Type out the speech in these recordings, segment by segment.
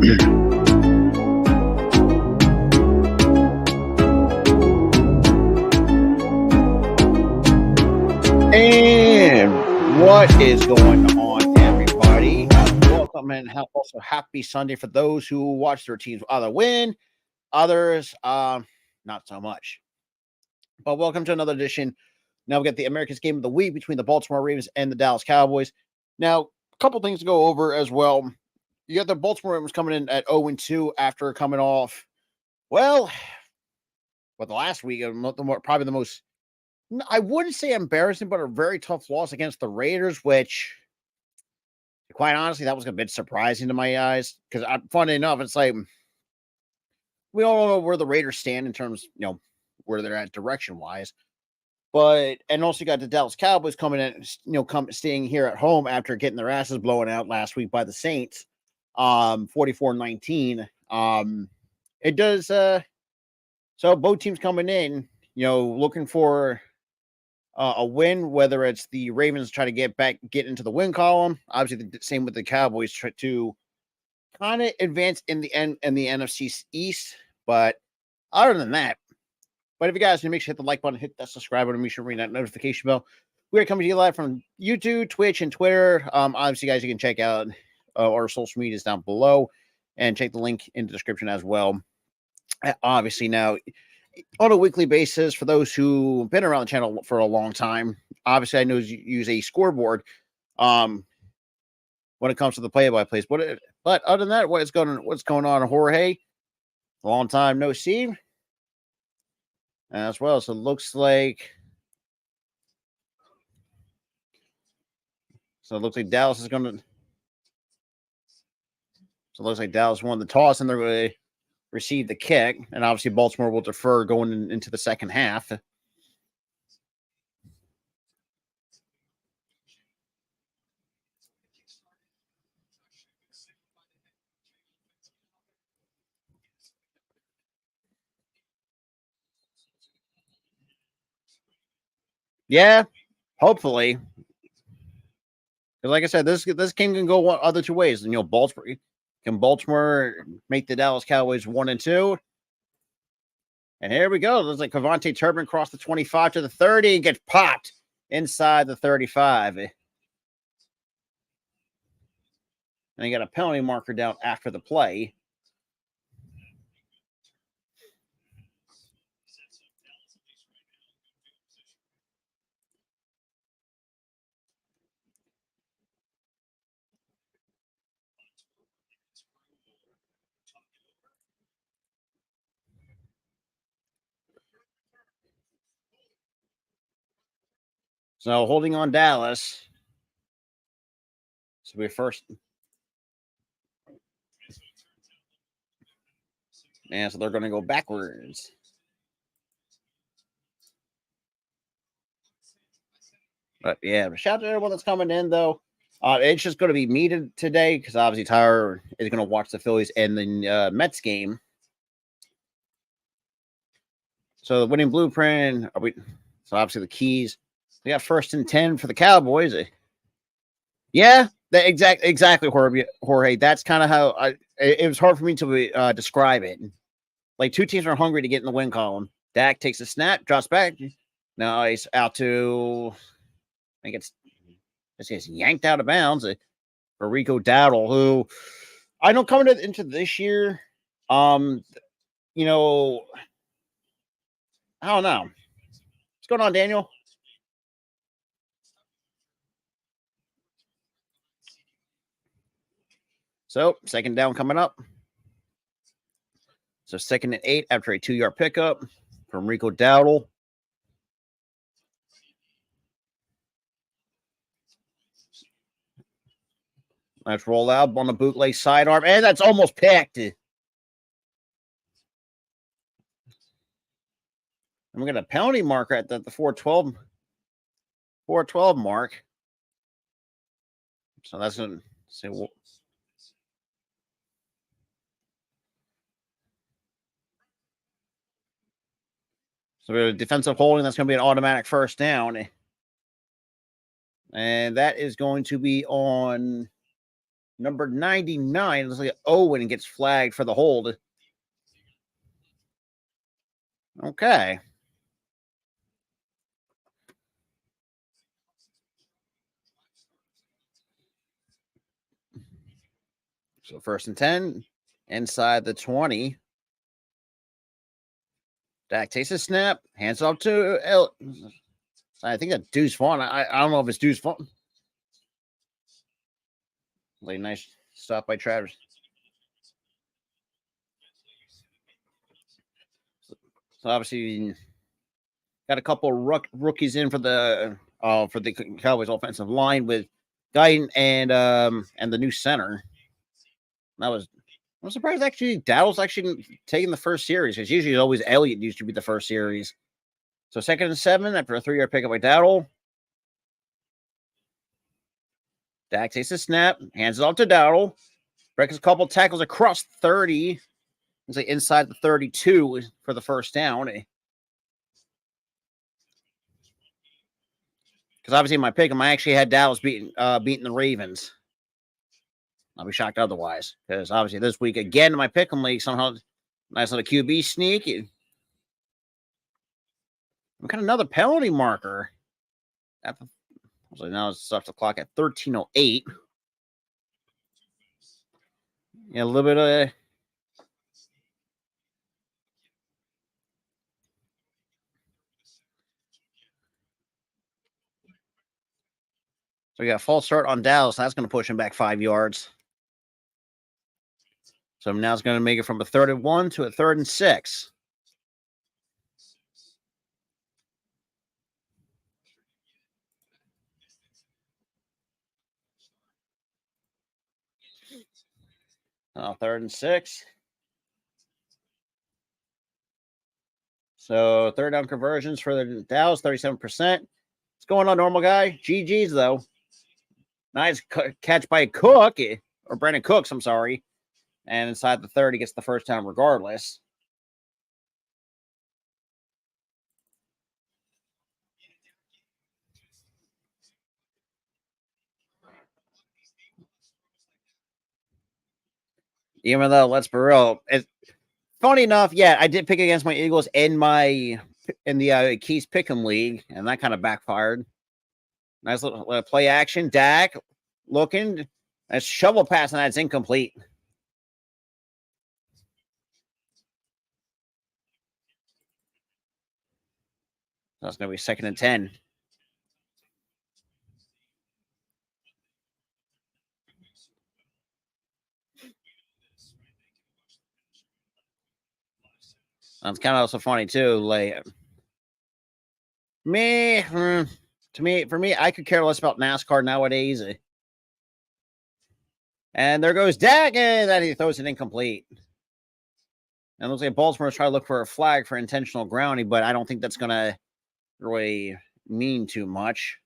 And what is going on, everybody? Welcome and also happy Sunday for those who watch their teams either win, others not so much. But welcome to another edition. Now we got the America's Game of the Week between the Baltimore Ravens and the Dallas Cowboys. Now, a couple things to go over as well. You got the Baltimore Ravens coming in at 0-2 after coming off, well, the last week, probably the most, I wouldn't say embarrassing, but a very tough loss against the Raiders, which, quite honestly, that was a bit surprising to my eyes. Because, funny enough, it's like, we all know where the Raiders stand in terms, where they're at direction-wise. But, and also you got the Dallas Cowboys coming in, staying here at home after getting their asses blown out last week by the Saints, 44-19. It does, so both teams coming in, looking for a win, whether it's the Ravens try to get into the win column. Obviously, the same with the Cowboys try to kind of advance in the NFC East. But other than that, but if you guys make sure to hit the like button, hit that subscribe button, make sure to ring that notification bell. We're coming to you live from YouTube, Twitch, and Twitter. Obviously, guys, you can check out our social medias down below and check the link in the description as well. Obviously, now on a weekly basis, for those who've been around the channel for a long time, obviously I know you use a scoreboard when it comes to the play-by-plays. But other than that, what's going on, Jorge? Long time no see. As well, so it looks like Dallas is going to. So it looks like Dallas won the toss, and they're going to receive the kick, and obviously Baltimore will defer going into the second half. Yeah, hopefully. Because like I said, this game can go other two ways. And Baltimore make the Dallas Cowboys 1-2? And here we go. Looks like Cavante Turbin crossed the 25 to the 30 and gets popped inside the 35. And he got a penalty marker down after the play. So holding on Dallas. So we're first. And so they're going to go backwards. But yeah, shout out to everyone that's coming in, though. It's just going to be me today because obviously Tyler is going to watch the Phillies and the Mets game. So the winning blueprint. So obviously the keys. We got 1st and 10 for the Cowboys. Yeah, exactly, Jorge. That's kind of how it was hard for me to describe it. Like two teams are hungry to get in the win column. Dak takes a snap, drops back. Now he's out to, I think it's yanked out of bounds for Rico Dowdle, who I know coming into this year, I don't know. What's going on, Daniel? So, second down coming up. So, 2nd and 8 after a 2-yard pickup from Rico Dowdle. Let's roll out on the bootleg sidearm, and that's almost picked. And we got a penalty marker at the 412 mark. So that's going to say, well, so we have a defensive holding. That's going to be an automatic first down. And that is going to be on Number 99 looks like Owen gets flagged for the hold. Okay. So 1st and 10, inside the 20. Dak takes a snap, hands off to I think that's Deuce Vaughn. I don't know if it's Deuce Vaughn. Like nice stuff by Travis. So obviously got a couple rookies in for the Cowboys offensive line with Guyton and the new center. I'm surprised actually Dowdle's actually taking the first series because usually it's always Elliott used to be the first series. So 2nd and 7 after a 3-yard pickup by Dowdle. Dak takes a snap, hands it off to Dowdle, breaks a couple tackles across 30. It's like inside the 32 for the first down. Because obviously in my pick, I actually had Dallas beating the Ravens. I'll be shocked otherwise. Because obviously this week again in my pick 'em league, somehow nice little QB sneak. I'm kind of another penalty marker. So now it stops the clock at 13:08. Yeah, a little bit of. So we got a false start on Dallas. That's going to push him back 5 yards. So now it's going to make it from a 3rd and 1 to a 3rd and 6. Oh, 3rd and 6. So 3rd down conversions for the Dallas, 37%. What's going on, normal guy? GG's, though. Nice catch by Cook, or Brandon Cooks, I'm sorry. And inside the 30 gets the first down regardless. Even though, let's be real, funny enough, yeah, I did pick against my Eagles in the Keys Pick'em League, and that kind of backfired. Nice little play action. Dak looking. A shovel pass, and that's incomplete. That's going to be 2nd and 10. That's kind of also funny too. Like me, for me, I could care less about NASCAR nowadays. And there goes Dak, and then he throws it incomplete. And it looks like Baltimore's trying to look for a flag for intentional grounding, but I don't think that's going to really mean too much.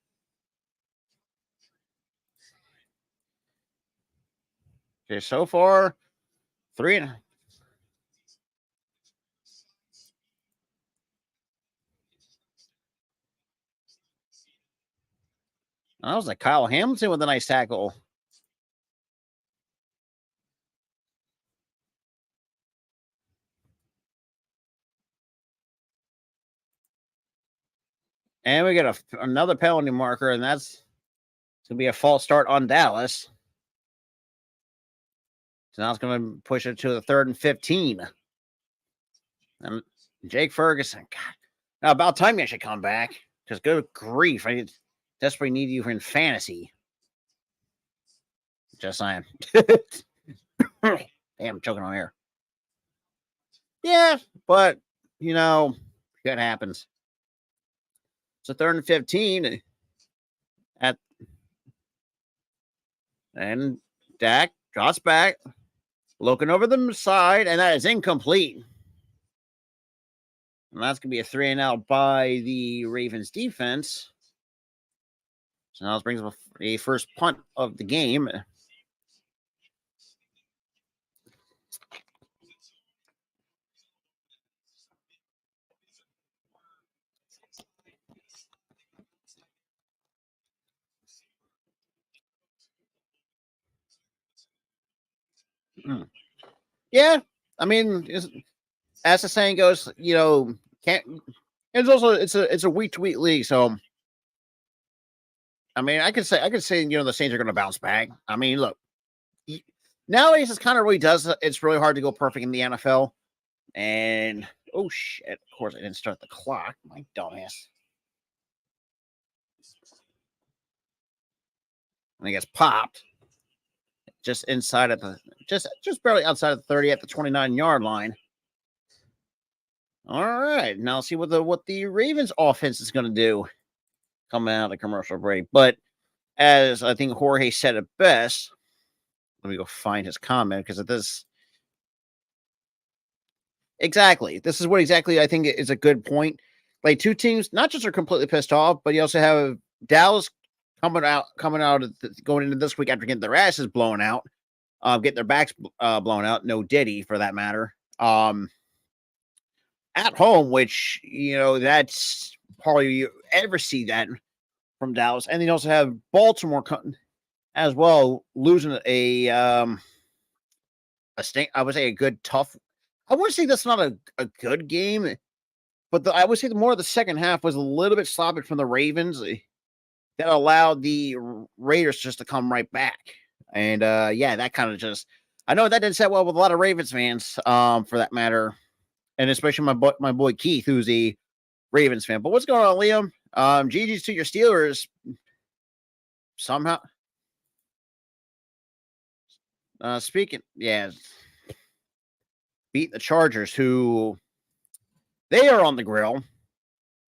Okay, so far, 3 and. That was like Kyle Hamilton with a nice tackle. And we get another penalty marker, and that's going to be a false start on Dallas. So now it's going to push it to the 3rd and 15. And Jake Ferguson, God, now about time you should come back. Because good grief, I desperately need you in fantasy. Just saying. Damn, I'm choking on air. Yeah, but, that happens. So 3rd and 15 and Dak drops back, looking over the side, and that is incomplete. And that's going to be a 3-and-out by the Ravens defense. So now this brings up a first punt of the game. Yeah, I mean, as the saying goes, can't. It's also it's a week to week league, so I mean, I could say the Saints are going to bounce back. I mean, look, nowadays it's kind of really does. It's really hard to go perfect in the NFL, and oh shit! Of course, I didn't start the clock. My dumbass. And it gets popped just inside of the just barely outside of the 30 at the 29-yard line. All right, now see what the Ravens offense is going to do coming out of the commercial break. But as I think Jorge said it best, let me go find his comment because of this. Exactly, this is what exactly I think is a good point. Like two teams, not just are completely pissed off, but you also have Dallas coming out going into this week after getting their asses blown out, getting their backs blown out. No Diddy for that matter. At home, which that's probably you ever see that from Dallas, and then you also have Baltimore as well losing a stink. I would say a good tough. I wouldn't say that's not a good game, but I would say the more of the second half was a little bit sloppy from the Ravens that allowed the Raiders just to come right back. And yeah, that kind of just I know that didn't set well with a lot of Ravens fans, for that matter, and especially my boy Keith, who's a Ravens fan. But what's going on, Liam? GG's to your Steelers. Somehow, speaking, yeah, beat the Chargers, who they are on the grill.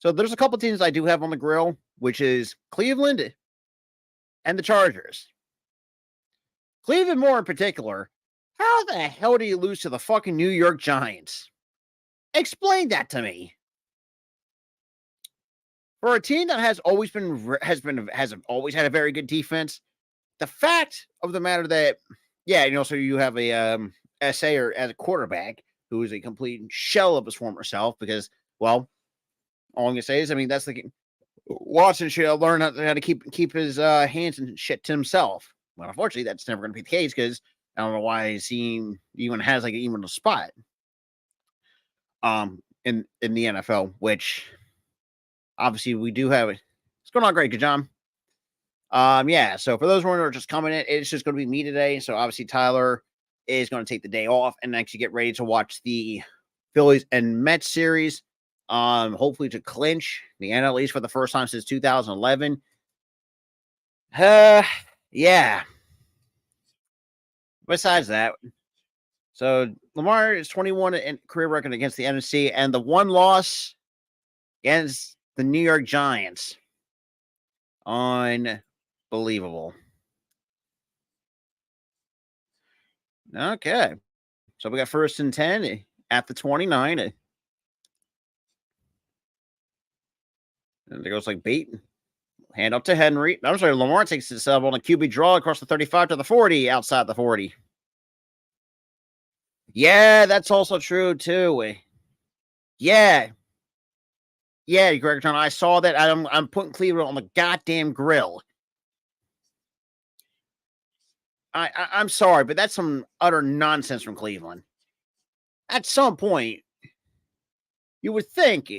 So there's a couple teams I do have on the grill, which is Cleveland and the Chargers. Cleveland more in particular. How the hell do you lose to the fucking New York Giants? Explain that to me. For a team that has always had a very good defense, the fact of the matter that so you have a SA or as a quarterback who is a complete shell of his former self because all I'm gonna say is that's the Watson should learn how to keep his hands and shit to himself. Well, unfortunately, that's never going to be the case because I don't know why he even has even a spot in the NFL, which obviously we do have. It's going on great, good job. Yeah. So for those who are just coming in, it's just going to be me today. So obviously Tyler is going to take the day off and actually get ready to watch the Phillies and Mets series. Hopefully to clinch the NL East for the first time since 2011. Yeah. Besides that, so Lamar is 21 in career record against the NFC, and the one loss against the New York Giants. Unbelievable. Okay. So we got 1st and 10 at the 29. And there goes bait. Hand up to Henry. I'm sorry, Lamar takes himself on a QB draw across the 35 to the 40, outside the 40. Yeah, that's also true too. Yeah. Yeah, Greg John, I saw that. I'm putting Cleveland on the goddamn grill. I'm sorry, but that's some utter nonsense from Cleveland. At some point, you would think,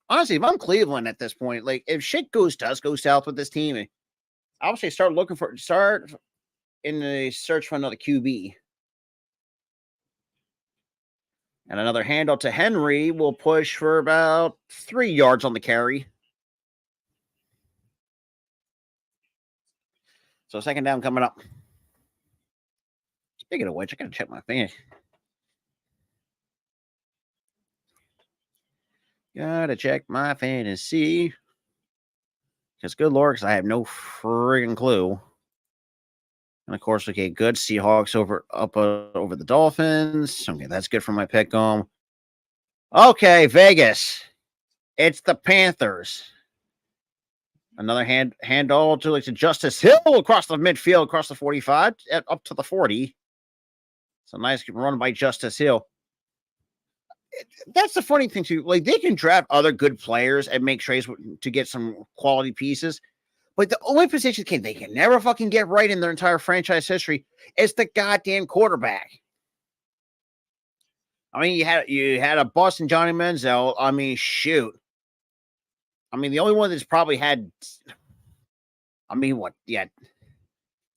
honestly, if I'm Cleveland at this point, if shit does go south with this team, I would say start in the search for another QB. And another handoff to Henry will push for about 3 yards on the carry. So 2nd down coming up. Speaking of which, I gotta check my fantasy. Gotta check my fantasy. Because good lord, because I have no friggin' clue. And of course, okay, good Seahawks over the Dolphins. Okay, that's good for my pick 'em. Okay, Vegas. It's the Panthers. Another handoff to Justice Hill across the midfield, across the 45, up to the 40. It's a nice run by Justice Hill. That's the funny thing too. They can draft other good players and make trades to get some quality pieces. But the only position they can never fucking get right in their entire franchise history is the goddamn quarterback. I mean, you had a Boston Johnny Manziel. I mean, shoot. I mean, the only one that's probably had. I mean, what? Yeah,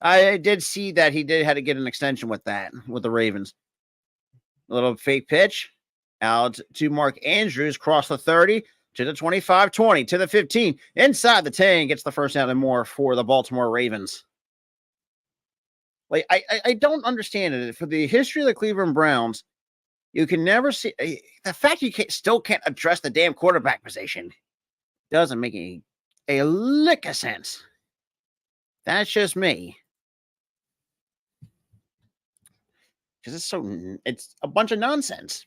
I did see that he did had to get an extension with the Ravens. A little fake pitch out to Mark Andrews, cross the 30 to the 25, 20 to the 15, inside the 10, gets the first down and more for the Baltimore Ravens. Like, I don't understand it. For the history of the Cleveland Browns, you can never see the fact you still can't address the damn quarterback position. Doesn't make a lick of sense. That's just me. Because it's a bunch of nonsense.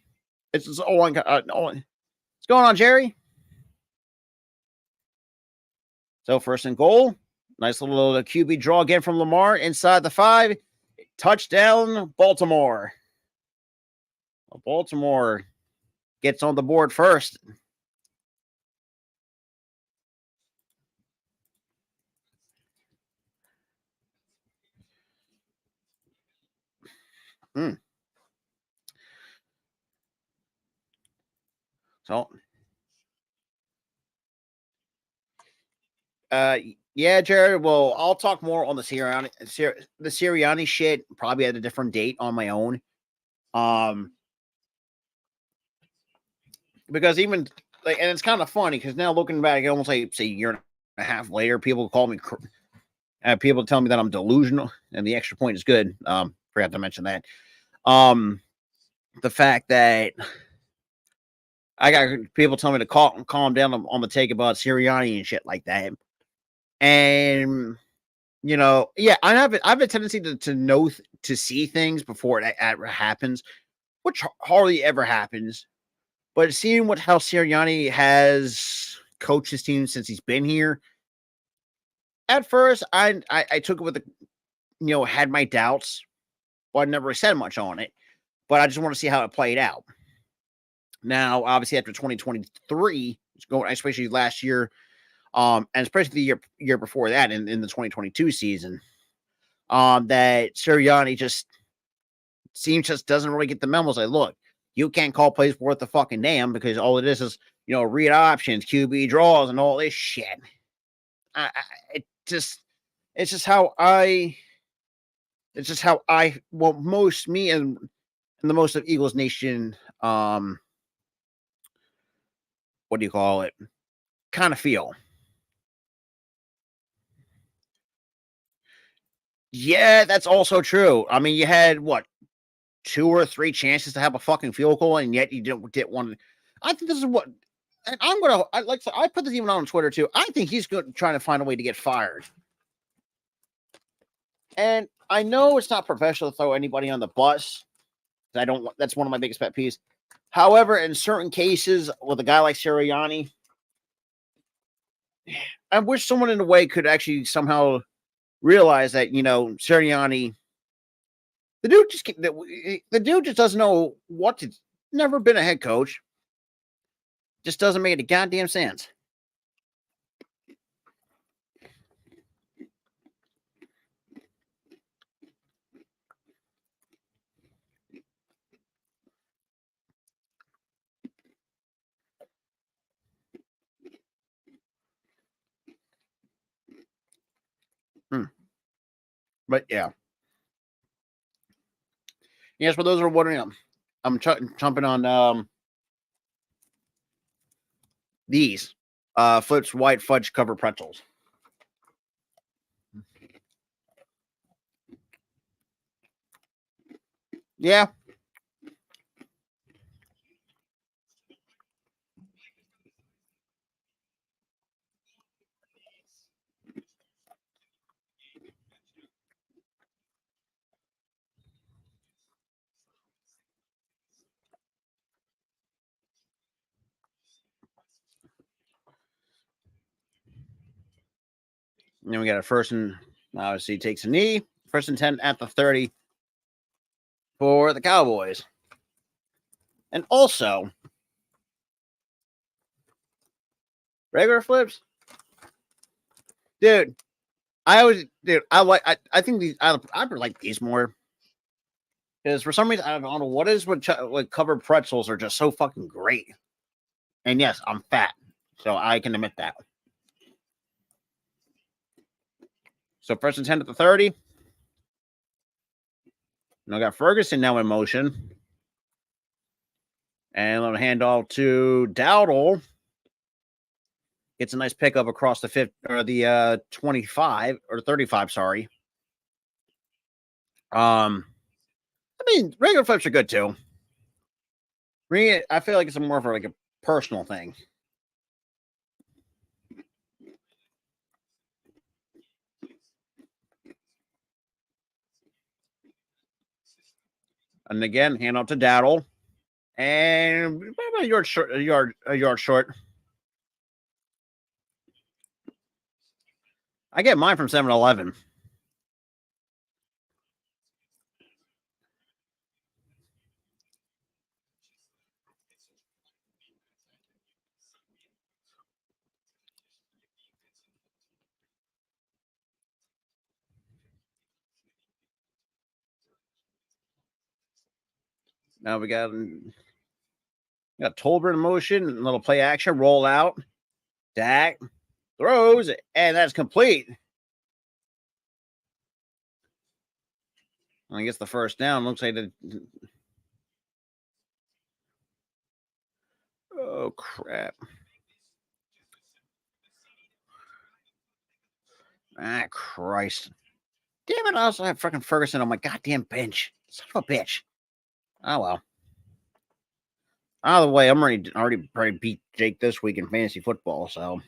It's just, what's going on, Jerry? So first and goal. Nice little QB draw again from Lamar inside the 5. Touchdown, Baltimore. Well, Baltimore gets on the board first. So, yeah, Jared. Well, I'll talk more on the Sirianni shit probably at a different date on my own. Because even like, and it's kind of funny because now looking back, almost like say a year and a half later, people call me, people tell me that I'm delusional, and the extra point is good. Forgot to mention that. The fact that I got people telling me to calm down on the take about Sirianni and shit like that. And yeah, I have a tendency to know to see things before it happens, which hardly ever happens. But seeing how Sirianni has coached his team since he's been here, at first I took it with had my doubts, but I never said much on it. But I just want to see how it played out. Now, obviously, after 2023, especially last year, and especially the year before that, in the 2022 season, that Sirianni just doesn't really get the memos. Like, look, you can't call plays worth the fucking damn because all it is read options, QB draws, and all this shit. It's just how I most me and the most of Eagles Nation, what do you call it? Kind of feel. Yeah, that's also true. I mean, you had what 2 or 3 chances to have a fucking field goal, and yet you didn't get one. I think this is what, and I put this even on Twitter too. I think he's trying to find a way to get fired. And I know it's not professional to throw anybody on the bus. That's one of my biggest pet peeves. However, in certain cases, with a guy like Sirianni, I wish someone in a way could actually somehow realize that Sirianni, the dude just doesn't know what to. Never been a head coach. Just doesn't make any goddamn sense. But yeah. Yes, for those who are wondering, I'm jumping on these Flips white fudge covered pretzels. Yeah. And then we got a first and obviously takes a knee. First and 10 at the 30 for the Cowboys. And also, regular flips, dude. I think these. I like these more. Because for some reason, I don't know what is with covered pretzels are just so fucking great. And yes, I'm fat, so I can admit that. So first and 10 at the 30. Now got Ferguson now in motion. And on a handoff to Dowdle. Gets a nice pickup across the 50 or the 25 or 35, sorry. I mean, regular flips are good too. I feel like it's more of like a personal thing. And again, hand off to Dowdle. And about a yard short. A yard short. I get mine from 7-Eleven. Now we got Tolbert in motion, a little play action, roll out. Dak throws, and that's complete. I guess the first down looks like the. Oh crap! Ah, Christ! Damn it! I also have fucking Ferguson on my goddamn bench. Son of a bitch. Oh well. Either way, I'm already probably beat Jake this week in fantasy football. So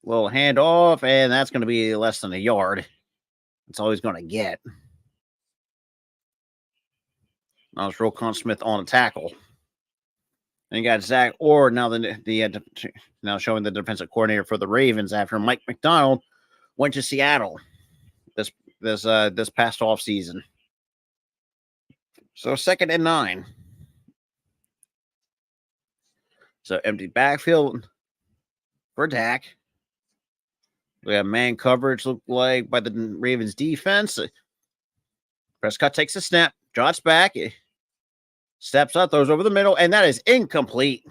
little hand off, and that's going to be less than a yard. That's all he's going to get. Now it's Roquan Smith on a tackle. And you got Zach Orr now now showing the defensive coordinator for the Ravens after Mike McDonald went to Seattle this past off season. So 2nd and 9. So empty backfield for Dak. We have man coverage look like by the Ravens defense. Prescott takes a snap, jots back, steps up, throws over the middle, and that is incomplete.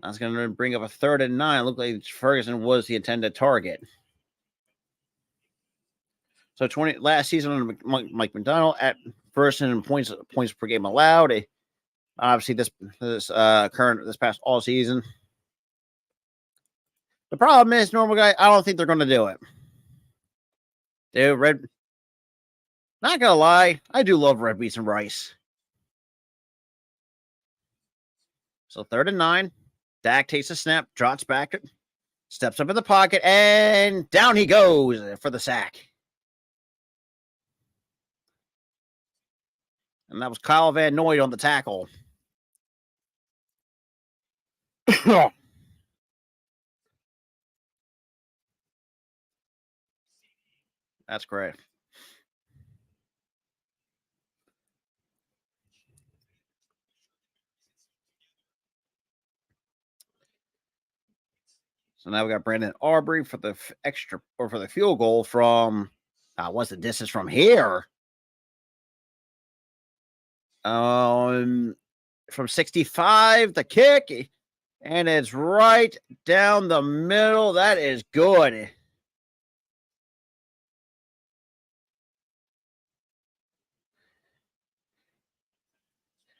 That's going to bring up a 3rd and 9. Looked like Ferguson was the intended target. So last season under Mike McDonald at first in points per game allowed. Obviously, this past all season. The problem is, normal guy, I don't think they're going to do it. Dude, not gonna lie, I do love red beets and rice. So 3rd and 9. Dak takes a snap, drops back, steps up in the pocket, and down he goes for the sack. And that was Kyle Van Noy on the tackle. That's great. So now we got Brandon Aubrey for the for the field goal from what's the distance from here? From 65, the kick, and it's right down the middle. That is good.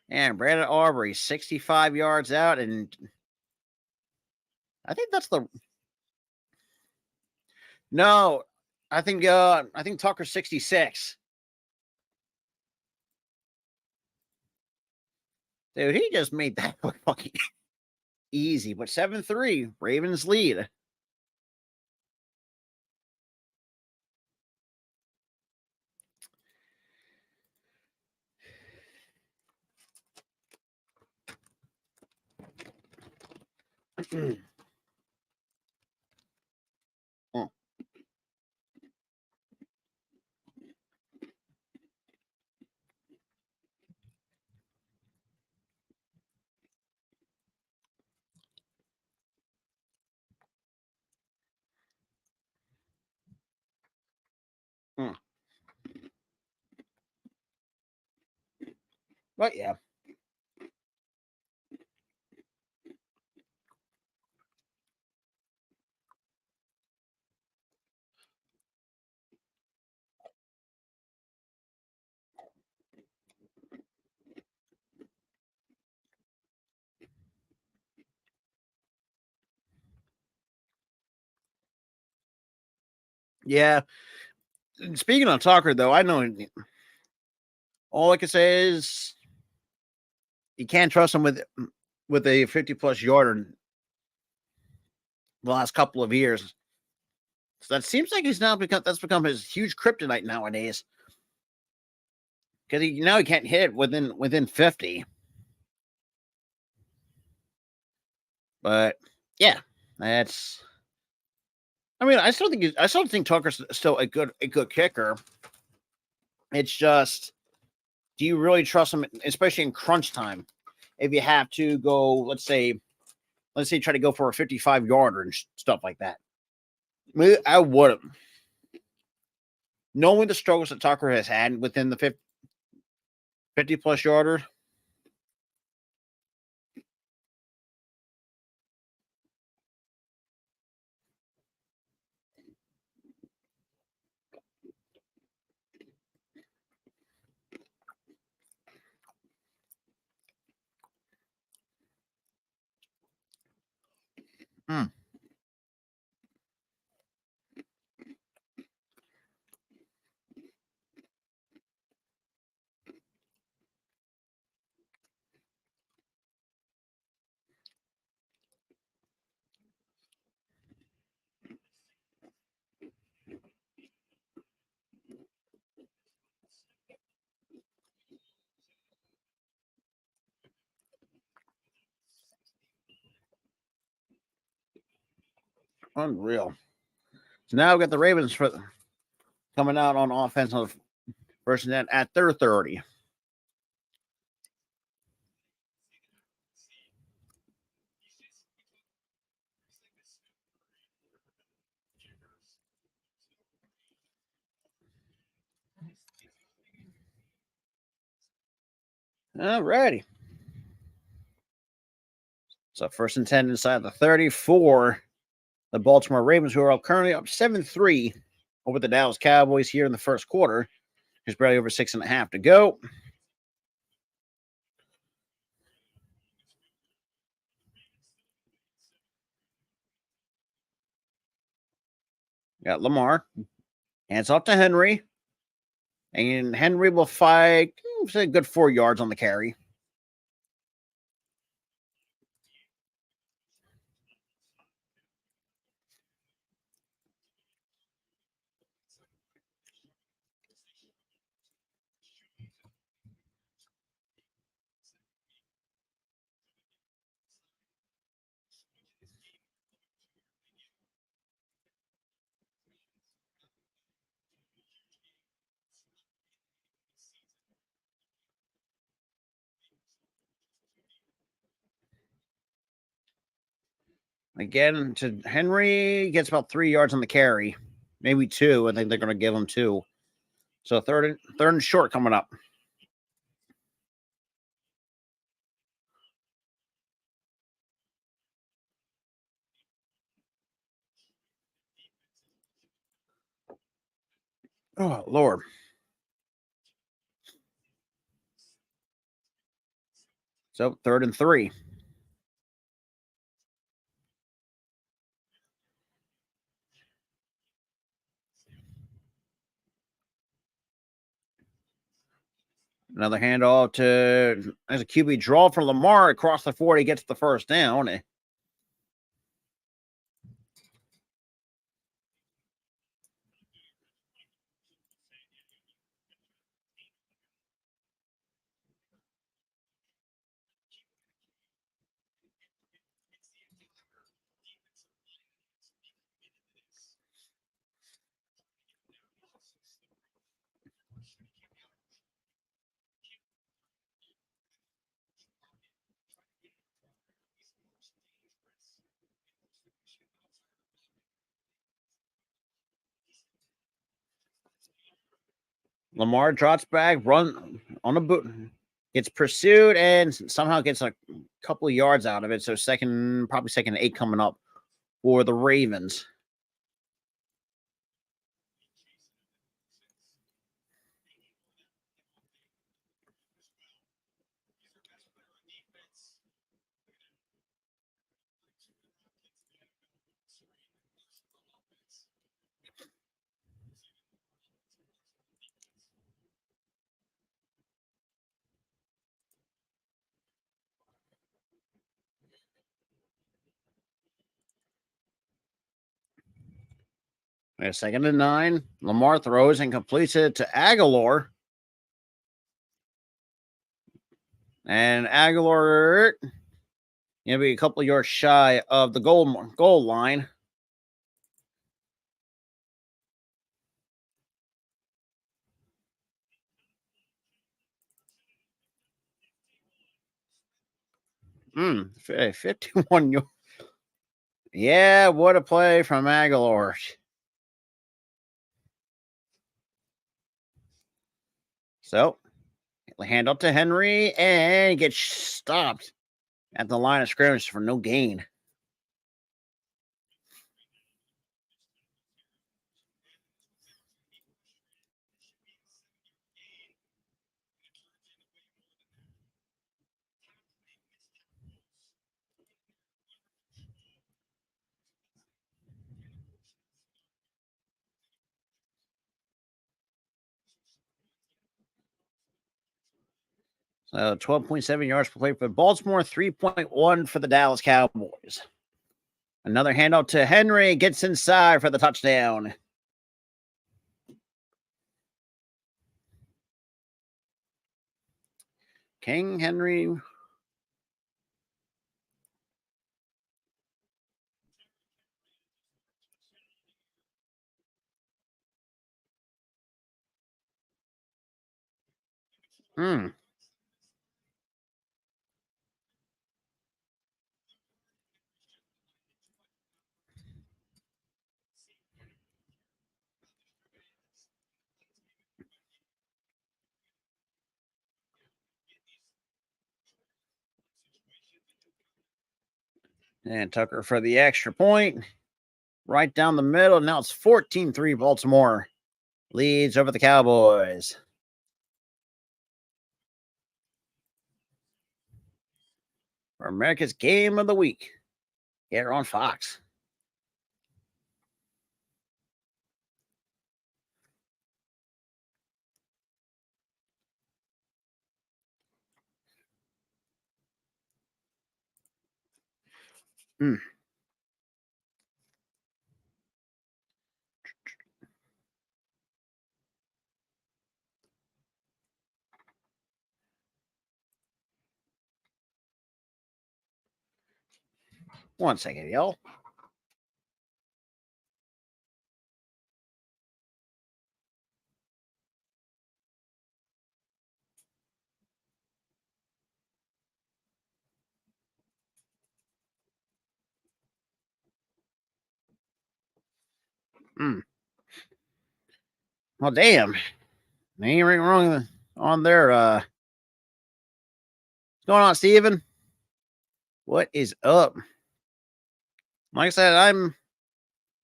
And Brandon Aubrey, 65 yards out, and I think that's the no. I think Tucker's 66. Dude, he just made that look fucking easy. But 7-3, Ravens lead. Oh. But yeah. Yeah. Speaking of Tucker, though, I know all I can say is you can't trust him with a 50 plus yarder the last couple of years. So that seems like he's now become his huge kryptonite nowadays. Because he can't hit within 50. But yeah, that's. I mean, I still think Tucker's still a good kicker. It's just, do you really trust him, especially in crunch time? If you have to go, let's say try to go for a 55 yarder and stuff like that. I wouldn't. Knowing the struggles that Tucker has had within the 50 plus yarder. Hmm. Unreal. So now we got the Ravens coming out on offense on the first and 10 at their 30. All righty. So first and 10 inside the 34. The Baltimore Ravens, who are currently up 7-3 over the Dallas Cowboys here in the first quarter. There's barely over 6.5 to go. Got Lamar. Hands off to Henry. And Henry will fight, say, a good 4 yards on the carry. Again to Henry, gets about 3 yards on the carry, maybe 2. I think they're going to give him 2. So third and short coming up. Oh, Lord. So third and 3. Another handoff as a QB draw from Lamar across the 40, gets the first down. Lamar trots back, run on a boot, gets pursued and somehow gets a couple of yards out of it. So probably second and 8 coming up for the Ravens. A second and 9. Lamar throws and completes it to Aguilar. And Aguilar going to be a couple of yards shy of the goal line. Hmm, 51 yards. Yeah, what a play from Aguilar. So, hand up to Henry and gets stopped at the line of scrimmage for no gain. So 12.7 yards per play for Baltimore, 3.1 for the Dallas Cowboys. Another handout to Henry, gets inside for the touchdown. King Henry. Hmm. And Tucker for the extra point. Right down the middle. Now it's 14-3 Baltimore. Leads over the Cowboys. For America's Game of the Week. Here on Fox. Hmm. One second, y'all. Hmm. Well, damn. Ain't anything wrong on there. What's going on, Steven? What is up? Like I said,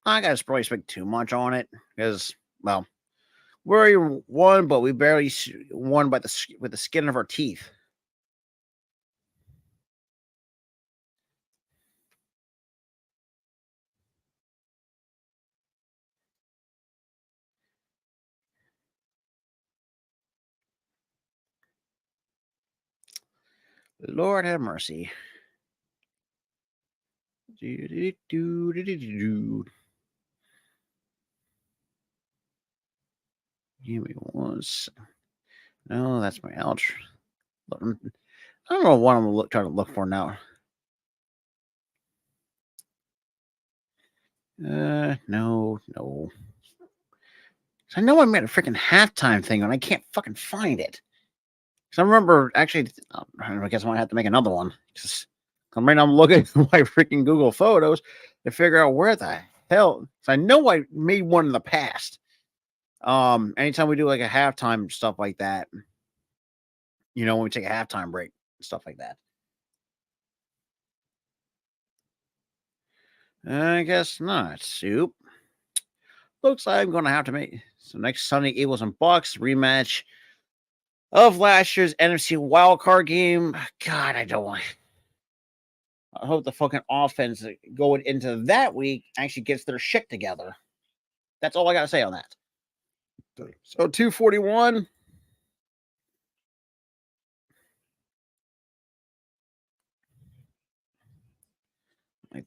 I gotta probably speak too much on it because, well, we won, but we barely won with the skin of our teeth. Lord have mercy. Give me one second. No, that's my outro. I don't know what I'm trying to look for now. No. I know I made a freaking halftime thing and I can't fucking find it. So I remember actually, I guess I might have to make another one. Right now I'm looking at my freaking Google Photos to figure out where the hell. So I know I made one in the past. Anytime we do like a halftime stuff like that, when we take a halftime break and stuff like that. I guess not. Soup. Looks like I'm going to have to make so next Sunday, Eagles and Bucks rematch of last year's NFC wildcard game. God, I don't want. I hope the fucking offense going into that week actually gets their shit together. That's all I got to say on that. So 241.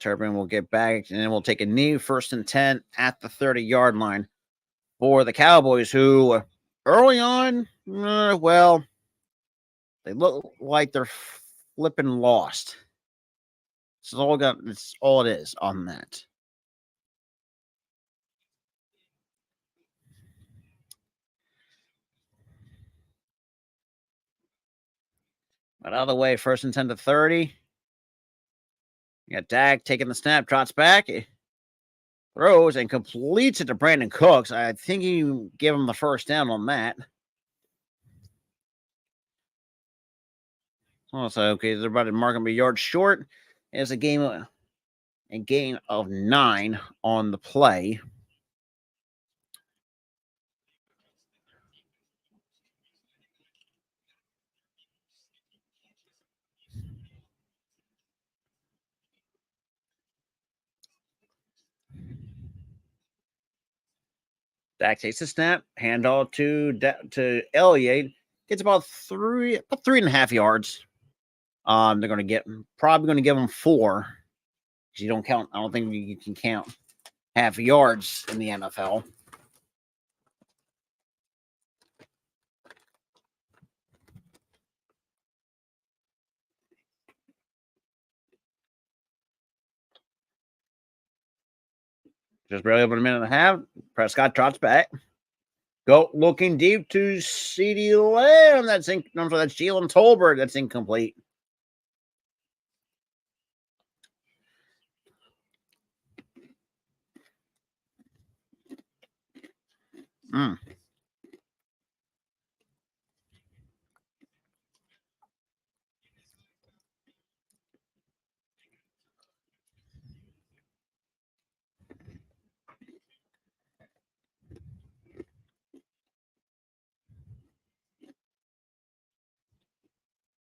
Turpin will get back, and then we'll take a knee, 1st and 10 at the 30-yard line for the Cowboys, who early on, well, they look like they're flipping lost. It's all it is on that. But out of the way, 1st and 10 to 30. You got Dak taking the snap, trots back, throws, and completes it to Brandon Cooks. I think you give him the first down on that. Also, okay, they're about to mark him a yard short. It's a gain of 9 on the play. Dak takes the snap, handoff to Elliott. Gets about 3.5 yards. They're going to probably going to give him 4 because you don't count. I don't think you can count half yards in the NFL. Just barely over a minute and a half. Prescott trots back. Go looking deep to CeeDee Lamb. That's Jalen Tolbert. That's incomplete.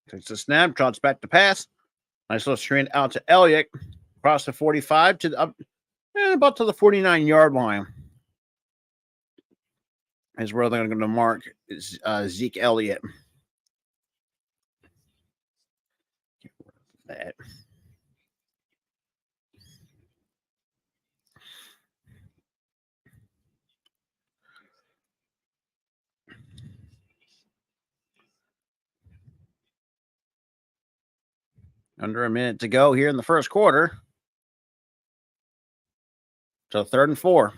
Takes the snap, trots back to pass. Nice little screen out to Elliott. Across the 45 to the about to the 49-yard line. Is where they're going to mark Zeke Elliott. That. Under a minute to go here in the first quarter. So 3rd and 4.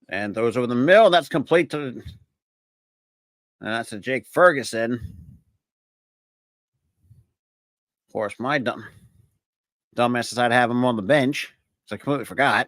And throws over the middle. That's complete to. That's a Jake Ferguson. Of course, my dumbass decided to have him on the bench. So I completely forgot.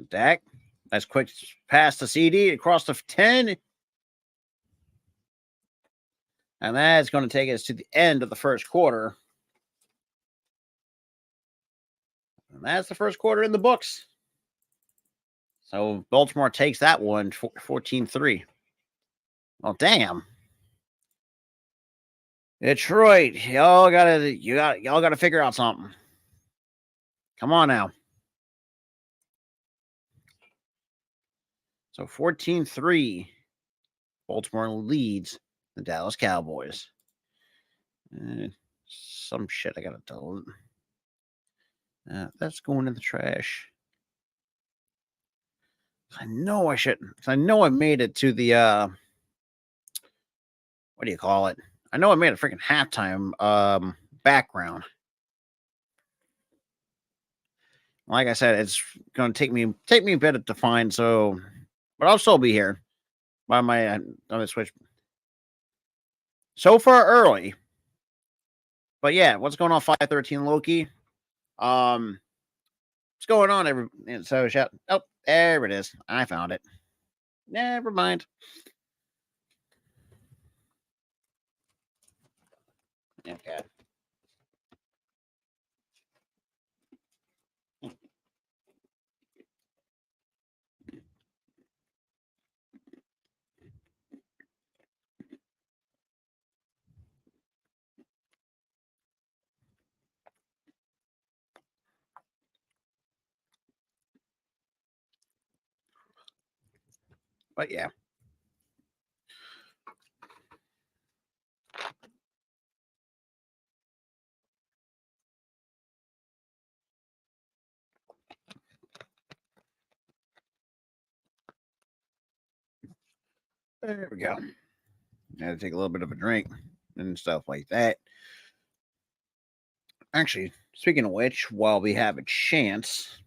Dak. Nice quick pass to CeeDee across the 10. And that's going to take us to the end of the first quarter. And that's the first quarter in the books. So Baltimore takes that one 14-3. Well, damn. Detroit, y'all gotta figure out something. Come on now. So 14-3. Baltimore leads the Dallas Cowboys. Some shit I gotta delete. That's going in the trash. I know I shouldn't. I know I made it to the what do you call it? I know I made a freaking halftime background. Like I said, it's going to take me a bit to find. So, but I'll still be here. By my I'm gonna switch so far early. But yeah, what's going on? 513 Loki. Um, what's going on? So shout. Oh, there it is. I found it. Never mind. Okay. But yeah. There we go. Had to take a little bit of a drink and stuff like that. Actually, speaking of which, while we have a chance,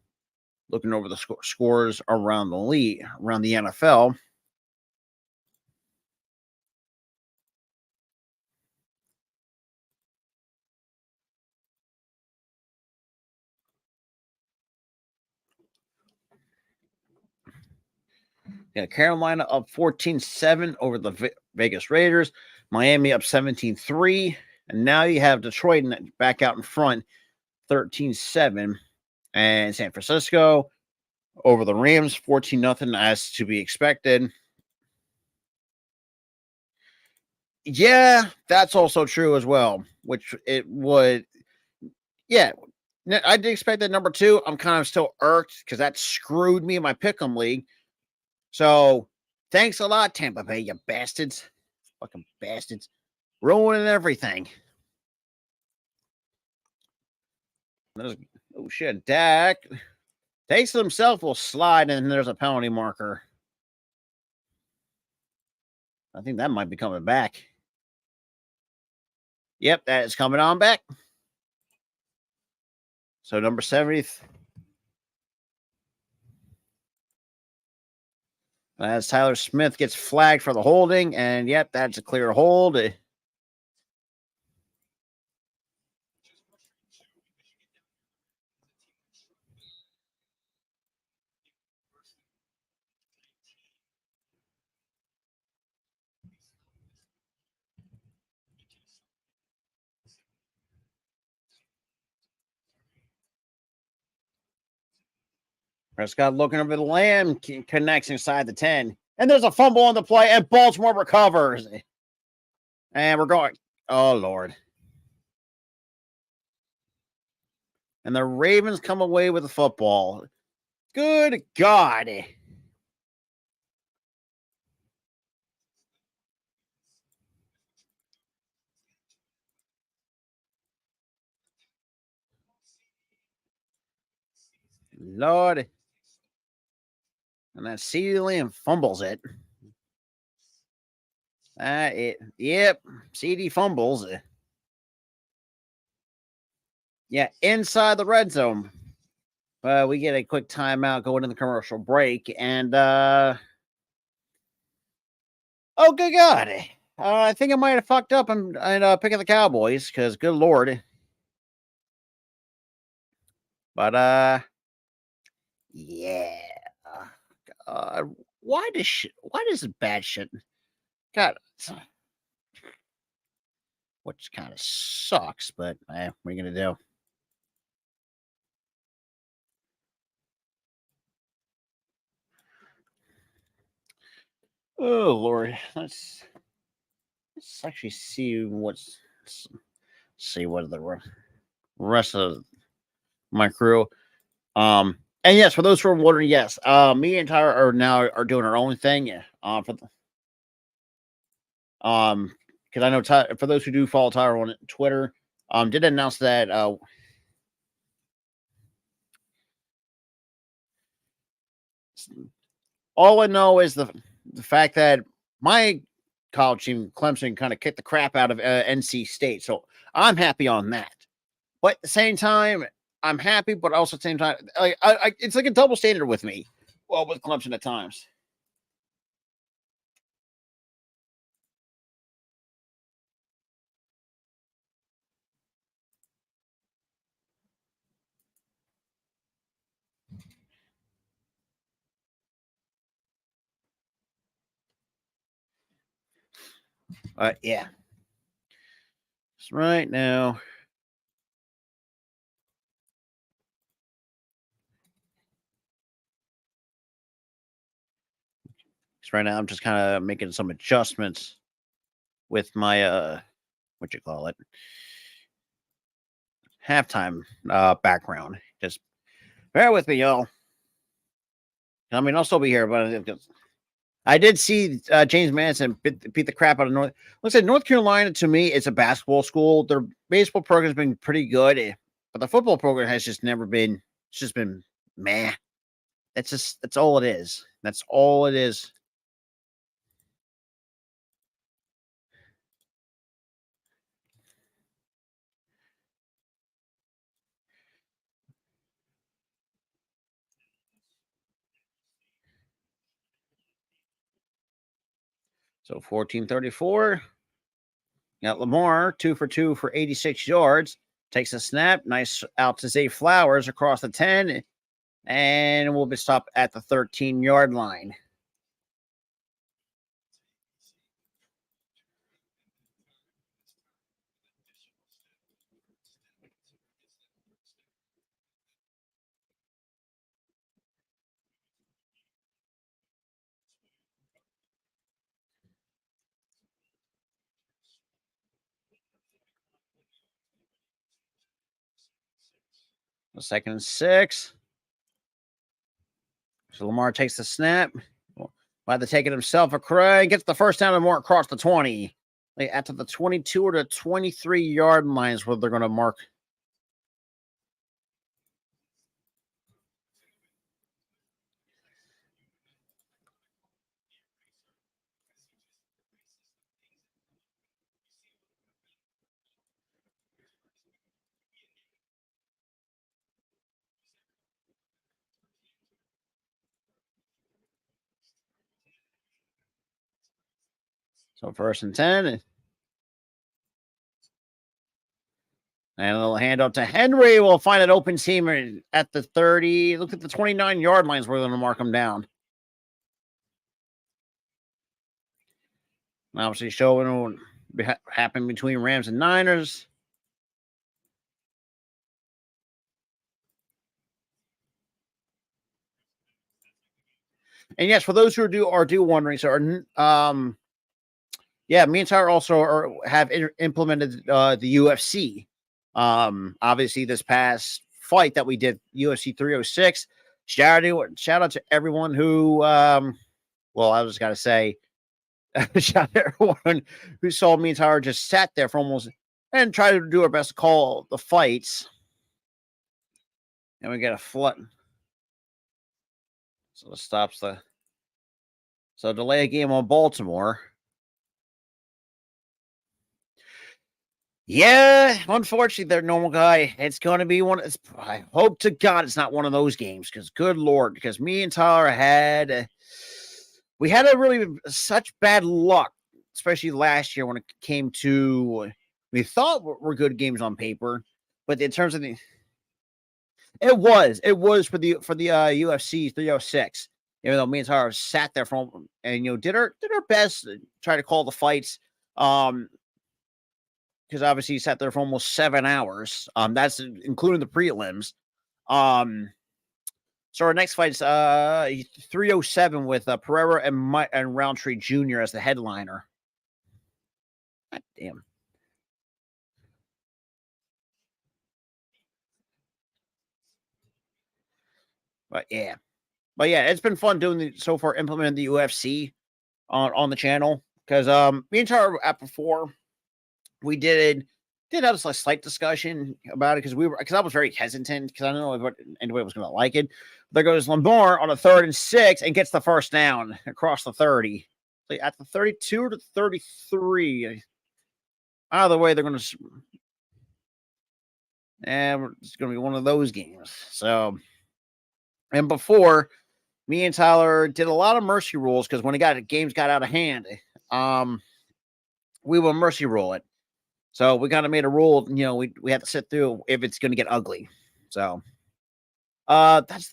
looking over the scores around the league, around the NFL. Yeah, Carolina up 14-7 over the Vegas Raiders. Miami up 17-3. And now you have Detroit back out in front, 13-7. And San Francisco over the Rams, 14-0, as to be expected. Yeah, that's also true as well, which it would. Yeah, I did expect that number 2. I'm kind of still irked because that screwed me in my pick'em league. So thanks a lot, Tampa Bay, you bastards. Fucking bastards. Ruining everything. Oh shit, Dak takes himself, will slide, and there's a penalty marker. I think that might be coming back. Yep, that is coming on back. So number 70th. As Tyler Smith gets flagged for the holding, and yep, that's a clear hold. Prescott looking over the lamb, connects inside the 10. And there's a fumble on the play, and Baltimore recovers. And we're going. Oh, Lord. And the Ravens come away with the football. Good God. Lord. And that CeeDee Lamb fumbles it. Yep. CD fumbles. Yeah, inside the red zone. We get a quick timeout going in the commercial break. And, oh, good God. I think I might have fucked up and picking the Cowboys because, good Lord. But, yeah. Why does bad shit? God, which kind of sucks, but what are you going to do? Oh, Lord. Let's actually see what the rest of my crew. And yes, for those who are wondering, yes, me and Tyler are doing our own thing. Because I know for those who do follow Tyler on Twitter, did announce that all I know is the fact that my college team, Clemson, kind of kicked the crap out of NC State, so I'm happy on that. But at the same time, I'm happy, but also at the same time, it's like a double standard with me. Well, with Clemson at times. Yeah. So right now. So right now, I'm just kind of making some adjustments with my what you call it, halftime background. Just bear with me, y'all. I mean, I'll still be here, but I did see James Madison beat the crap out of North. Looks like North Carolina to me is a basketball school. Their baseball program has been pretty good, but the football program has just never been. It's just been meh. That's all it is. That's all it is. So 1434. Got Lamar 2 for 2 for 86 yards. Takes a snap. Nice out to Zay Flowers across the 10. And we'll be stopped at the 13-yard line. The 2nd and 6. So Lamar takes the snap. By the taking himself a cry, gets the first down and more across the 20. At the 22 or the 23-yard lines where they're going to mark. So 1st and 10. And a little handoff to Henry. Will find an open seam at the 30. Look at the 29-yard lines where they're going to mark him down. Obviously showing what happened between Rams and Niners. And yes, for those who are wondering, so me and Tyler also have implemented the UFC. Obviously, this past fight that we did, UFC 306. Shout out to everyone who, I was got to say, shout out to everyone who saw me and Tyler just sat there for almost and tried to do our best to call the fights. And we get a flood. So it stops delay a game on Baltimore. Yeah, unfortunately, they're normal guy. It's going to be one. I hope to God it's not one of those games because, good Lord, because me and Tyler had a really such bad luck, especially last year when it came to we thought were good games on paper, but in terms of it was for the UFC 306. Even though me and Tyler sat there and did our best to try to call the fights. Because obviously he sat there for almost 7 hours. That's including the prelims. So our next fight is 307 with Pereira and Roundtree Jr. as the headliner. God damn. But yeah, it's been fun doing so far implementing the UFC on the channel because me and Tara at before we did have a slight discussion about it because I was very hesitant because I don't know if anybody was going to like it. There goes Lamar on a 3rd and 6 and gets the first down across the 30. Like at the 32 to 33. Either way, they're going to. and it's going to be one of those games. So, and before, me and Tyler did a lot of mercy rules because when games got out of hand, we will mercy rule it. So we kind of made a rule, we have to sit through if it's going to get ugly. So, that's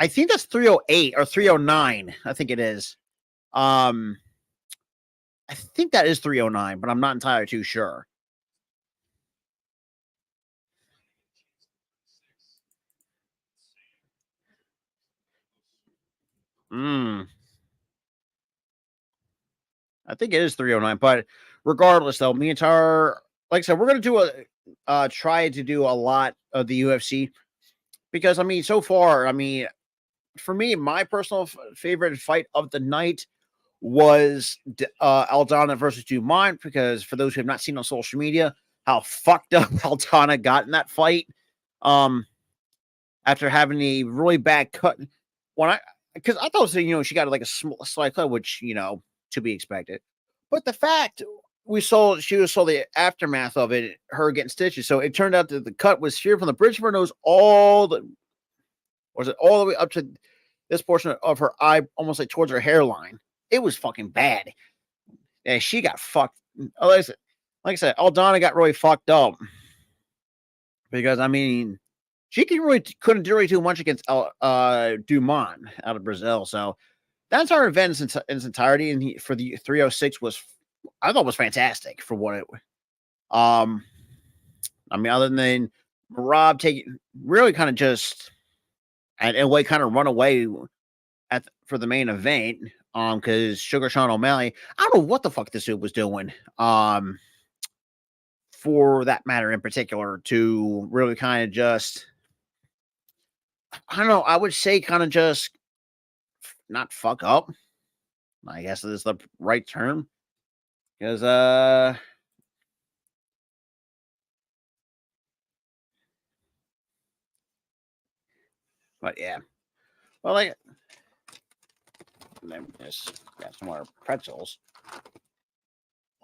I think that's 308 or 309. I think it is. I think that is 309, but I'm not entirely too sure. I think it is 309, but regardless, though, me and Tyler, like I said, we're going to do try to do a lot of the UFC because, I mean, so far, I mean, for me, my personal favorite fight of the night was Aldana versus Dumont, because for those who have not seen on social media how fucked up Aldana got in that fight, after having a really bad cut. Because I thought, she got like a slight cut, which, to be expected. But the fact she saw the aftermath of it, her getting stitches. So it turned out that the cut was sheared from the bridge of her nose all the way up to this portion of her eye, almost like towards her hairline. It was fucking bad. And she got fucked. Like I said, Aldana got really fucked up because, I mean, she couldn't do really too much against Dumont out of Brazil. So that's our event in its entirety. And for the 306 I thought was fantastic for what it. I mean, other than Rob taking really kind of just and in a way kind of run away for the main event. Because Sugar Sean O'Malley, I don't know what the fuck this dude was doing. For that matter in particular, to really kind of just, I don't know, I would say kind of just not fuck up. I guess is the right term. Because but yeah. Well, like, let me just got some more pretzels.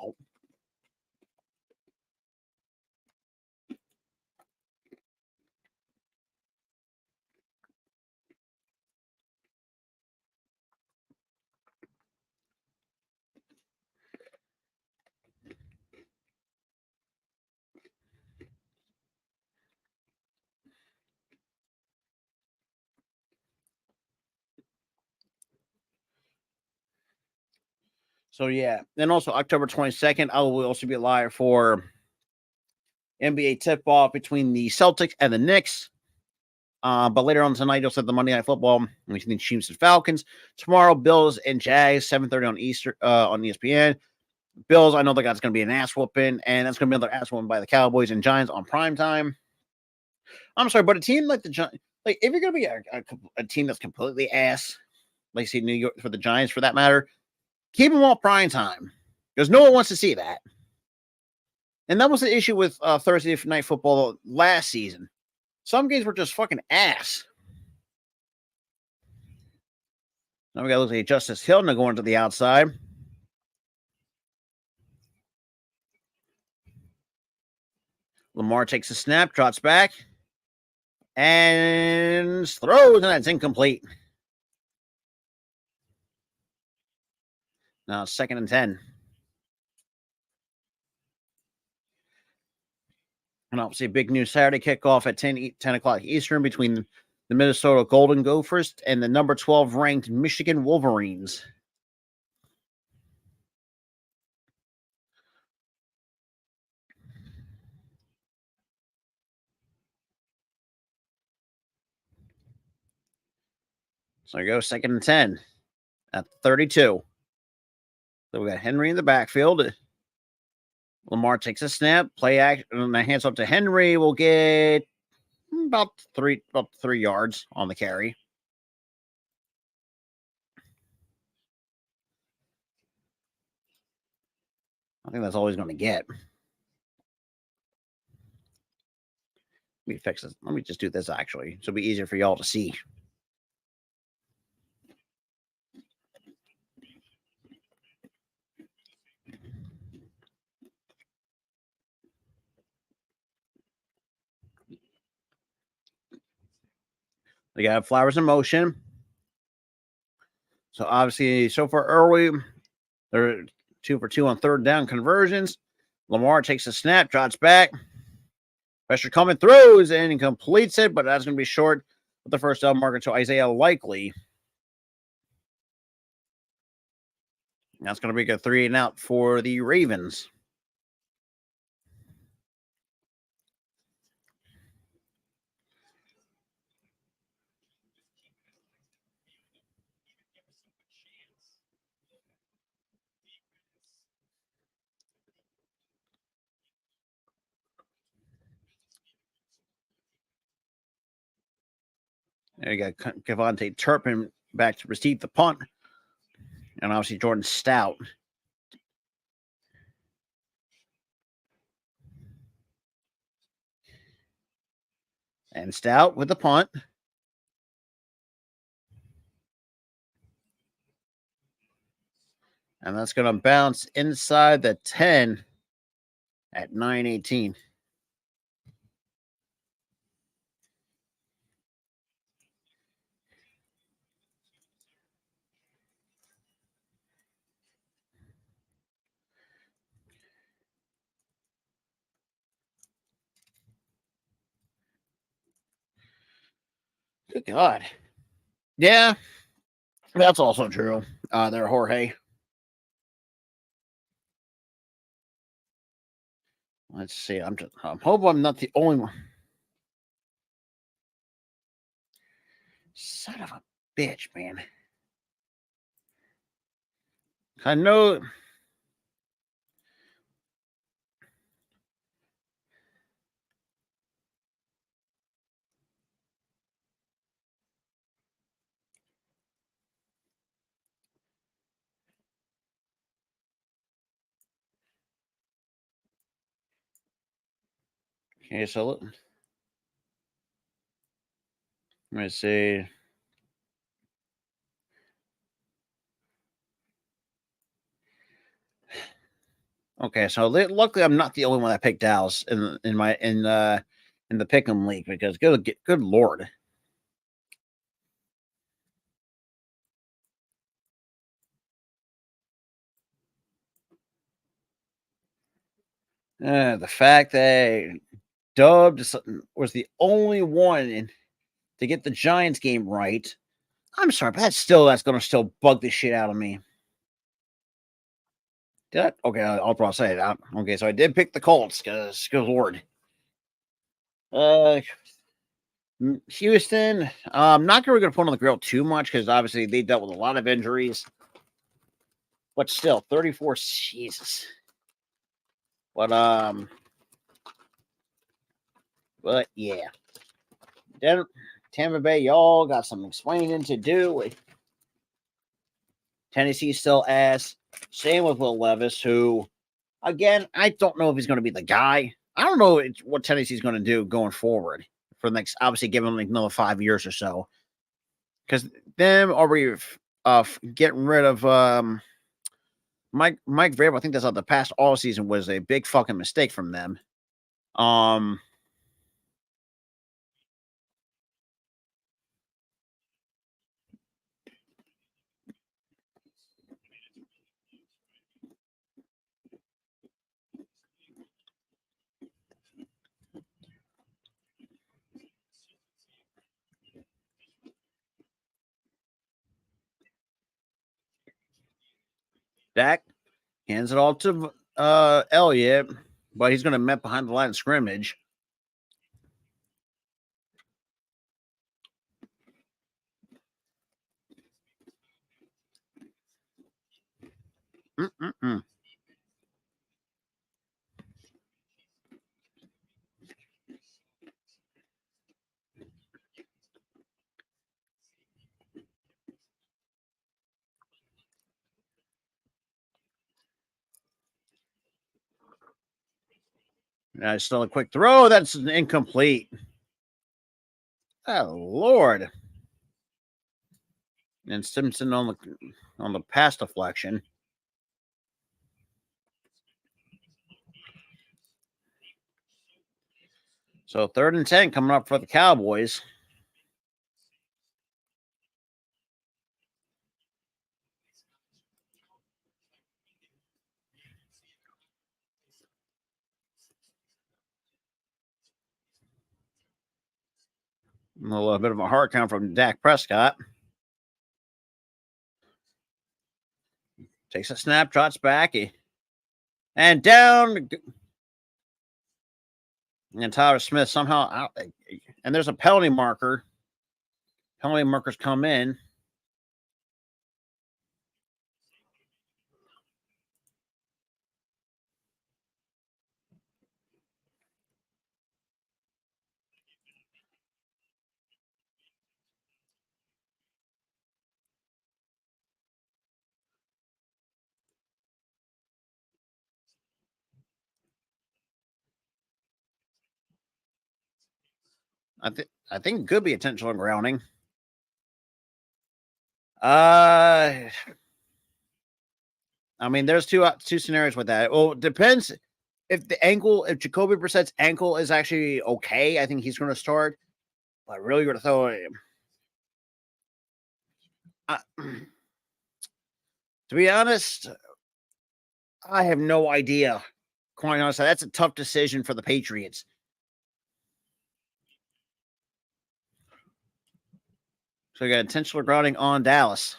Oh. So yeah, and also October 22nd, I will also be live for NBA tip-off between the Celtics and the Knicks. But later on tonight, you'll set the Monday Night Football between the Chiefs and Falcons. Tomorrow, Bills and Jags, 7:30 on on ESPN. Bills, I know that's going to be an ass whooping, and that's going to be another ass whooping by the Cowboys and Giants on prime time. I'm sorry, but a team like the Giants, like if you're going to be a team that's completely ass, like say New York for the Giants for that matter, keep them all prime time because no one wants to see that. And that was the issue with Thursday Night Football last season. Some games were just fucking ass. Now we got to look at Justice Hill now going to the outside. Lamar takes a snap, trots back, and throws, and that's incomplete. Now 2nd and 10. And obviously, big news Saturday kickoff at 10 o'clock Eastern between the Minnesota Golden Gophers and the number 12 ranked Michigan Wolverines. So we go 2nd and 10 at 32. So we got Henry in the backfield. Lamar takes a snap, play action, and hands up to Henry. Will get about 3 yards on the carry. I think that's all he's going to get. Let me fix this. Let me just do this actually, so it'll be easier for y'all to see. They got Flowers in motion. So obviously, so far early, they're 2 for 2 on third down conversions. Lamar takes a snap, drops back. Pressure coming, throws, and completes it, but that's going to be short with the first down marker to Isaiah Likely. That's going to be a 3 and out for the Ravens. There you go. Kevontae Turpin back to receive the punt. And obviously Jordan Stout. And Stout with the punt. And that's going to bounce inside the 10 at 9:18. Good God. Yeah, that's also true. There, Jorge. Let's see. I'm hoping I'm not the only one. Son of a bitch, man. I know. Okay, so let me see. Okay, so luckily I'm not the only one that picked Dallas in the Pick'em league because good lord. The fact that Dub was the only one to get the Giants game right. I'm sorry, but that's going to still bug the shit out of me. Okay, I'll probably say it. Okay, so I did pick the Colts because good lord. Houston, I'm not really going to put on the grill too much because obviously they dealt with a lot of injuries. But still, 34, Jesus. But yeah. Then Tampa Bay, y'all got some explaining to do. Tennessee still ass. Same with Will Levis, who, again, I don't know if he's going to be the guy. I don't know what Tennessee's going to do going forward for the next, obviously, give him like another 5 years or so. Because them already getting rid of Mike Vrabel, I think that's how the past all season was a big fucking mistake from them. Dak hands it all to Elliott, but he's going to met behind the line of scrimmage. Mm-mm-mm. Still a quick throw. That's incomplete. Oh Lord! And Simpson on the pass deflection. So 3rd and 10 coming up for the Cowboys. A little bit of a hard count from Dak Prescott. Takes a snap, trots back, and down. And Tyler Smith somehow out. And there's a penalty marker. Penalty markers come in. I think it could be intentional grounding. I mean, there's two scenarios with that. Well, it depends if Jacoby Brissett's ankle is actually okay. I think he's going to start. But really, going to throw him. To be honest, I have no idea. Quite honestly, that's a tough decision for the Patriots. So we got intentional grounding on Dallas.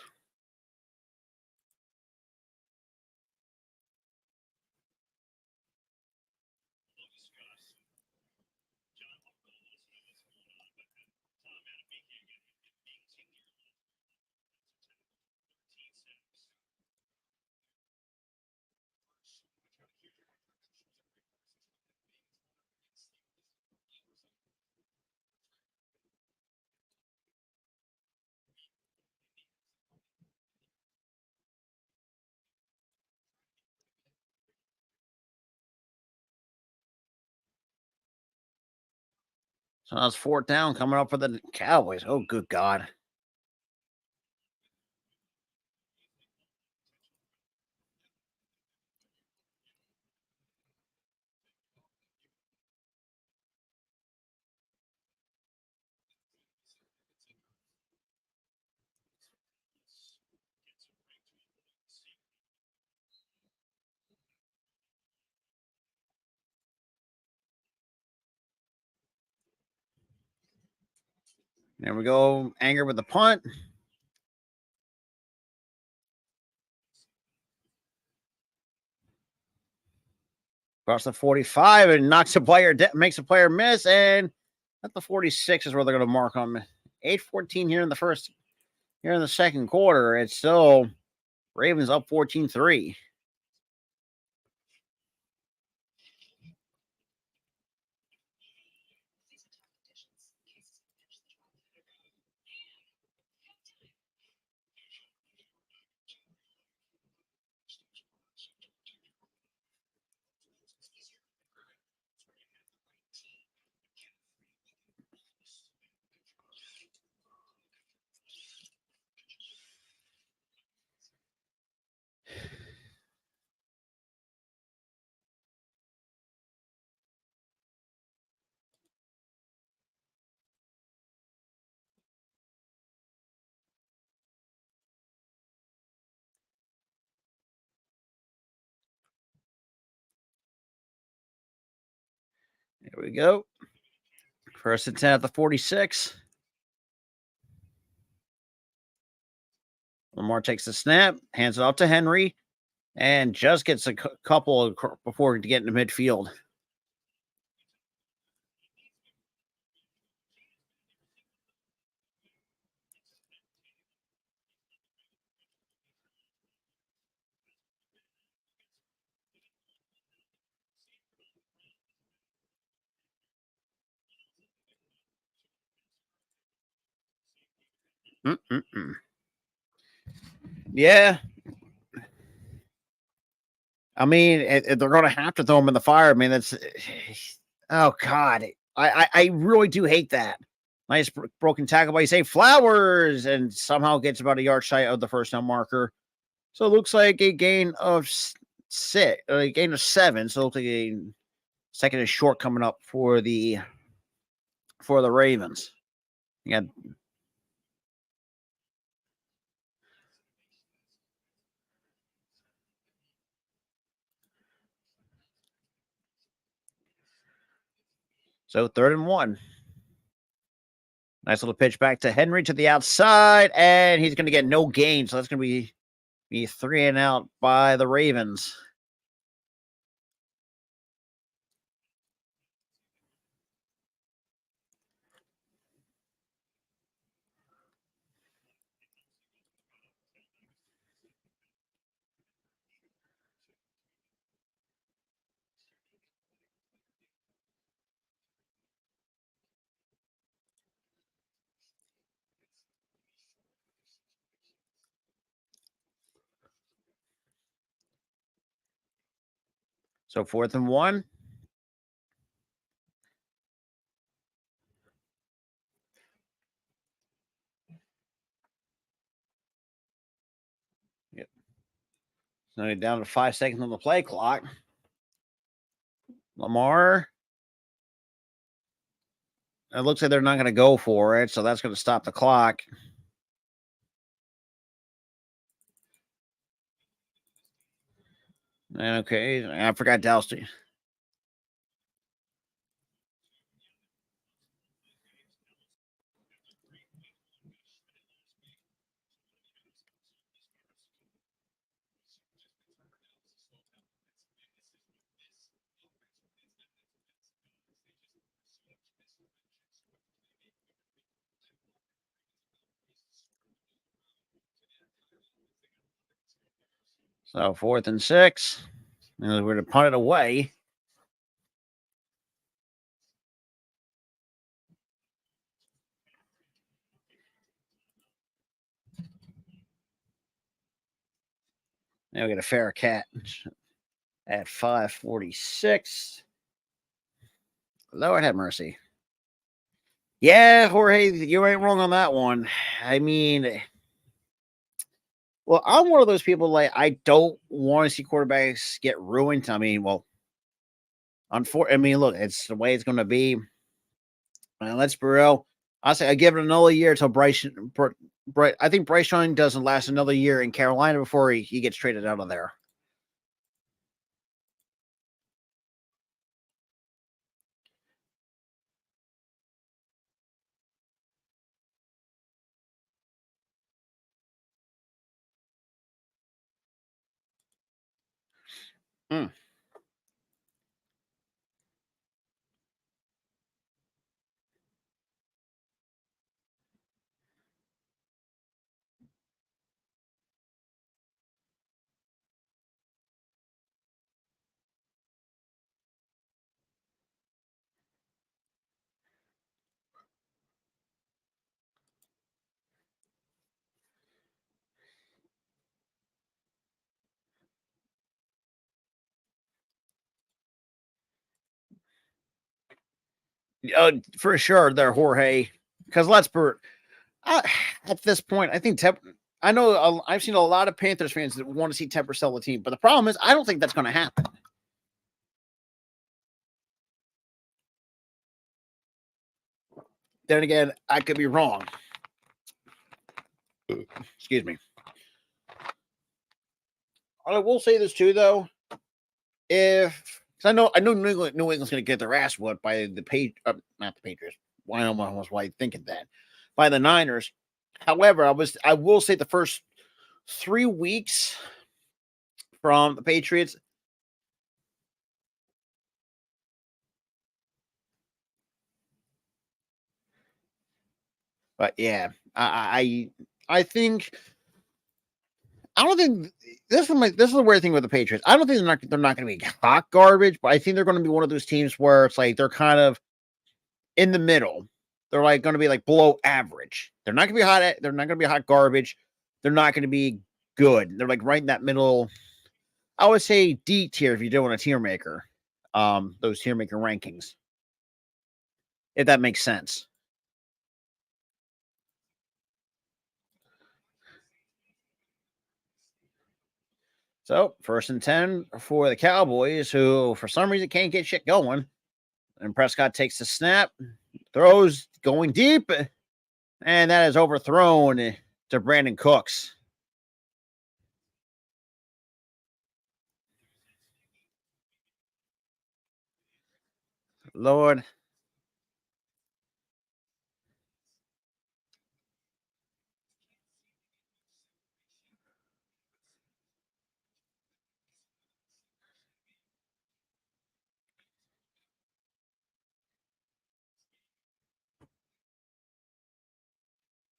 So that's fourth down coming up for the Cowboys. Oh, good God. There we go. Anger with the punt. Across the 45 and knocks a player, makes a player miss. And at the 46 is where they're going to mark on 8-14 here in the second quarter. It's still Ravens up 14-3. There we go. First and 10 at the 46. Lamar takes the snap, hands it off to Henry, and just gets a couple before getting to midfield. Yeah. I mean, they're going to have to throw him in the fire. I mean, that's oh God, I really do hate that. Nice broken tackle by say Flowers, and somehow gets about a yard shy of the first down marker. So it looks like a gain of a gain of 7. So it looks like a second and short coming up for the Ravens. You got so 3rd and 1. Nice little pitch back to Henry to the outside, and he's going to get no gain. So that's going to be 3 and out by the Ravens. So 4th and 1. Yep. So down to 5 seconds on the play clock. Lamar. It looks like they're not going to go for it, so that's going to stop the clock. Okay, I forgot Dallas. So 4th and 6. And we're to punt it away. Now we get a fair catch at 5:46. Lord have mercy. Yeah, Jorge, you ain't wrong on that one. I mean, well, I'm one of those people like I don't want to see quarterbacks get ruined. I mean, well, I mean, look, it's the way it's going to be. And let's be real. I say I give it another year until I think Bryce Young doesn't last another year in Carolina before he gets traded out of there. Mm. For sure, there, Jorge. Because at this point, I think I know I've seen a lot of Panthers fans that want to see Tepper sell the team, but the problem is I don't think that's going to happen. Then again, I could be wrong. Excuse me. I will say this too, though. If I know New England's going to get their ass whooped by not the Patriots. Why almost why thinking that by the Niners. However, I will say the first 3 weeks from the Patriots. But yeah, I think I don't think this is the weird thing with the Patriots. I don't think they're not going to be hot garbage, but I think they're going to be one of those teams where it's like they're kind of in the middle. They're like going to be like below average. They're not going to be hot. They're not going to be hot garbage. They're not going to be good. They're like right in that middle. I would say D tier if you're doing a tier maker. Those tier maker rankings, if that makes sense. So 1st and 10 for the Cowboys, who for some reason can't get shit going. And Prescott takes the snap, throws going deep, and that is overthrown to Brandon Cooks. Lord.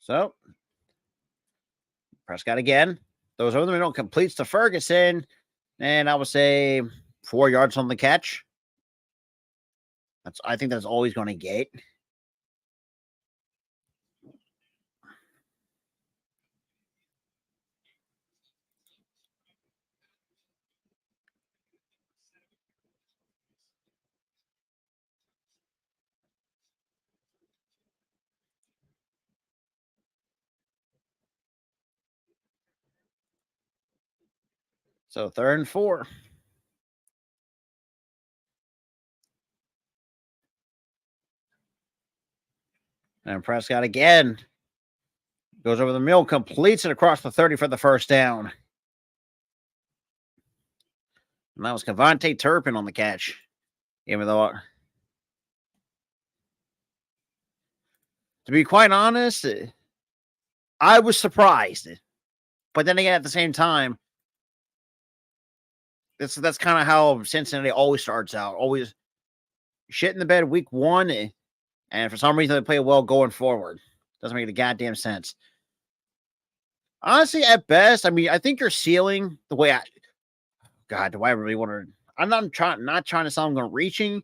So Prescott again. Those over the middle completes to Ferguson. And I would say 4 yards on the catch. I think that's always going to get. So 3rd and 4. And Prescott again goes over the middle, completes it across the 30 for the first down. And that was Cavante Turpin on the catch. Even though, to be quite honest, I was surprised. But then again, at the same time, that's kind of how Cincinnati always starts out. Always shit in the bed week 1. And for some reason, they play well going forward. Doesn't make any goddamn sense. Honestly, at best, I mean, I think your ceiling, the way God, do I really want to? I'm not trying to sound reaching,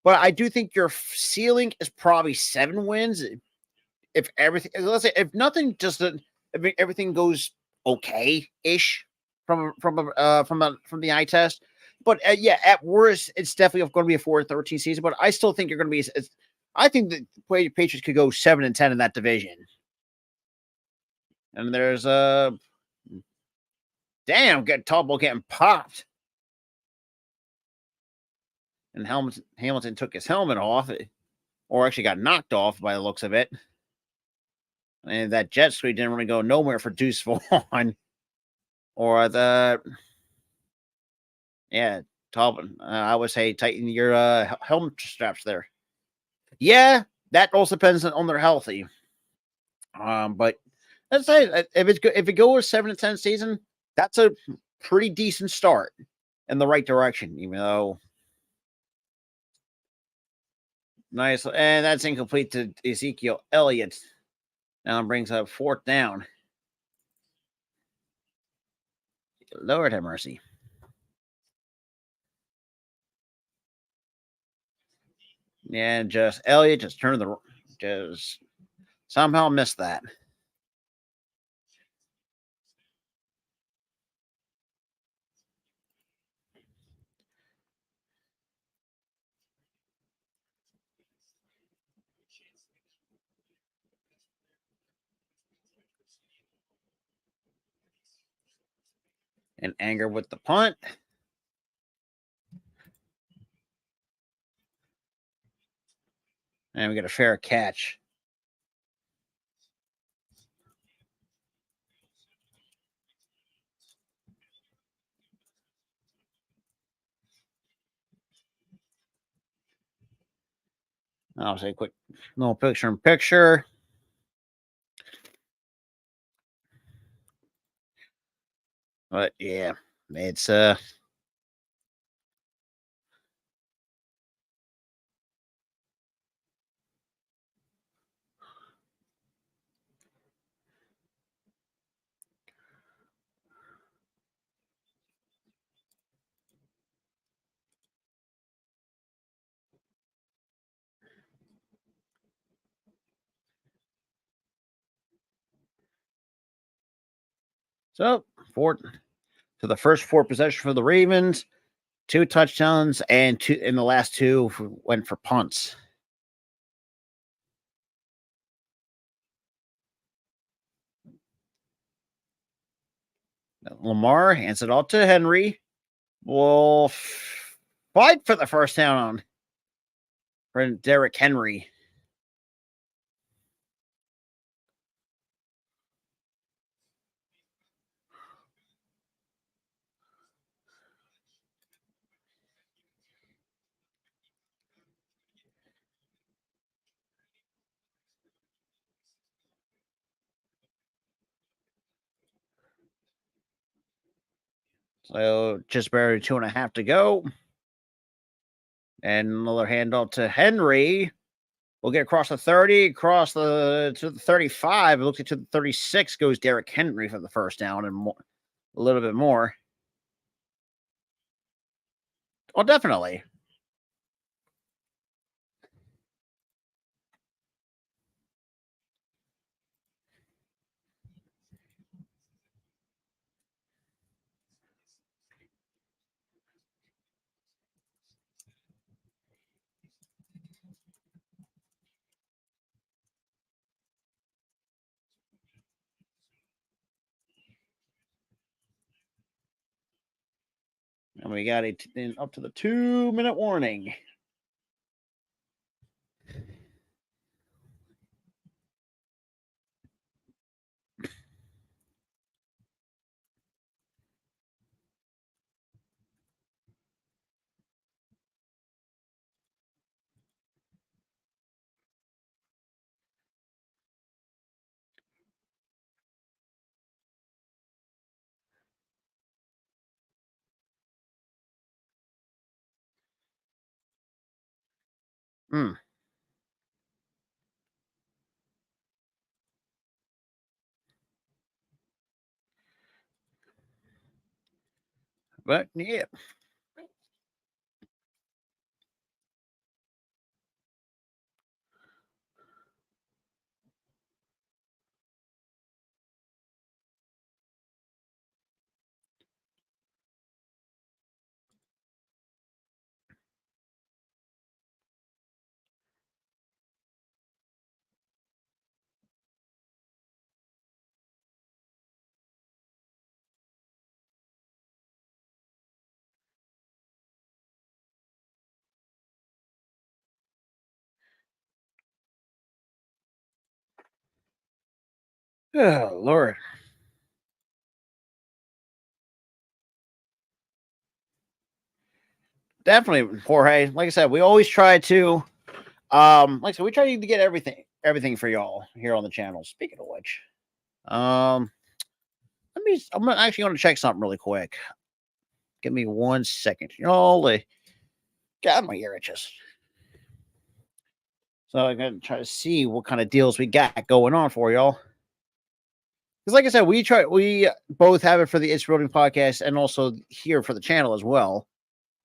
but I do think your ceiling is probably 7 wins. If everything, let's say, if nothing, just if everything goes okay-ish from the eye test. But yeah, at worst, it's definitely going to be a 4-13 season. But I still think you're going to be. I think the Patriots could go 7-10 in that division. And there's damn, get Tubble getting popped. And Hamilton took his helmet off, or actually got knocked off by the looks of it. And that jet sweep didn't really go nowhere for Deuce Vaughn. Or Talbot. I would say tighten your helmet straps there. Yeah, that also depends on their healthy. But let's say if it goes 7-10 season, that's a pretty decent start in the right direction. Even though nice, and that's incomplete to Ezekiel Elliott. Now it brings up 4th down. Lord have mercy. And just Elliott just somehow missed that. And anger with the punt. And we get a fair catch. I'll say quick little picture in picture. But yeah, it's so 4 to the first 4 possessions for the Ravens, 2 touchdowns, and 2 in the last 2 went for punts. Lamar hands it off to Henry. Will fight for the first down for Derrick Henry. So just barely 2.5 to go. And another handoff to Henry. We'll get across the 30, across to the 35. It looks like to the 36 goes Derrick Henry for the first down and more, a little bit more. Oh, definitely. And we got up to the 2-minute warning. Hmm. But yeah. Oh, Lord. Definitely, Jorge. Like I said, we always try to like I said, we try to get everything for y'all here on the channel. Speaking of which, I'm actually gonna check something really quick. Give me 1 second. Holy God, my ear itches. So I'm gonna try to see what kind of deals we got going on for y'all. Because like I said, we both have it for the It's Building podcast and also here for the channel as well.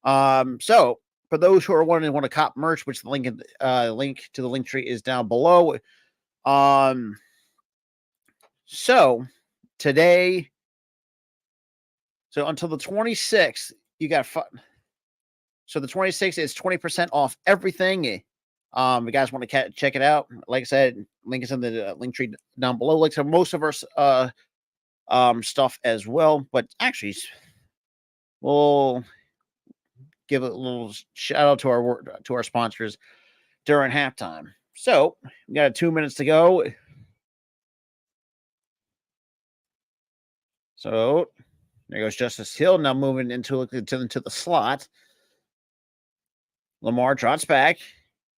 So for those who are want to cop merch, which the link to the link tree is down below. So today, so until the 26th, you got so the 26th is 20% off everything. You guys want to check it out? Like I said, link is in the link tree down below. Like so most of our stuff as well. But actually, we'll give a little shout out to our sponsors during halftime. So we got 2 minutes to go. So there goes Justice Hill now moving into the slot. Lamar trots back,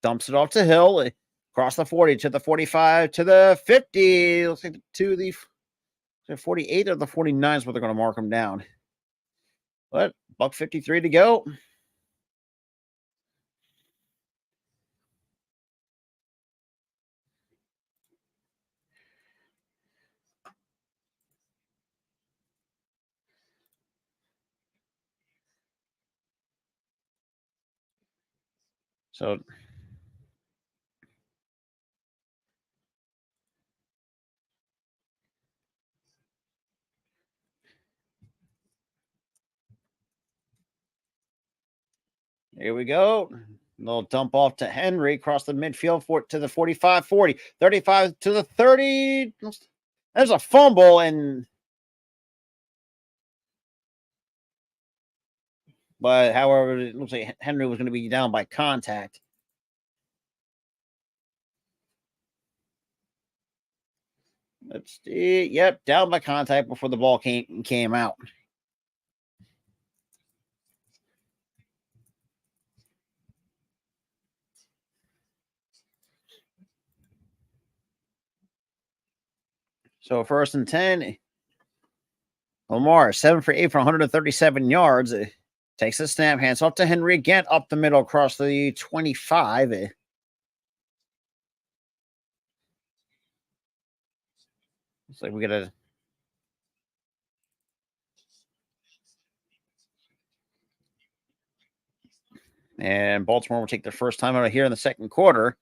dumps it off to Hill, across the 40 to the 45 to the 50. Looks like to the 48 or the 49 is what they're going to mark him down. But $1:53 to go. So here we go. A little dump off to Henry across the midfield to the 45, 40, 35 to the 30. There's a fumble, but however, it looks like Henry was going to be down by contact. Let's see. Yep, down by contact before the ball came out. So 1st and 10. Lamar 7 for 8 for 137 yards. Takes the snap, hands off to Henry again, up the middle across the 25. It's like we gotta. And Baltimore will take their first time out of here in the second quarter.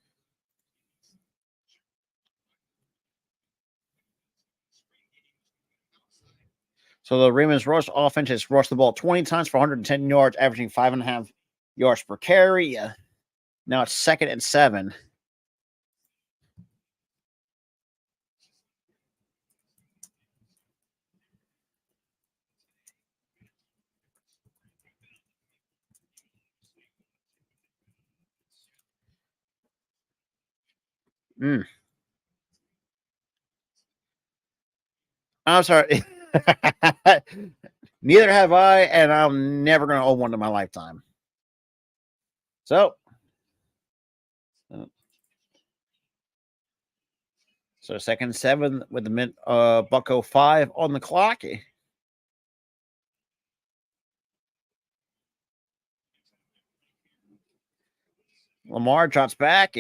So the Ravens rush offense has rushed the ball 20 times for 110 yards, averaging 5.5 yards per carry. Now it's 2nd and 7. Mm. I'm sorry. Neither have I, and I'm never going to own one in my lifetime. So, so 2nd and 7 with the Bucko 5 on the clock. Lamar drops back,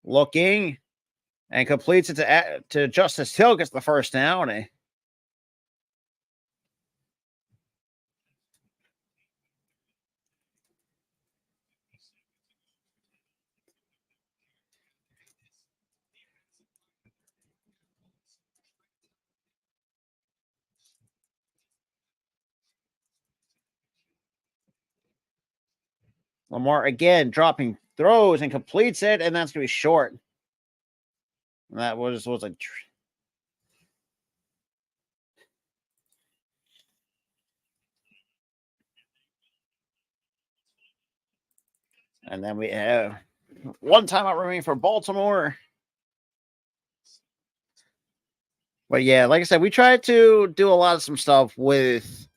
looking, and completes it to Justice Hill, gets the first down. Lamar again dropping throws and completes it, and that's going to be short. And that was a. And then we have one timeout remaining for Baltimore. But yeah, like I said, we try to do a lot of some stuff with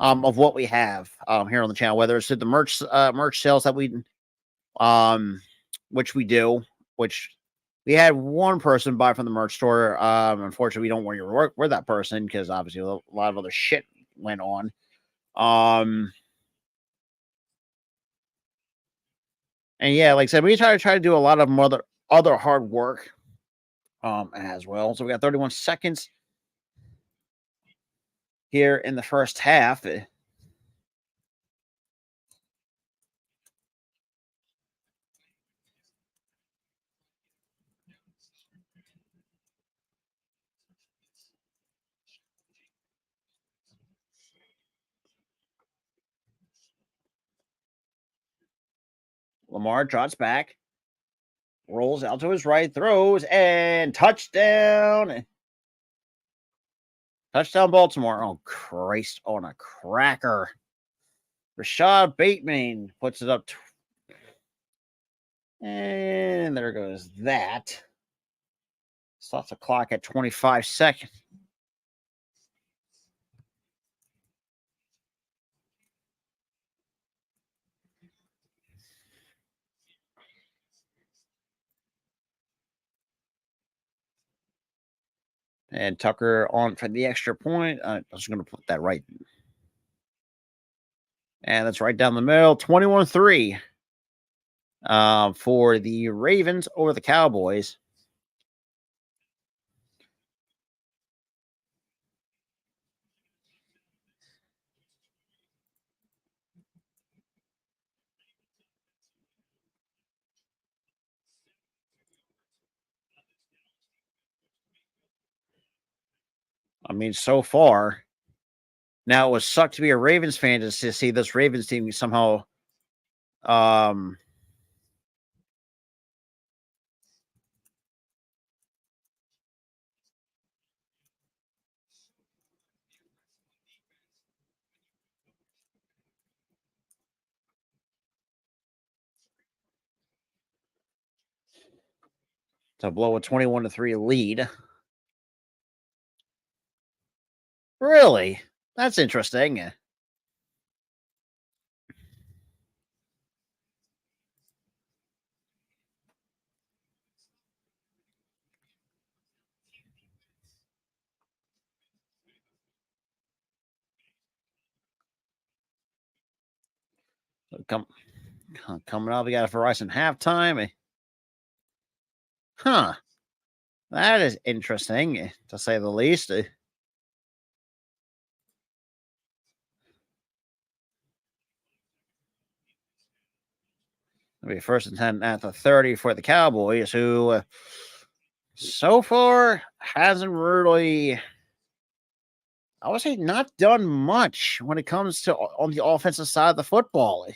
of what we have here on the channel, whether it's the merch sales that we which we do, which we had one person buy from the merch store. Unfortunately, we don't want you to work with that person because obviously a lot of other shit went on. And yeah, like I said, we try to do a lot of other hard work as well. So we got 31 seconds here in the first half. Lamar trots back, rolls out to his right, throws, and touchdown. Touchdown, Baltimore. Oh, Christ on a cracker. Rashad Bateman puts it up. And there goes that. Stops the clock at 25 seconds. And Tucker on for the extra point. I was going to put that right. And that's right down the middle. 21-3 for the Ravens over the Cowboys. I mean, so far. Now it would suck to be a Ravens fan to see this Ravens team somehow to blow a 21-3 lead. Really? That's interesting. Coming up, we got a Verizon halftime. Huh. That is interesting, to say the least. It'll be first and 10 at the 30 for the Cowboys, who so far hasn't really, I would say, not done much when it comes to on the offensive side of the football.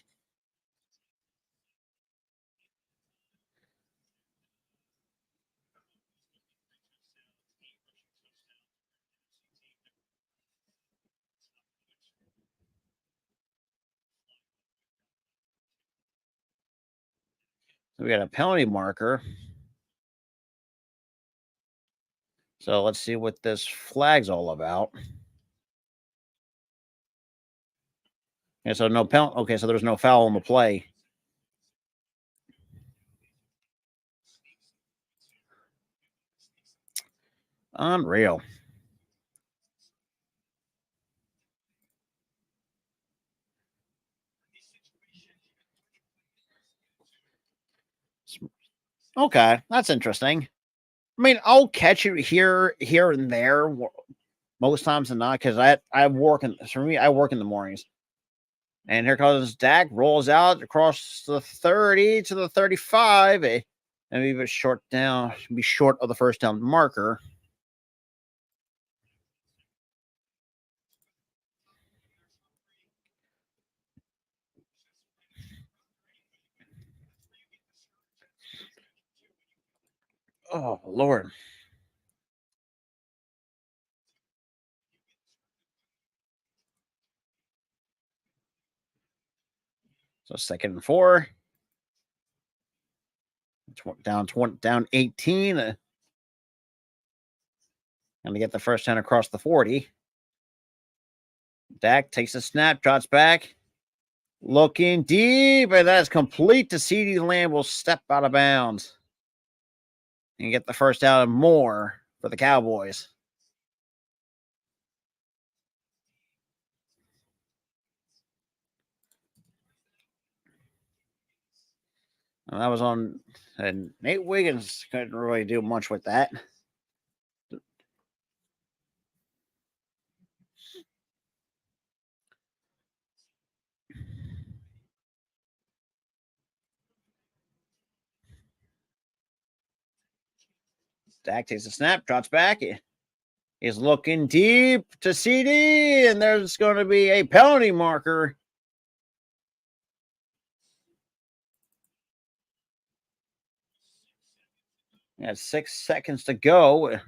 We got a penalty marker. So let's see what this flag's all about. Okay, so no penalty. Okay, so there's no foul on the play. Unreal. Okay, that's interesting. I mean, I'll catch it here and there most times than not because I work in for me I work in the mornings. And here comes Dak, rolls out across the 30 to the 35, and be short down, be short of the first down marker. Oh Lord! So second and 4, down 18, and to get the first 10 across the 40. Dak takes a snap, drops back, looking deep, and that's complete to CeeDee Lamb will step out of bounds and get the first down and more for the Cowboys. And that was on, and Nate Wiggins couldn't really do much with that. Dak takes a snap, drops back. He's looking deep to CeeDee, and there's going to be a penalty marker. At 6 seconds to go.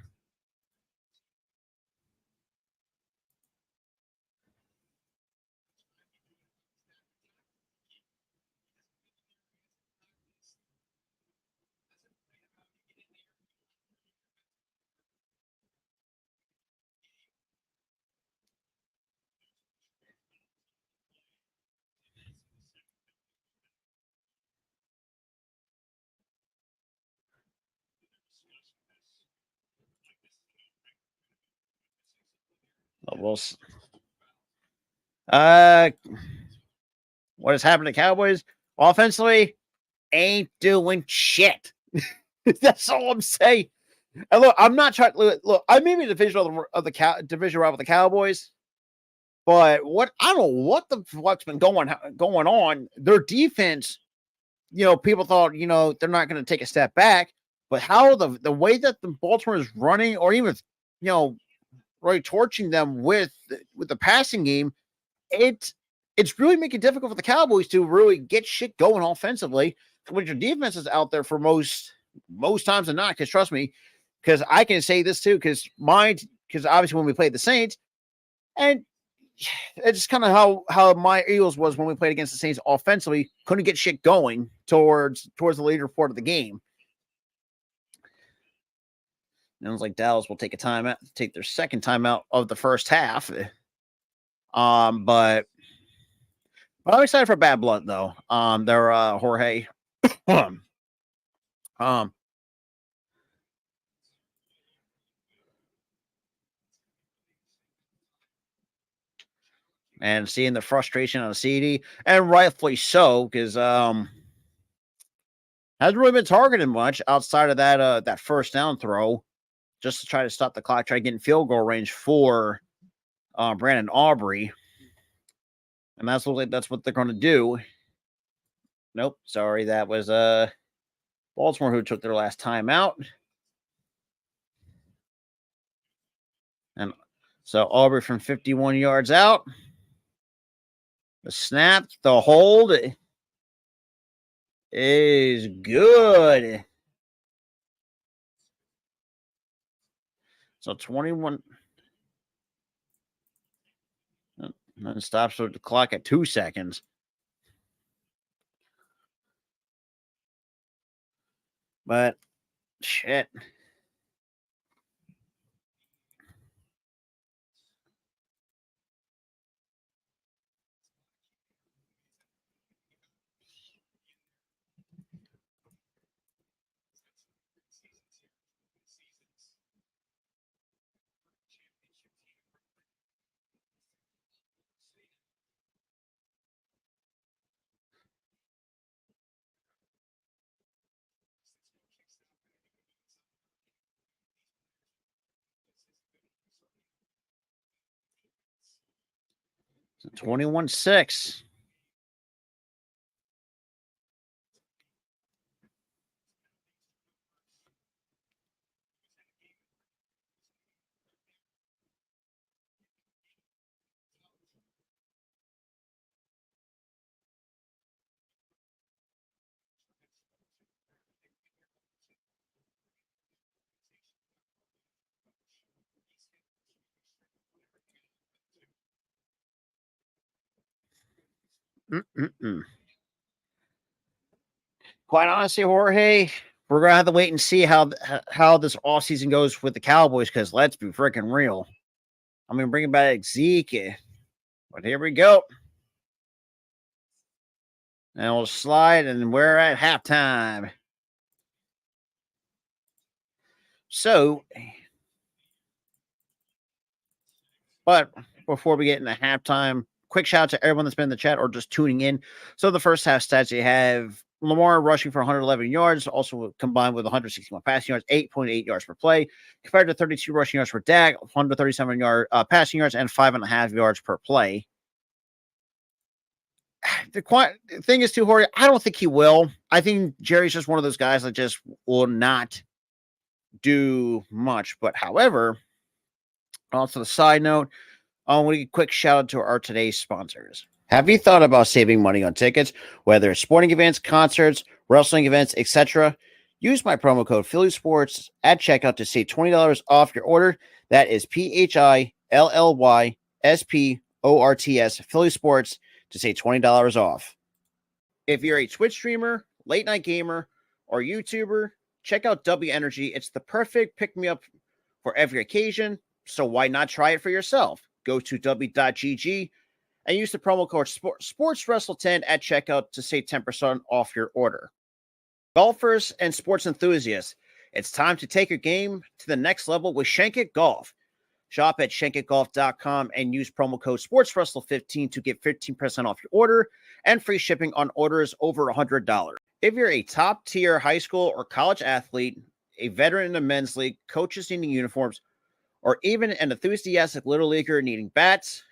We'll, uh, what has happened to Cowboys offensively? Ain't doing shit. That's all I'm saying. And look, I'm not trying. Look, I may be division of the division rival with the Cowboys, but what I don't know what's been going on. Their defense, people thought they're not going to take a step back, but how the way that the Baltimore is running, or even you know really torching them with the passing game, it's really making it difficult for the Cowboys to really get shit going offensively when your defense is out there for most times than not. Because trust me, because I can say this too, because obviously when we played the Saints, and it's kind of how my Eagles was when we played against the Saints offensively, couldn't get shit going towards the later part of the game. And it was like Dallas will take take their second timeout of the first half. But I'm excited for Bad Blood though. They're Jorge. um, and seeing the frustration on CeeDee, and rightfully so, because hasn't really been targeted much outside of that first down throw. just to try to stop the clock, try to get in field goal range for Brandon Aubrey. And that's what they're going to do. Nope, sorry, that was Baltimore who took their last timeout. And so Aubrey from 51 yards out. The snap, the hold is good. So 21. And then stops the clock at 2 seconds. But shit. So 21-6. Quite honestly, Jorge, we're gonna have to wait and see how this offseason goes with the Cowboys, because let's be freaking real. I mean, bringing back Zeke, but here we go. And we'll slide, and we're at halftime. So, but before we get into halftime, quick shout out to everyone that's been in the chat or just tuning in. So the first half stats, you have Lamar rushing for 111 yards, also combined with 161 passing yards, 8.8 yards per play, compared to 32 rushing yards for Dak, 137 passing yards, and 5.5 yards per play. The thing is, too, Jorge, I don't think he will. I think Jerry's just one of those guys that just will not do much. But however, also the side note, I want to give a quick shout out to our today's sponsors. Have you thought about saving money on tickets, whether it's sporting events, concerts, wrestling events, etc.? Use my promo code PhillySports at checkout to save $20 off your order. That is PhillySports, Philly Sports, to save $20 off. If you're a Twitch streamer, late night gamer, or YouTuber, check out W Energy. It's the perfect pick-me-up for every occasion, so why not try it for yourself? Go to w.gg and use the promo code SportsWrestle10 at checkout to save 10% off your order. Golfers and sports enthusiasts, it's time to take your game to the next level with Shankit Golf. Shop at shankitgolf.com and use promo code SportsWrestle15 to get 15% off your order and free shipping on orders over $100. If you're a top-tier high school or college athlete, a veteran in the men's league, coaches needing uniforms, or even an enthusiastic little leaguer needing bats,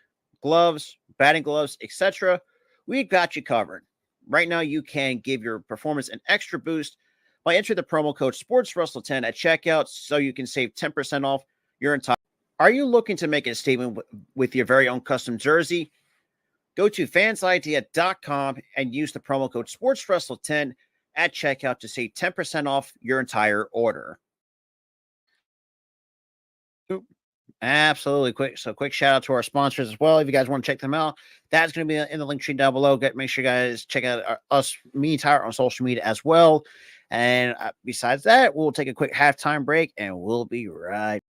gloves, batting gloves, etc., we've got you covered. Right now, you can give your performance an extra boost by entering the promo code SportsWrestle10 at checkout so you can save 10% off your entire. Are you looking to make a statement with your very own custom jersey? Go to fansidea.com and use the promo code SportsWrestle10 at checkout to save 10% off your entire order. Absolutely. Quick shout out to our sponsors as well. If you guys want to check them out, that's going to be in the link tree down below. Make sure you guys check out me, Tyler, on social media as well. And besides that, we'll take a quick halftime break and we'll be right.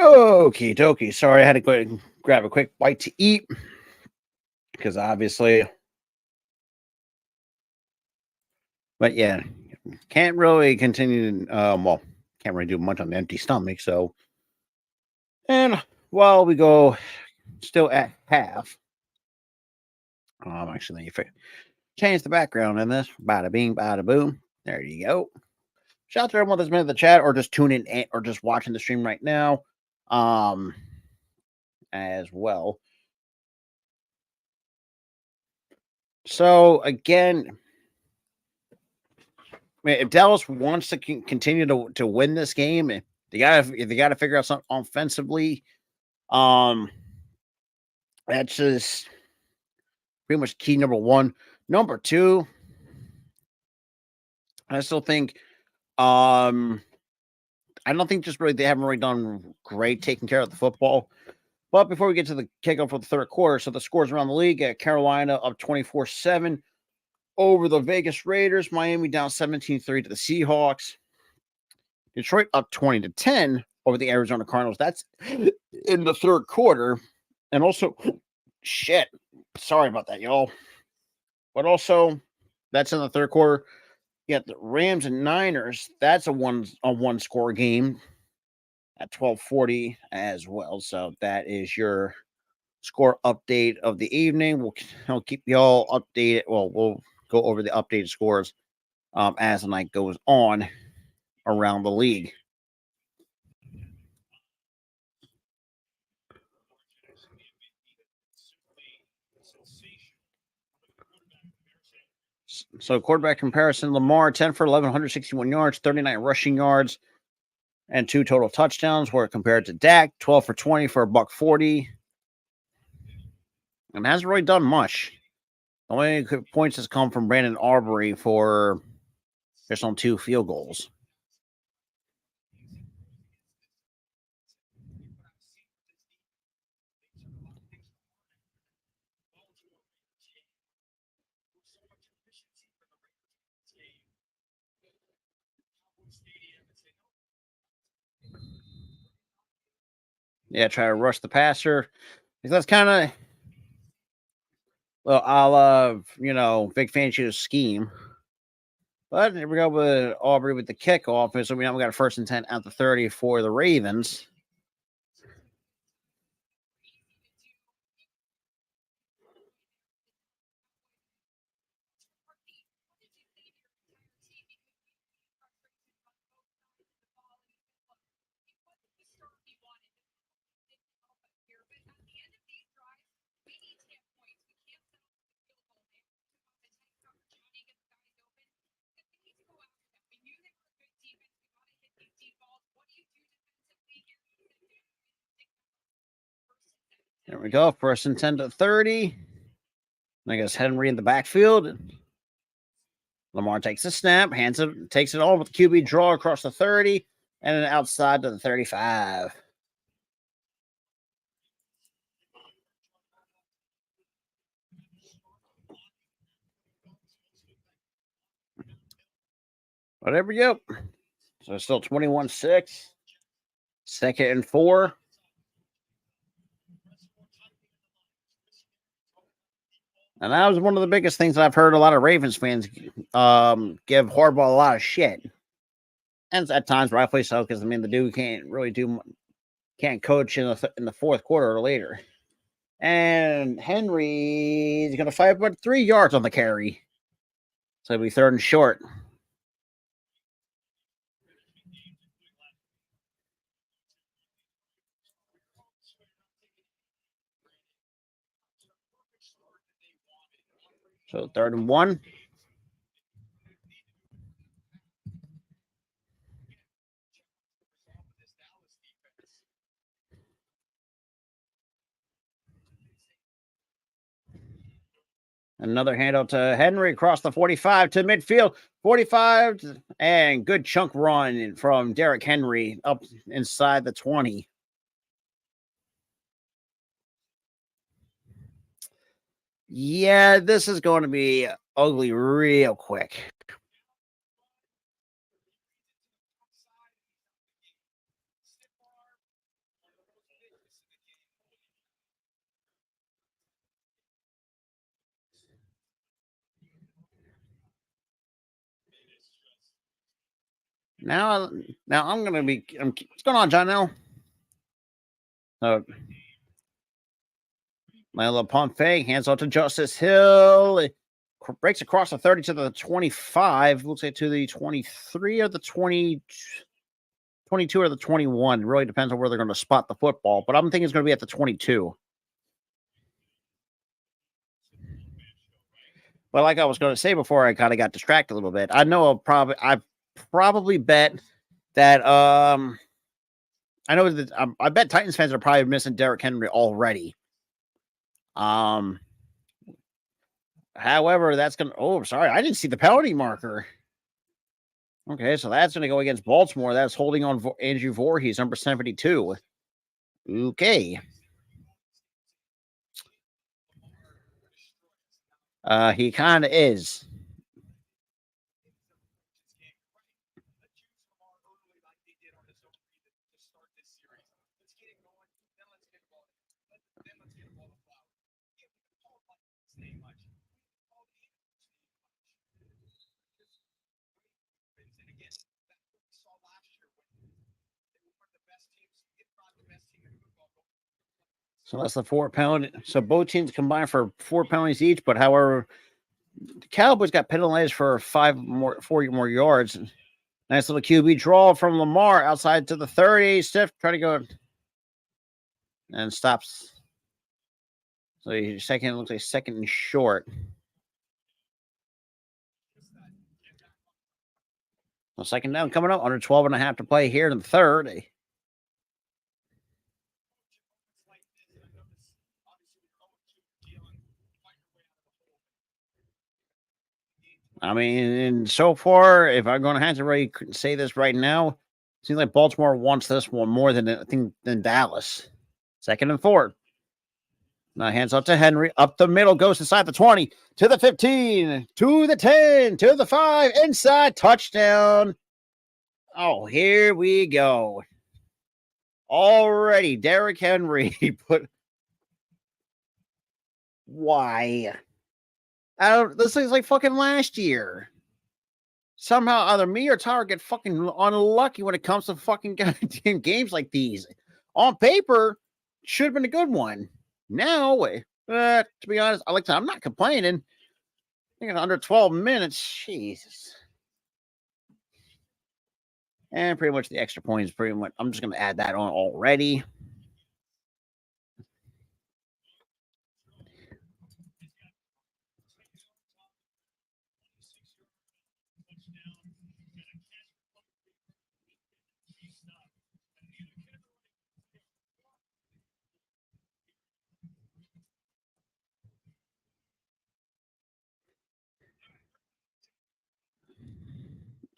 Okie dokie. Sorry, I had to go ahead and grab a quick bite to eat because obviously, but yeah, can't really continue. Well, can't really do much on an empty stomach. So, and while we go still at half, actually, if I change the background in this, bada bing, bada boom. There you go. Shout out to everyone that's been in the chat or just tuning in or just watching the stream right now. As well. So again, if Dallas wants to continue to win this game, they got to figure out something offensively. That's just pretty much key number one. Number two, I still think I don't think just really they haven't really done great taking care of the football. But before we get to the kickoff for the third quarter, so the scores around the league at Carolina up 24-7 over the Vegas Raiders, Miami down 17-3 to the Seahawks. Detroit up 20-10 over the Arizona Cardinals. That's in the third quarter. And also, shit. Sorry about that, y'all. But also, that's in the third quarter. You got the Rams and Niners. That's a one score game at 12:40 as well. So that is your score update of the evening. We'll keep y'all updated. Well, we'll go over the updated scores as the night goes on around the league. So quarterback comparison, Lamar 10 for 11, 161 yards, 39 rushing yards, and 2 total touchdowns, where compared to Dak, 12 for 20 for $140. And hasn't really done much. The only points has come from Brandon Aubrey for just on 2 field goals. Yeah, try to rush the passer. That's kind of, well, I love, Vic Fangio's scheme. But here we go with Aubrey with the kickoff. So we got a 1st and 10 at the 30 for the Ravens. There we go. 1st and 10 to 30. I guess Henry in the backfield. Lamar takes a snap, takes it all with the QB draw across the 30, and then outside to the 35. But there we go. So it's still 21-6. 2nd and 4. And that was one of the biggest things that I've heard a lot of Ravens fans give Harbaugh a lot of shit. And at times, rightfully so, because, the dude can't coach in the fourth quarter or later. And Henry's going to fight about 3 yards on the carry. So it'll be 3rd and short. So 3rd and 1. Another handout to Henry across the 45 to midfield. 45 and good chunk run from Derrick Henry up inside the 20. Yeah, this is going to be ugly real quick. Now I'm gonna be. What's going on, John? Now, uh, my little pump fake hands off to Justice Hill. It breaks across the 30 to the 25. Looks like to the 23 or the 20, 22 or the 21. It really depends on where they're going to spot the football, but I'm thinking it's going to be at the 22. But like I was going to say before, I kind of got distracted a little bit. I know I probably bet that I know that I bet Titans fans are probably missing Derrick Henry already. Um, However, that's going to. Oh, sorry, I didn't see the penalty marker. Okay, so that's going to go against Baltimore. That's holding on Andrew Voorhees, number 72. Okay. He kind of is. So that's the 4 penalty. So both teams combined for 4 penalties each, but however, the Cowboys got penalized for 4 more yards. Nice little QB draw from Lamar outside to the 30. Stiff trying to go and stops. So second looks like second and short. So second down coming up, under 12 and a half to play here in the third. I mean, so far, if I'm going to have to really say this right now, it seems like Baltimore wants this one more than I think than Dallas. Second and 4. Now hands off to Henry. Up the middle, goes inside the 20, to the 15, to the 10, to the 5, inside, touchdown. Oh, here we go. Already, Derrick Henry put. Why? This thing's like fucking last year. Somehow either me or Tyler get fucking unlucky when it comes to fucking goddamn games like these. On paper, should have been a good one. Now, to be honest, I'm not complaining. Under 12 minutes, Jesus. And pretty much the extra points, pretty much. I'm just going to add that on already.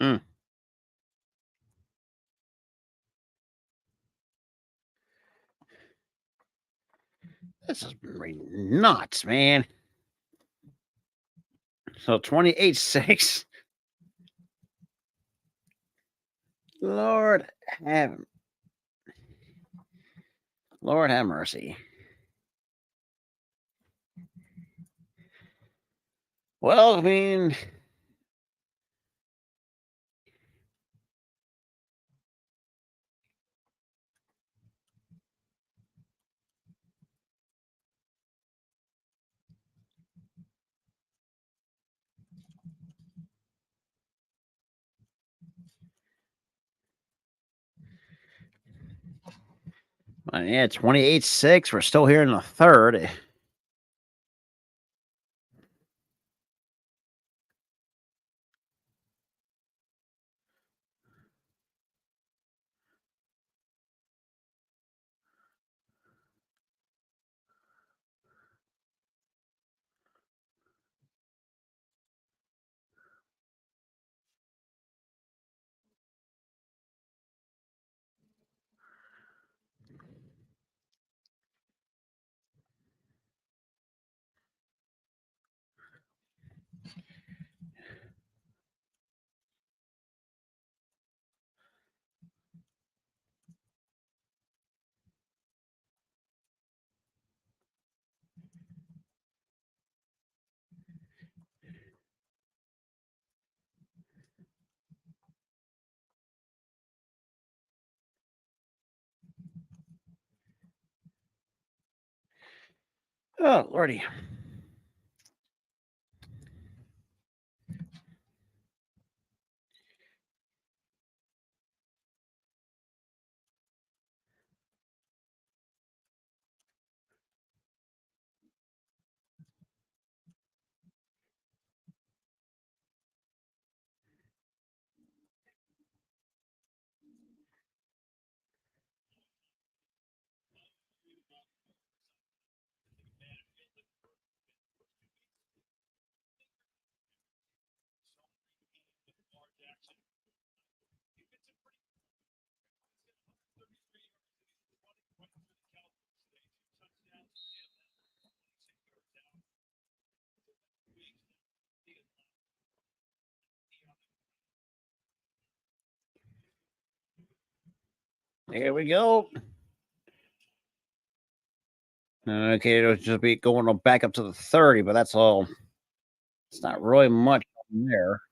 Mm. This is nuts, man. So 28-6. Lord have mercy. Well, I mean, yeah, 28-6. We're still here in the third. Oh, Lordy. Here we go. Okay, it'll just be going back up to the 30, but that's all. It's not really much there.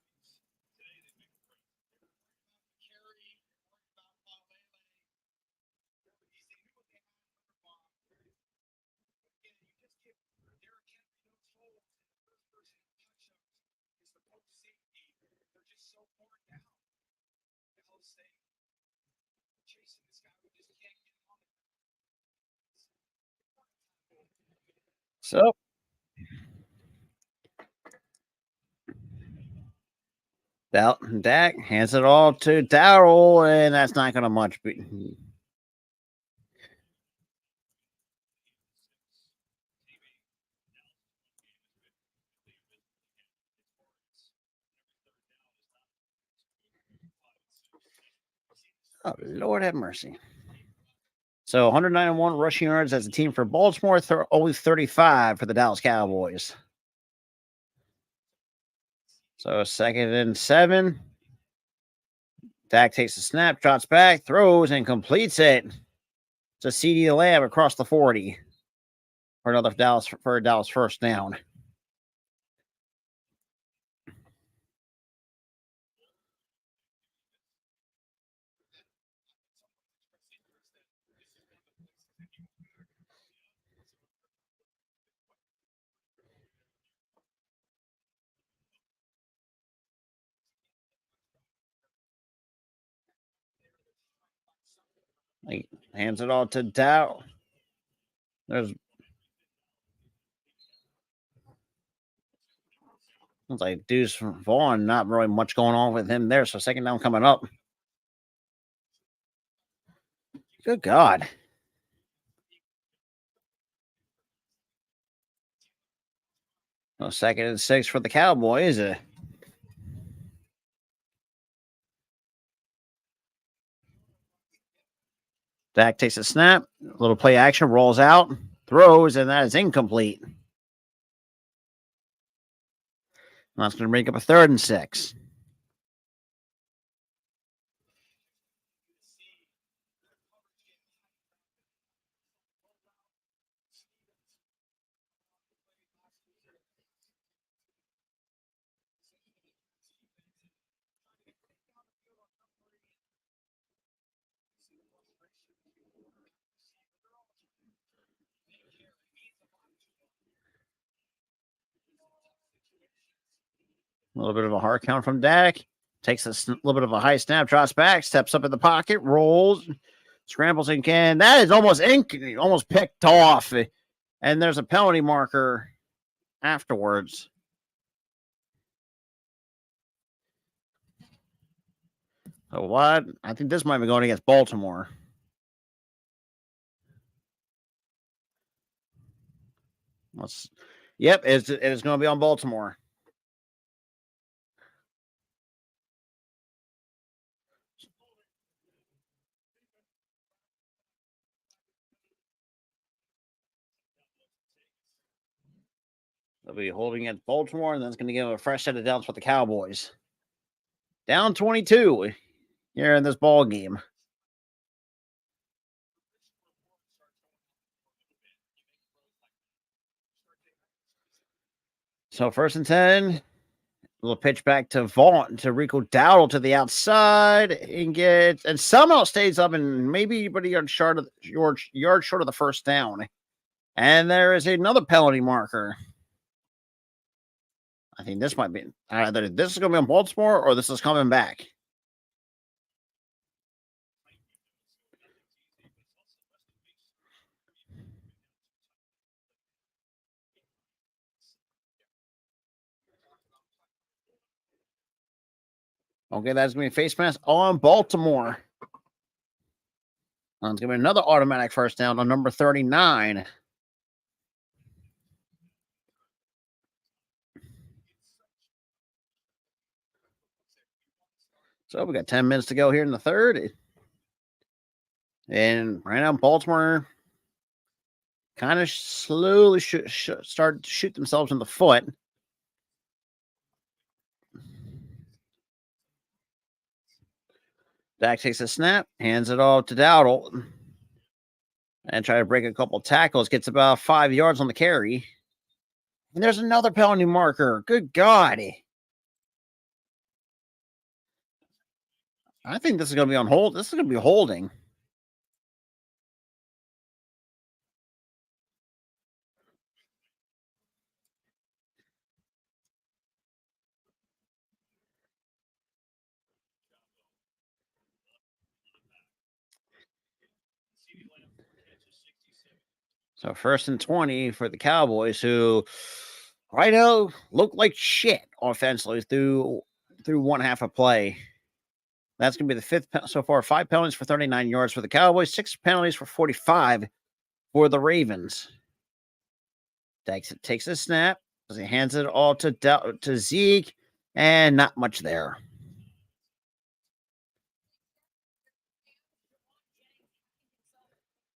So Dak hands it all to Darrell, and that's not going to much be. Oh, Lord have mercy. So 191 rushing yards as a team for Baltimore, only 35 for the Dallas Cowboys. So 2nd and 7. Dak takes a snap, trots back, throws, and completes it. It's a CD Lamb across the 40 for a Dallas first down. He hands it all to Dow. There's looks like Deuce Vaughn, not really much going on with him there. So 2nd down coming up. Good God. Well, 2nd and 6 for the Cowboys. Dak takes a snap, a little play action, rolls out, throws, and that is incomplete. That's going to make up a 3rd and 6. A little bit of a hard count from Dak. Takes a little bit of a high snap, drops back, steps up in the pocket, rolls, scrambles and can. That is almost picked off. And there's a penalty marker afterwards. So what? I think this might be going against Baltimore. Yep, it is going to be on Baltimore. They'll be holding at Baltimore, and that's going to give a fresh set of downs for the Cowboys. Down 22 here in this ball game. So 1st and 10. Little pitch back to Vaughn to Rico Dowdle to the outside and somehow stays up and maybe but a yard short of the 1st down. And there is another penalty marker. I think this might be either this is going to be on Baltimore or this is coming back. Okay, that's going to be face mask on Baltimore. It's going to be another automatic first down on number 39. So we got 10 minutes to go here in the third. And right now, Baltimore kind of slowly start to shoot themselves in the foot. Dak takes a snap, hands it off to Dowdle, and try to break a couple tackles. Gets about 5 yards on the carry. And there's another penalty marker. Good God. I think this is going to be on hold. This is going to be holding. So 1st and 20 for the Cowboys, who right now look like shit offensively through one half of play. That's going to be the fifth so far. 5 penalties for 39 yards for the Cowboys, 6 penalties for 45 for the Ravens. Takes a snap. He hands it all to Zeke, and not much there.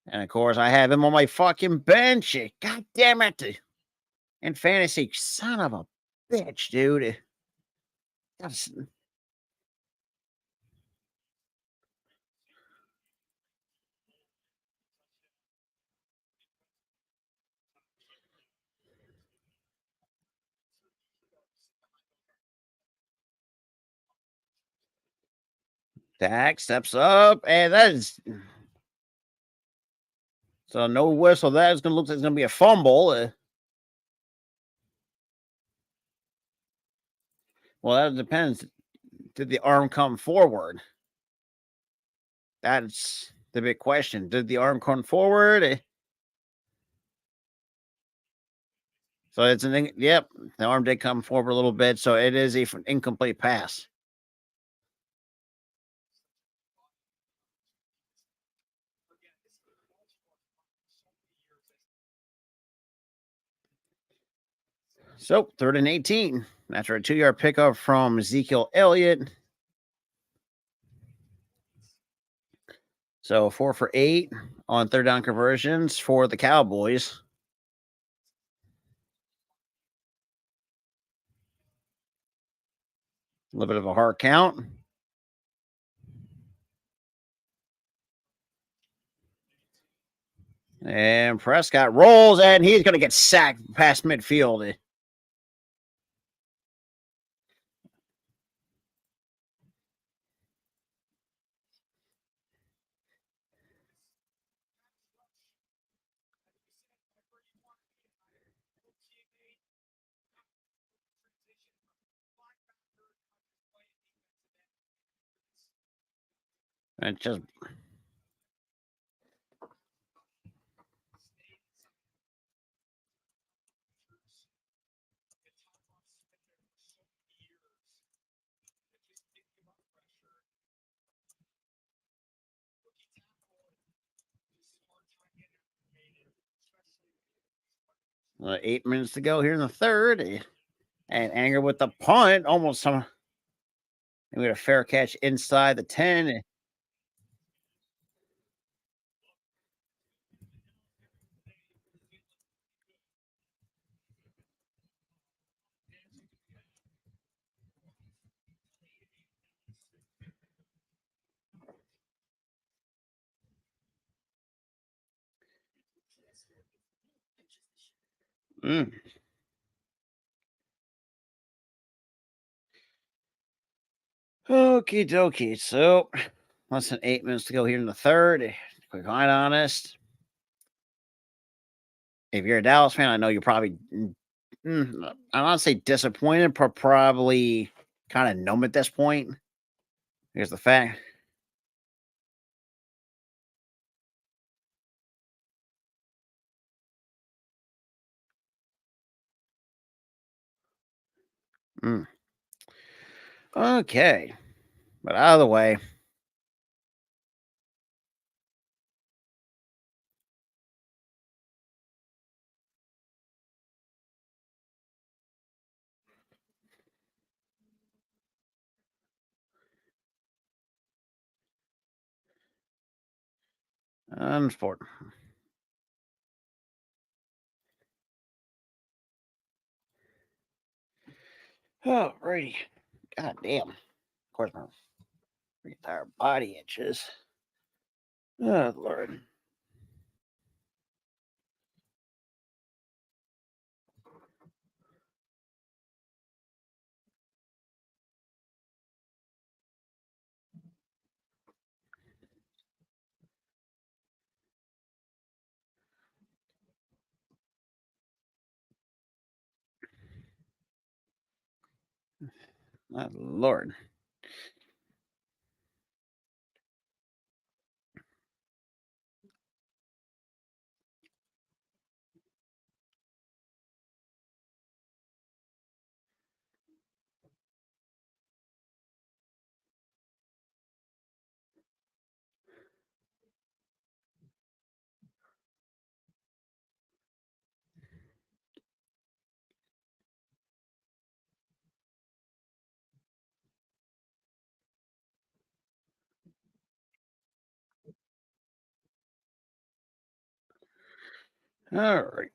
And of course, I have him on my fucking bench. God damn it. In fantasy, son of a bitch, dude. Dak steps up, and that is so no whistle. That is going to look like it's going to be a fumble. Well, that depends. Did the arm come forward? That's the big question. Did the arm come forward? So it's yep, the arm did come forward a little bit, so it is an incomplete pass. So 3rd and 18 after a 2-yard pickup from Ezekiel Elliott. So 4 for 8 on 3rd down conversions for the Cowboys. A little bit of a hard count. And Prescott rolls, and he's going to get sacked past midfield. And just 8 minutes to go here in the third. And Anger with the punt, almost some. We got a fair catch inside the 10. Mm. Okie dokie. So less than 8 minutes to go here in the third. Quick line honest. if you're a Dallas fan, I know you're probably, I don't want to say disappointed, but probably kind of numb at this point. Here's the fact. Mm, okay. But out of the way. Unfortunate. Oh, righty. God damn. Of course, my entire body itches. Oh, Lord. Oh, Lord. All right.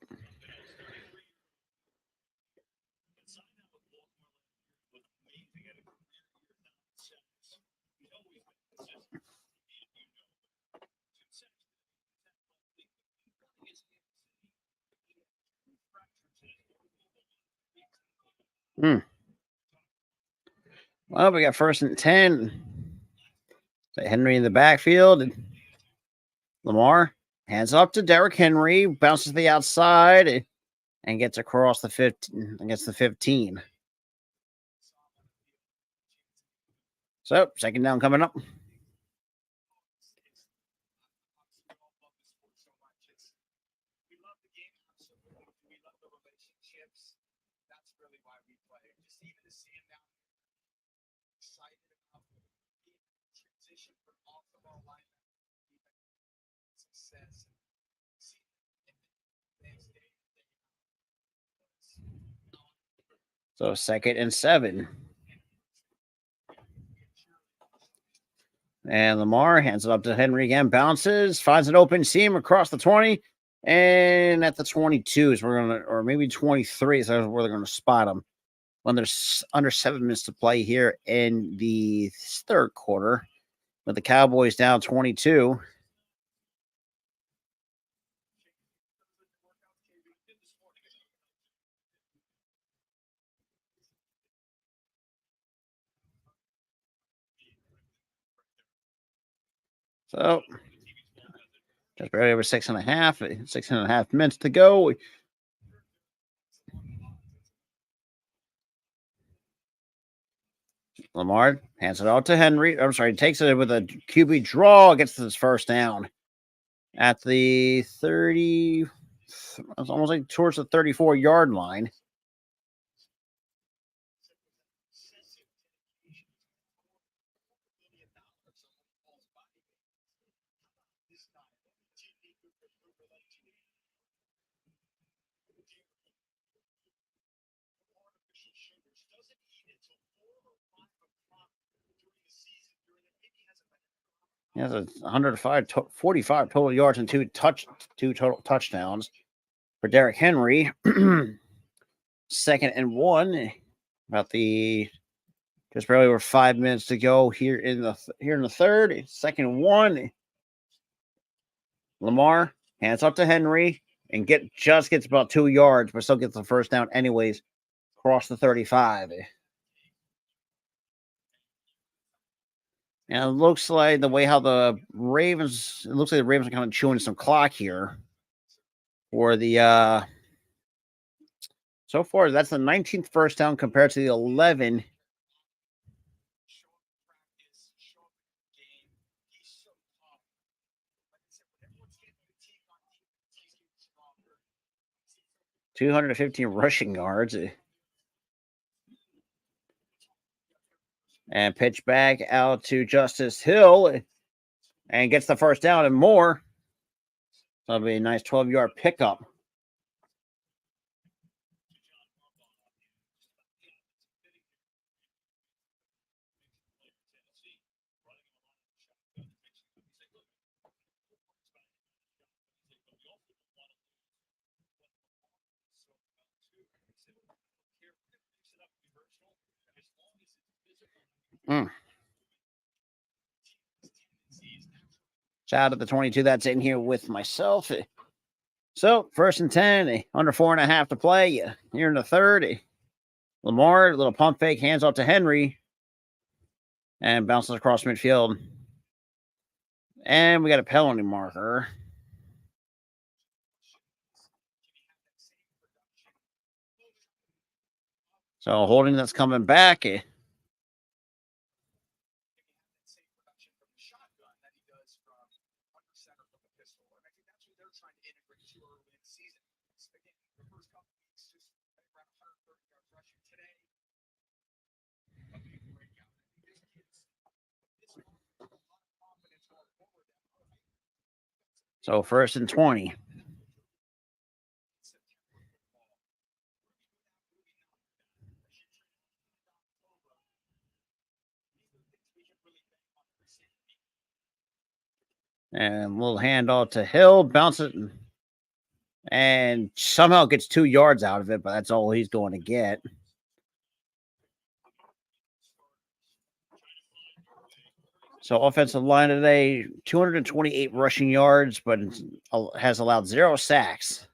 Hmm. Well, we got first and 10. So Henry in the backfield. And Lamar hands up to Derrick Henry, bounces to the outside and gets across the 15 against the 15. So, second down coming up. So, second and 7. And Lamar hands it up to Henry again, bounces, finds an open seam across the 20. And at the 22 is we're going to, or maybe 23 is where they're going to spot him when there's under 7 minutes to play here in the third quarter with the Cowboys down 22. So just barely over 6.5 minutes to go. Lamar hands it out to Henry. I'm sorry, takes it with a QB draw, gets his first down at the 30. It's almost like towards the 34-yard line. He has a 45 total yards and two total touchdowns for Derrick Henry. Second and 1. About the just barely over 5 minutes to go here in the third. Second and 1. Lamar hands up to Henry and gets about 2 yards, but still gets the first down anyways. Across the 35. And it looks like the way how it looks like the Ravens are kind of chewing some clock here for the so far. That's the 19th first down compared to the 11. $215 rushing yards. And pitch back out to Justice Hill and gets the first down and more. That'll be a nice 12-yard pickup. Shout out to the 22 that's in here with myself. So, 1st and 10, under 4.5 to play. Here in the third. Lamar, little pump fake, hands off to Henry. And bounces across midfield. And we got a penalty marker. So, holding that's coming back. So 1st and 20. And a little handoff to Hill, bounce it, and somehow gets 2 yards out of it, but that's all he's going to get. So offensive line today, 228 rushing yards, but has allowed 0 sacks.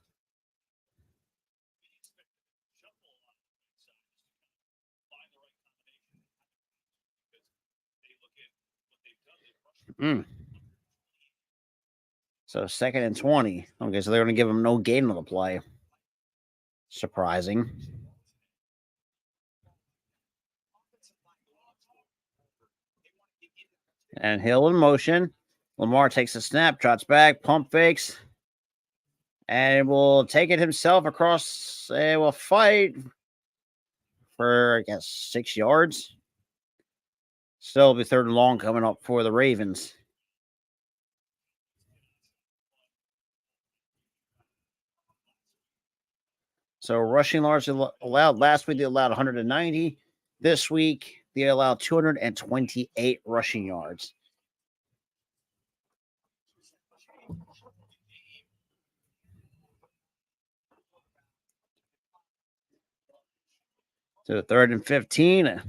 So 2nd and 20. Okay, so they're going to give him no gain on the play. Surprising. And Hill in motion. Lamar takes a snap, trots back, pump fakes, and will take it himself across. Will fight for, I guess, 6 yards. Still be 3rd and long coming up for the Ravens. So rushing yards allowed last week, they allowed 190. This week, they allowed 228 rushing yards. So 3rd and 15.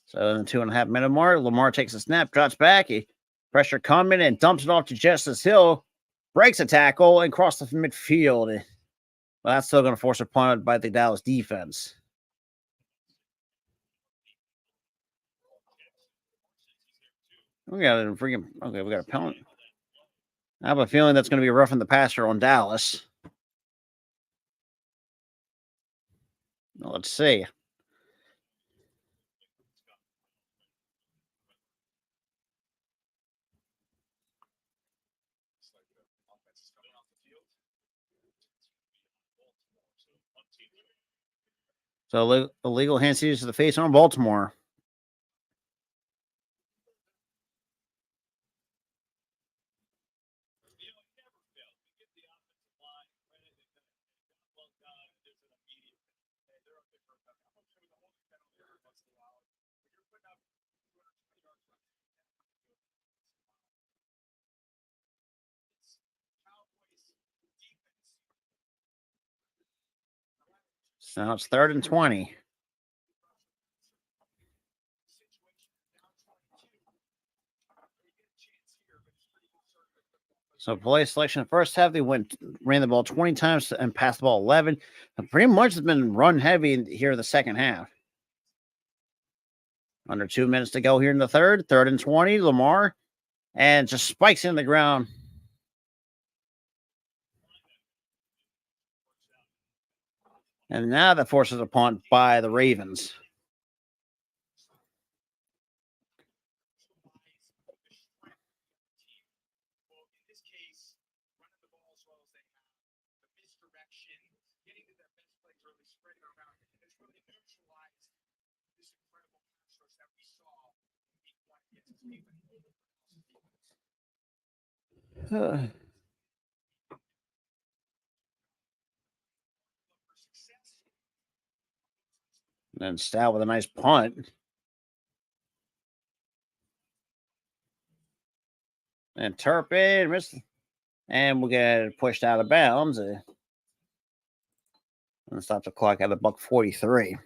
So in the 2.5 minute mark, Lamar takes a snap, drops back. Pressure coming and dumps it off to Justice Hill. Breaks a tackle and crosses the midfield. Well, that's still going to force a punt by the Dallas defense. We got a freaking we got a penalty. I have a feeling that's going to be roughing the passer on Dallas. Well, let's see. So illegal hand seizures to the face on Baltimore. So now it's 3rd and 20. So play selection first half, they ran the ball 20 times and passed the ball 11. And pretty much has been run heavy here in the second half. Under 2 minutes to go here in the third. Third and 20. Lamar and just spikes in the ground. And now that forces a punt by the Ravens. And Stout with a nice punt. And Turpin missed. And we'll get pushed out of bounds. And stop the clock at $1:43.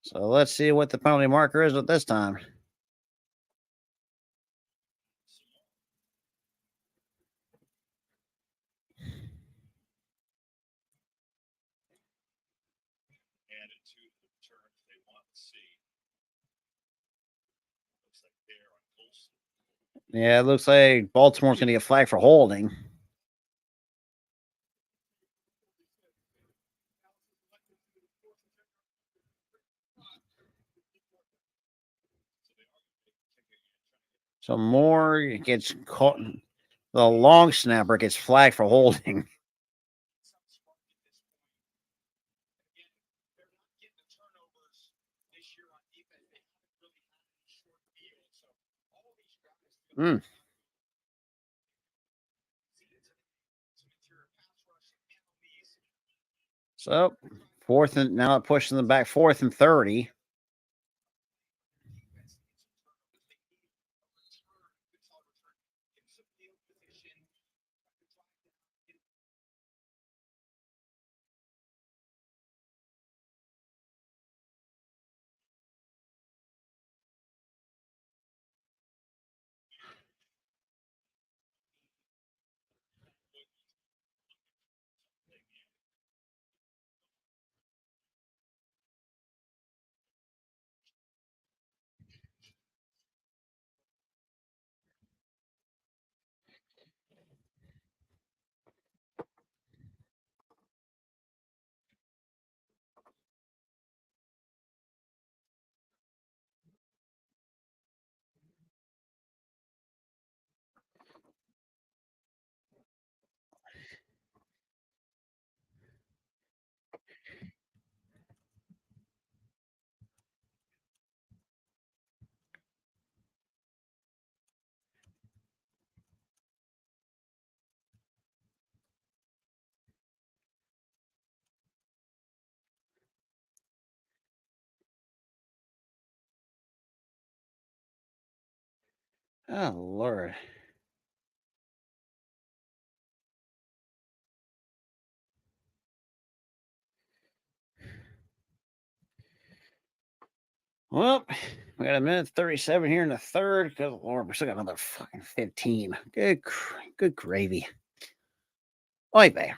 So let's see what the penalty marker is at this time. Yeah, it looks like Baltimore's going to get flagged for holding. So Moore gets caught. The long snapper gets flagged for holding. Mm. So fourth and now pushing them back 4th and 30. Oh, Lord. Well, we got 1:37 here in the third. Good Lord, we still got another fucking 15. Good gravy. Oy vey.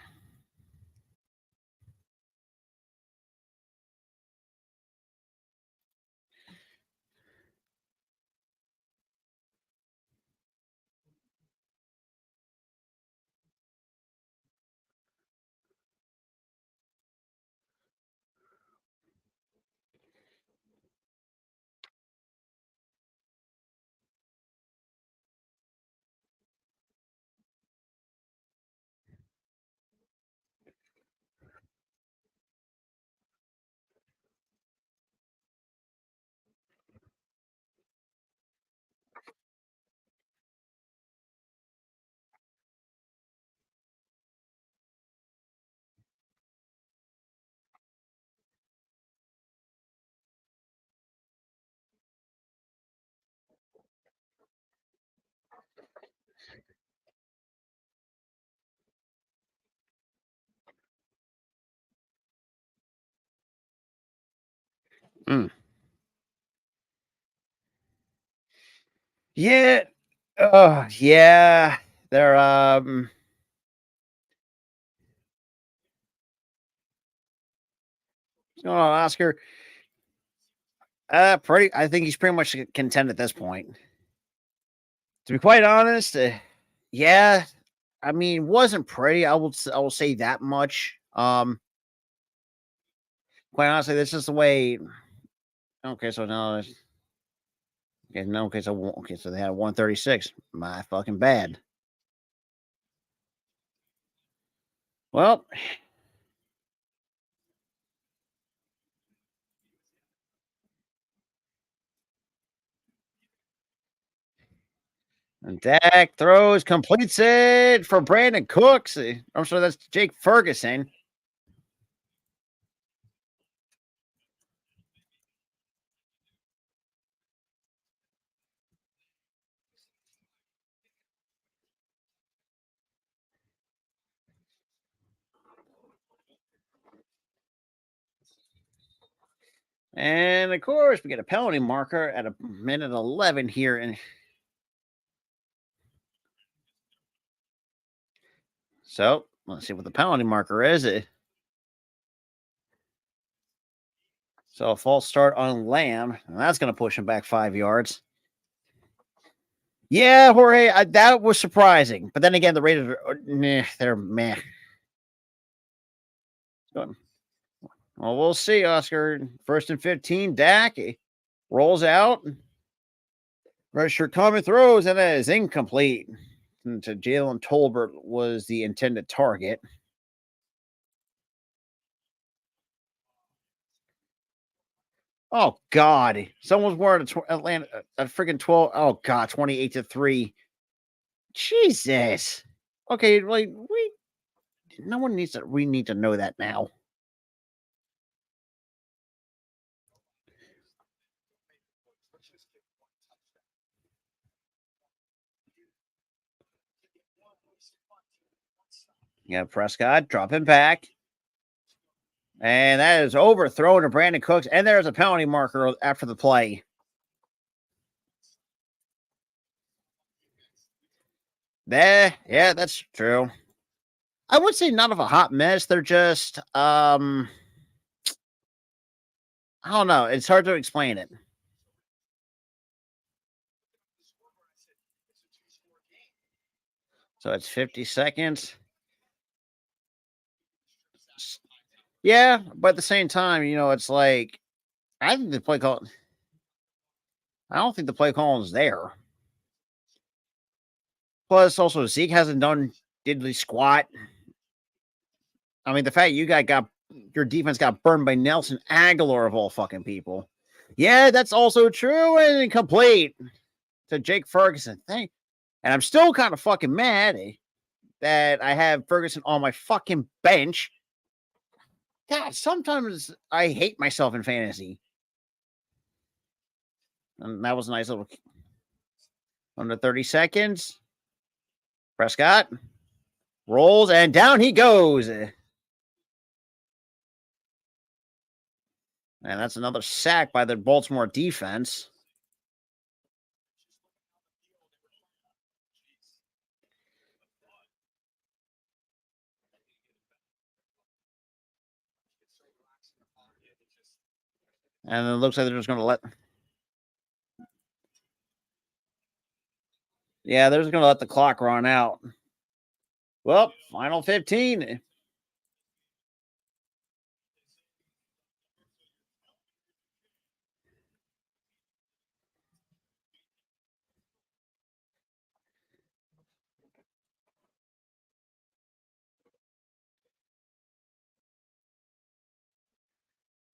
Mm. Yeah. Yeah. They're What's going on, Oscar? Pretty. I think he's pretty much content at this point. To be quite honest, yeah. I mean, wasn't pretty. I will say that much. Quite honestly, this is the way. Okay, so now, okay, no, okay, so they had 136. My fucking bad. Well, and Dak throws, completes it for Brandon Cooks. I'm sure that's Jake Ferguson. And of course, we get a penalty marker at a minute 11 here. And so let's see what the penalty marker is. So a false start on Lamb, and that's going to push him back 5 yards. Yeah, Jorge, that was surprising. But then again, the Raiders are they're meh. Well, we'll see, Oscar. First and 15, Dak rolls out. Redshirt Common throws, and that is incomplete. And to Jalen Tolbert was the intended target. Oh God! Someone's wearing Atlanta a freaking 12. Oh God, 28-3. Jesus. Okay, like we no one needs to we need to know that now. Yeah, Prescott dropping back. And that is overthrown to Brandon Cooks. And there's a penalty marker after the play. Yeah, that's true. I would say not of a hot mess. They're just I don't know. It's hard to explain it. So it's 50 seconds. Yeah, but at the same time, it's like I think the play call. I don't think the play calling is there. Plus, also Zeke hasn't done diddly squat. I mean, the fact you got your defense got burned by Nelson Aguilar of all fucking people. Yeah, that's also true and incomplete to Jake Ferguson. Thank, and I'm still kind of fucking mad that I have Ferguson on my fucking bench. God, sometimes I hate myself in fantasy. And that was a nice little under 30 seconds. Prescott rolls and down he goes. And that's another sack by the Baltimore defense. And it looks like they're just going to let. Yeah, they're just going to let the clock run out. Well, final 15.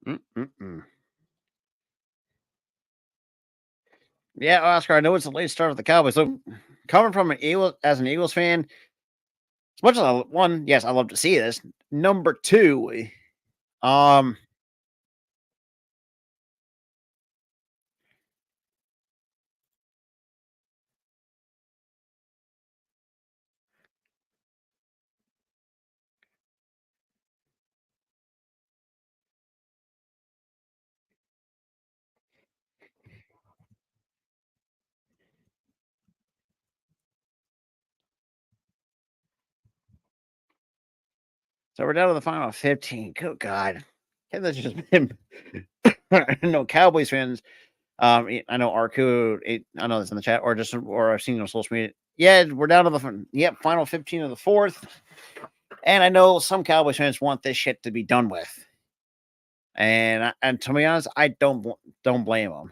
Mm-mm-mm. Yeah, Oscar, I know it's a late start of the Cowboys. So, coming from an Eagles fan, as much as yes, I love to see this. Number two, um, so we're down to the final 15. Good God. that's just been. No Cowboys fans. I know Arku. I know that's in the chat, or I've seen it on social media. Yeah, we're down to the final 15 of the fourth, and I know some Cowboys fans want this shit to be done with. And to be honest, I don't blame them.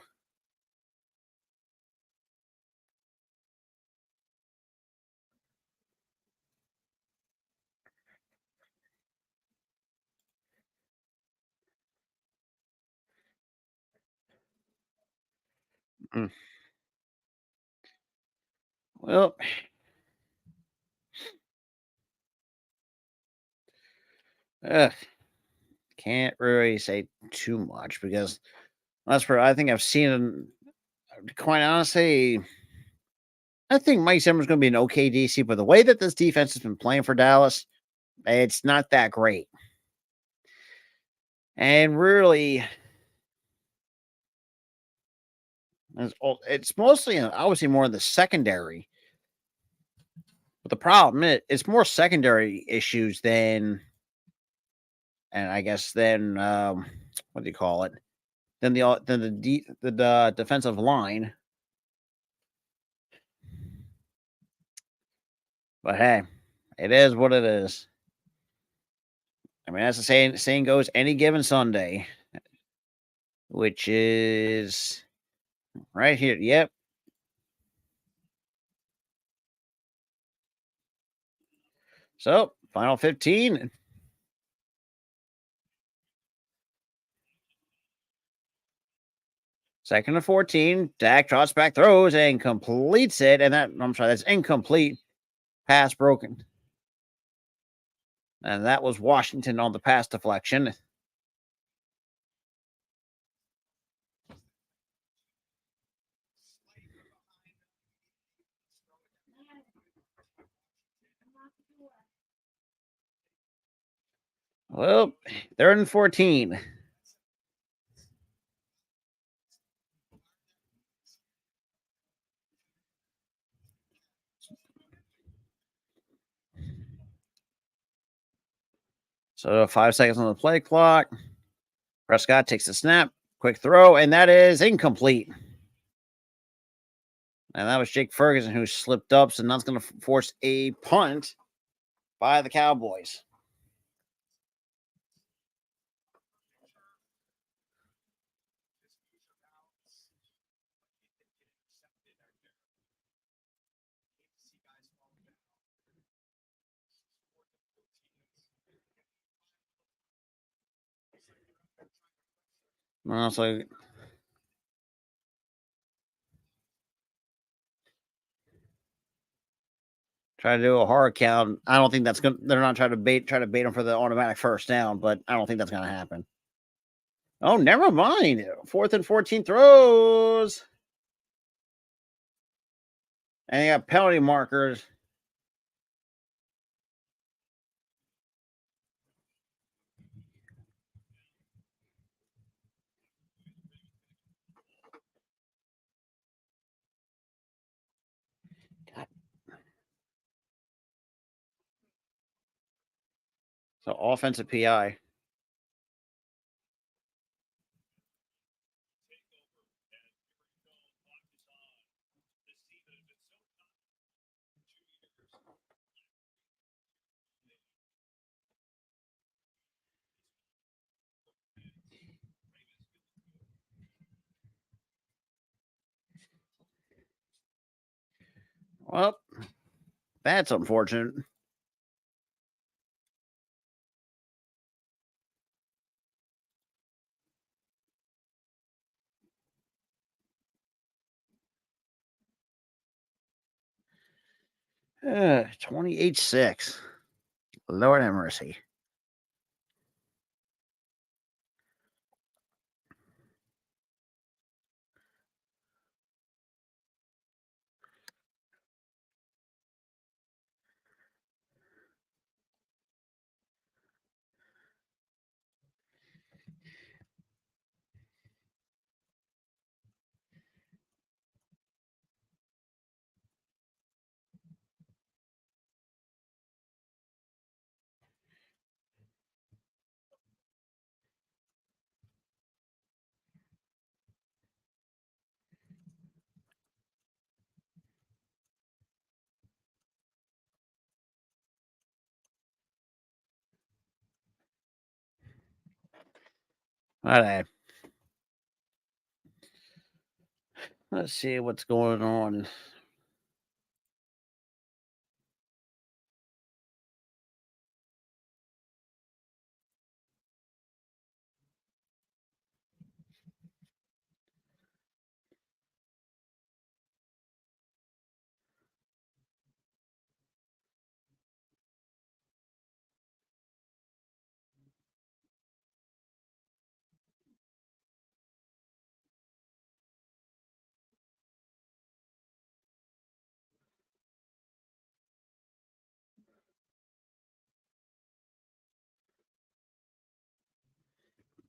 Mm. Well, ugh, can't really say too much because I think I've seen. Quite honestly, I think Mike Zimmer's going to be an okay DC, but the way that this defense has been playing for Dallas, it's not that great. And really, it's mostly, obviously, more in the secondary. But the problem is, it's more secondary issues than, and I guess then, what do you call it? Than the defensive line. But hey, it is what it is. I mean, as the saying goes, any given Sunday, which is right here. Yep. So, final 15. Second and 14. Dak trots back, throws, and completes it. And that's incomplete. Pass broken. And that was Washington on the pass deflection. Well, third and 14. So 5 seconds on the play clock. Prescott takes the snap, quick throw, and that is incomplete. And that was Jake Ferguson who slipped up, so that's going to force a punt by the Cowboys. So try to do a hard count. I don't think that's going. They're not trying to bait them for the automatic first down, but I don't think that's going to happen. Oh, never mind. 4th and 14 throws, and they got penalty markers. God. So offensive PI. Well, that's unfortunate. Uh, 28-6. Lord have mercy. All let's see what's going on.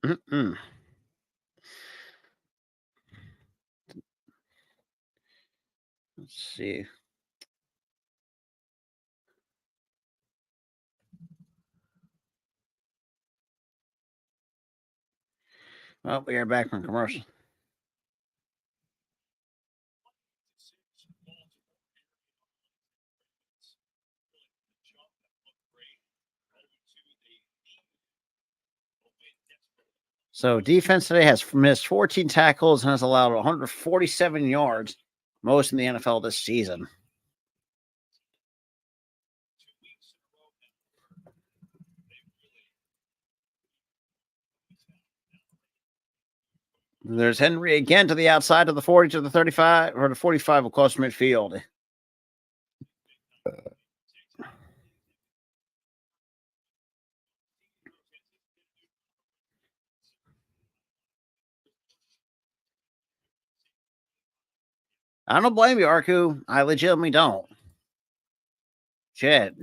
Mm-mm. Let's see. Well, we are back from commercial. So defense today has missed 14 tackles and has allowed 147 yards, most in the NFL this season. There's Henry again to the outside of the 40 to the 35 or the 45 across midfield. I don't blame you, Arku. I legitimately don't. Shit.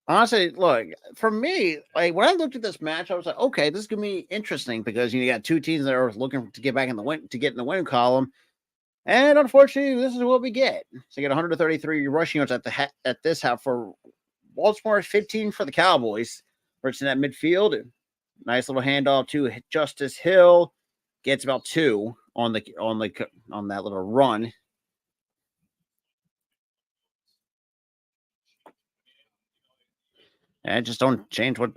Honestly, look, for me, like when I looked at this match, I was like, okay, this is gonna be interesting because you got two teams that are looking to get back in the win to get in the win column. And unfortunately, this is what we get. So you get 133 rushing yards at this half for Baltimore, 15 for the Cowboys. Where it's in that midfield. Nice little handoff to Justice Hill. Gets about two on that little run. And just don't change what.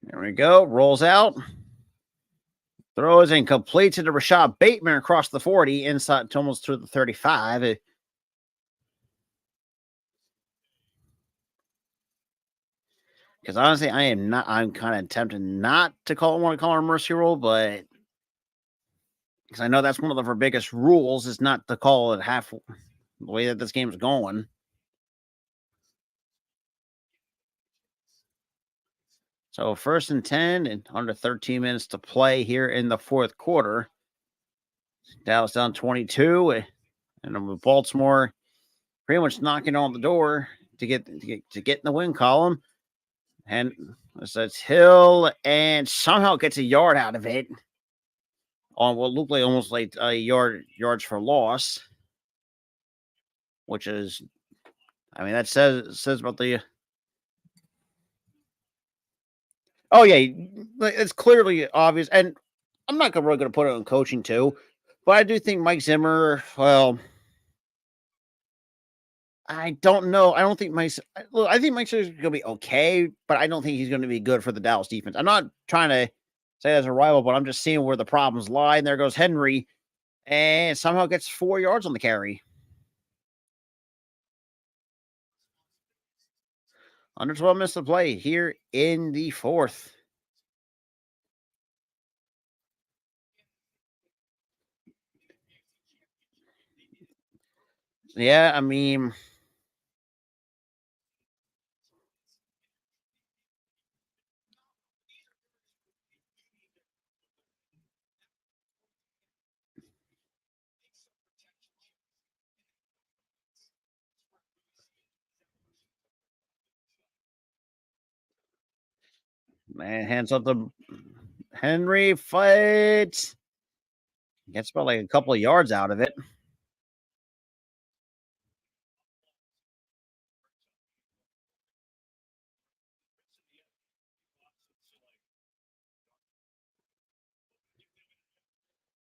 There we go. Rolls out. Throws and completes into Rashad Bateman across the 40, inside to almost to the 35. Because honestly, I'm kind of tempted not to want to call her a mercy rule, but because I know that's one of her biggest rules is not to call it half the way that this game's going. So 1st and 10 and under 13 minutes to play here in the fourth quarter. Dallas down 22, and with Baltimore pretty much knocking on the door to get in the win column. And so it's Hill and somehow gets a yard out of it on what looked like almost like a yards for loss, which is, I mean, that says about the. Oh yeah, it's clearly obvious, and I'm not really going to put it on coaching too, but I do think Mike Zimmer. Well, I don't know. I don't think I think Mike Zimmer's going to be okay, but I don't think he's going to be good for the Dallas defense. I'm not trying to say as a rival, but I'm just seeing where the problems lie. And there goes Henry, and somehow gets 4 yards on the carry. Under 12 minutes to play here in the fourth. Yeah, I mean, man, hands up the Henry fights. Gets about like a couple of yards out of it.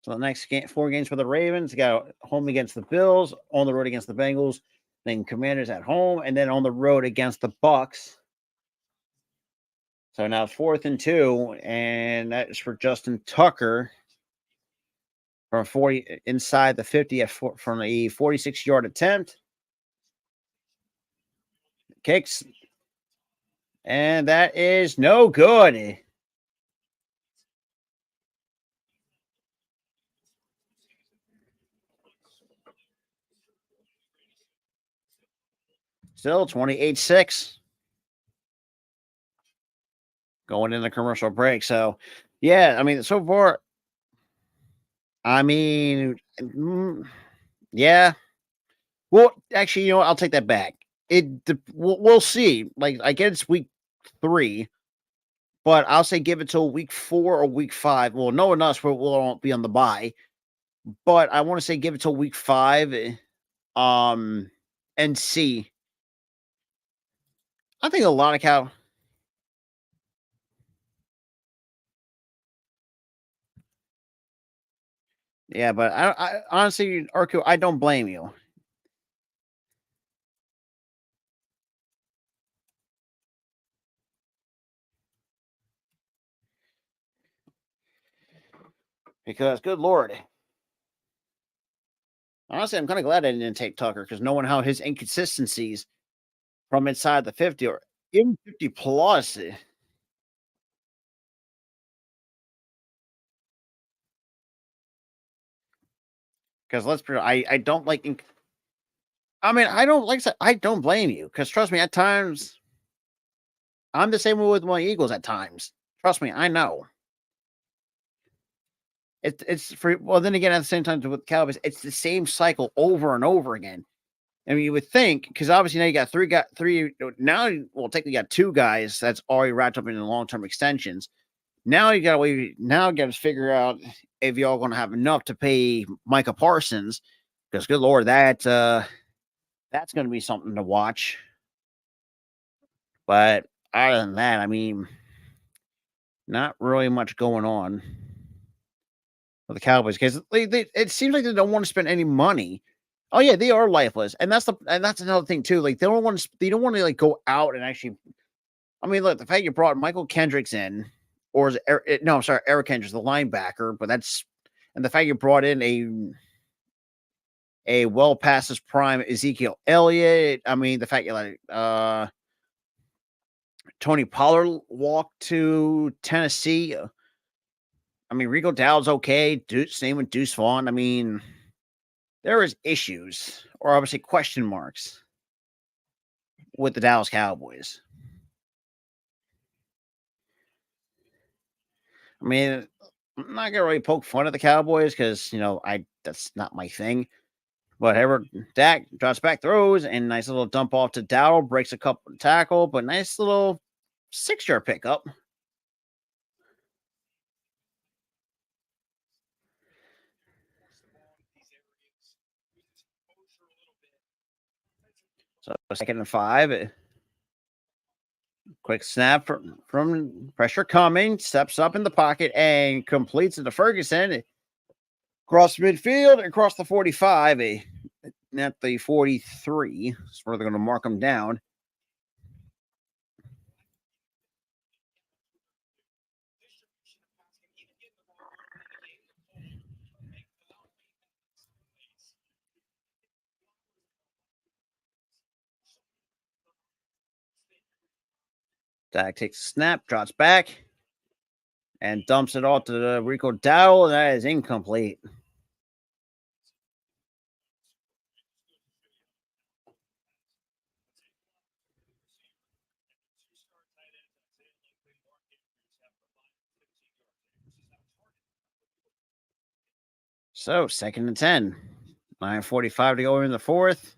So the next game, 4 games for the Ravens. Got home against the Bills, on the road against the Bengals, then Commanders at home, and then on the road against the Bucks. So now 4th and 2, and that is for Justin Tucker from 40 inside the 50 from a 46-yard attempt. Kicks, and that is no good. Still 28-6 going in the commercial break. So, yeah, I mean, so far, I mean, yeah. Well, actually, you know what? I'll take that back. We'll see. Like, I get it's week 3, but I'll say give it till week 4 or week 5. Well, no one else will be on the bye, but I want to say give it till week 5, and see. I think a lot of yeah, but I honestly, Arco, I don't blame you because, good lord, honestly, I'm kind of glad I didn't take Tucker because knowing how his inconsistencies from inside the 50 or even 50 plus. Because let's be, I don't like. I mean, I don't like. I said, I don't blame you because trust me, at times I'm the same way with my Eagles. At times, trust me, I know. It's for well. Then again, at the same time with Cowboys, it's the same cycle over and over again. I mean, you would think because obviously now you got three now. Well, technically, you got 2 guys that's already wrapped up in the long term extensions. Now you got to wait. Now you got to figure out if y'all going to have enough to pay Micah Parsons. Because good lord, that's going to be something to watch. But other than that, I mean, not really much going on with the Cowboys because it seems like they don't want to spend any money. Oh yeah, they are lifeless, and that's another thing too. Like they don't want to like go out and actually. I mean, look, the fact you brought Michael Kendricks in, or is no, I'm sorry, Eric Kendricks, the linebacker, but that's and the fact you brought in a well past his prime Ezekiel Elliott. I mean, the fact you let Tony Pollard walk to Tennessee. I mean, Rico Dowd's okay. Same with Deuce Vaughn. I mean, there is issues, or I would say question marks, with the Dallas Cowboys. I mean, I'm not gonna really poke fun at the Cowboys because I that's not my thing. But ever Dak drops back, throws, and nice little dump off to Dowdle, breaks a couple tackle, but nice little 6-yard pickup. So 2nd and 5. Quick snap from pressure coming, steps up in the pocket and completes it to Ferguson. Across midfield, across the 45, at the 43. That's where they're going to mark him down. Dak takes a snap, drops back, and dumps it off to Rico Dowdle. That is incomplete. So 2nd and 10. 9:45 to go in the 4th.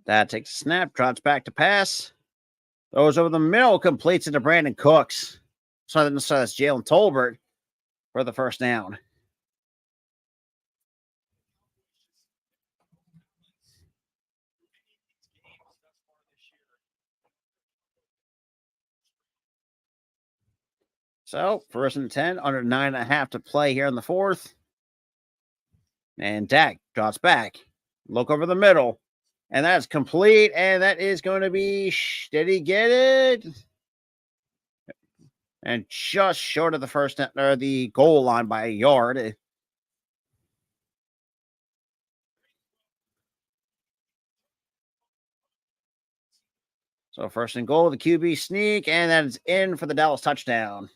That takes a snap, drops back to pass. Throws over the middle, completes it to Brandon Cooks. So that's Jalen Tolbert for the first down. So, first and 10, under 9.5 to play here in the fourth. And Dak drops back. Look over the middle. And that's complete. And that is going to be. Did he get it? And just short of the first or the goal line by a yard. So first and goal, the QB sneak, and that is in for the Dallas touchdown.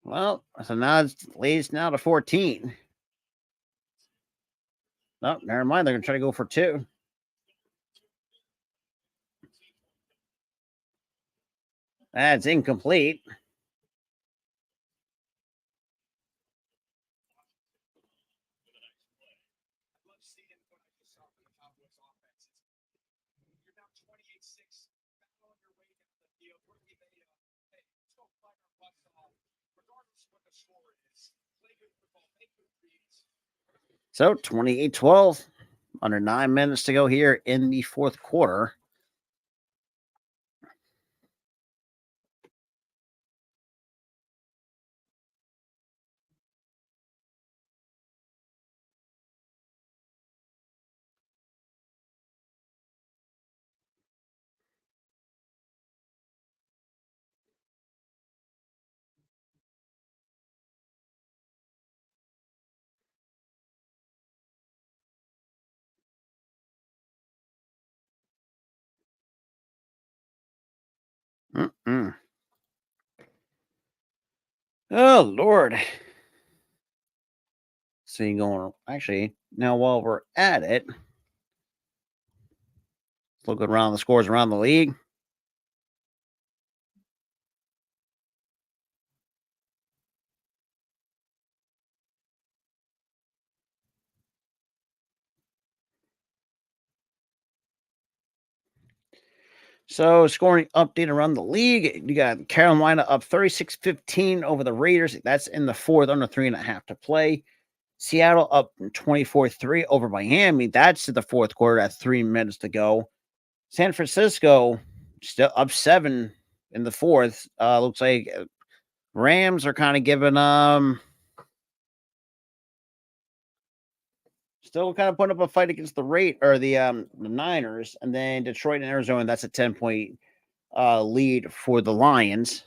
Well, so now it leads now to 14. No, never mind. They're going to try to go for 2. That's incomplete. So 28-12, under 9 minutes to go here in the fourth quarter. Mm-mm. Oh, Lord. See, going actually, now while we're at it, looking around the scores around the league. So, scoring update around the league. You got Carolina up 36-15 over the Raiders. That's in the fourth, under 3.5 to play. Seattle up 24-3 over Miami. That's to the fourth quarter at 3 minutes to go. San Francisco still up 7 in the fourth. Looks like Rams are kind of giving still kind of putting up a fight against the Niners, and then Detroit and Arizona. That's a 10-point lead for the Lions.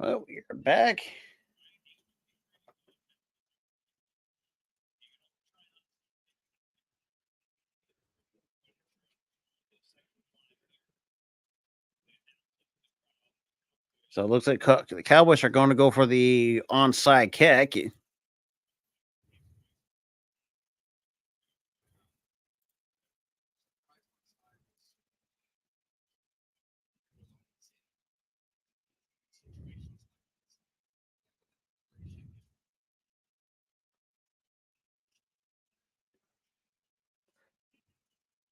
Well, we're back. So it looks like the Cowboys are going to go for the onside kick.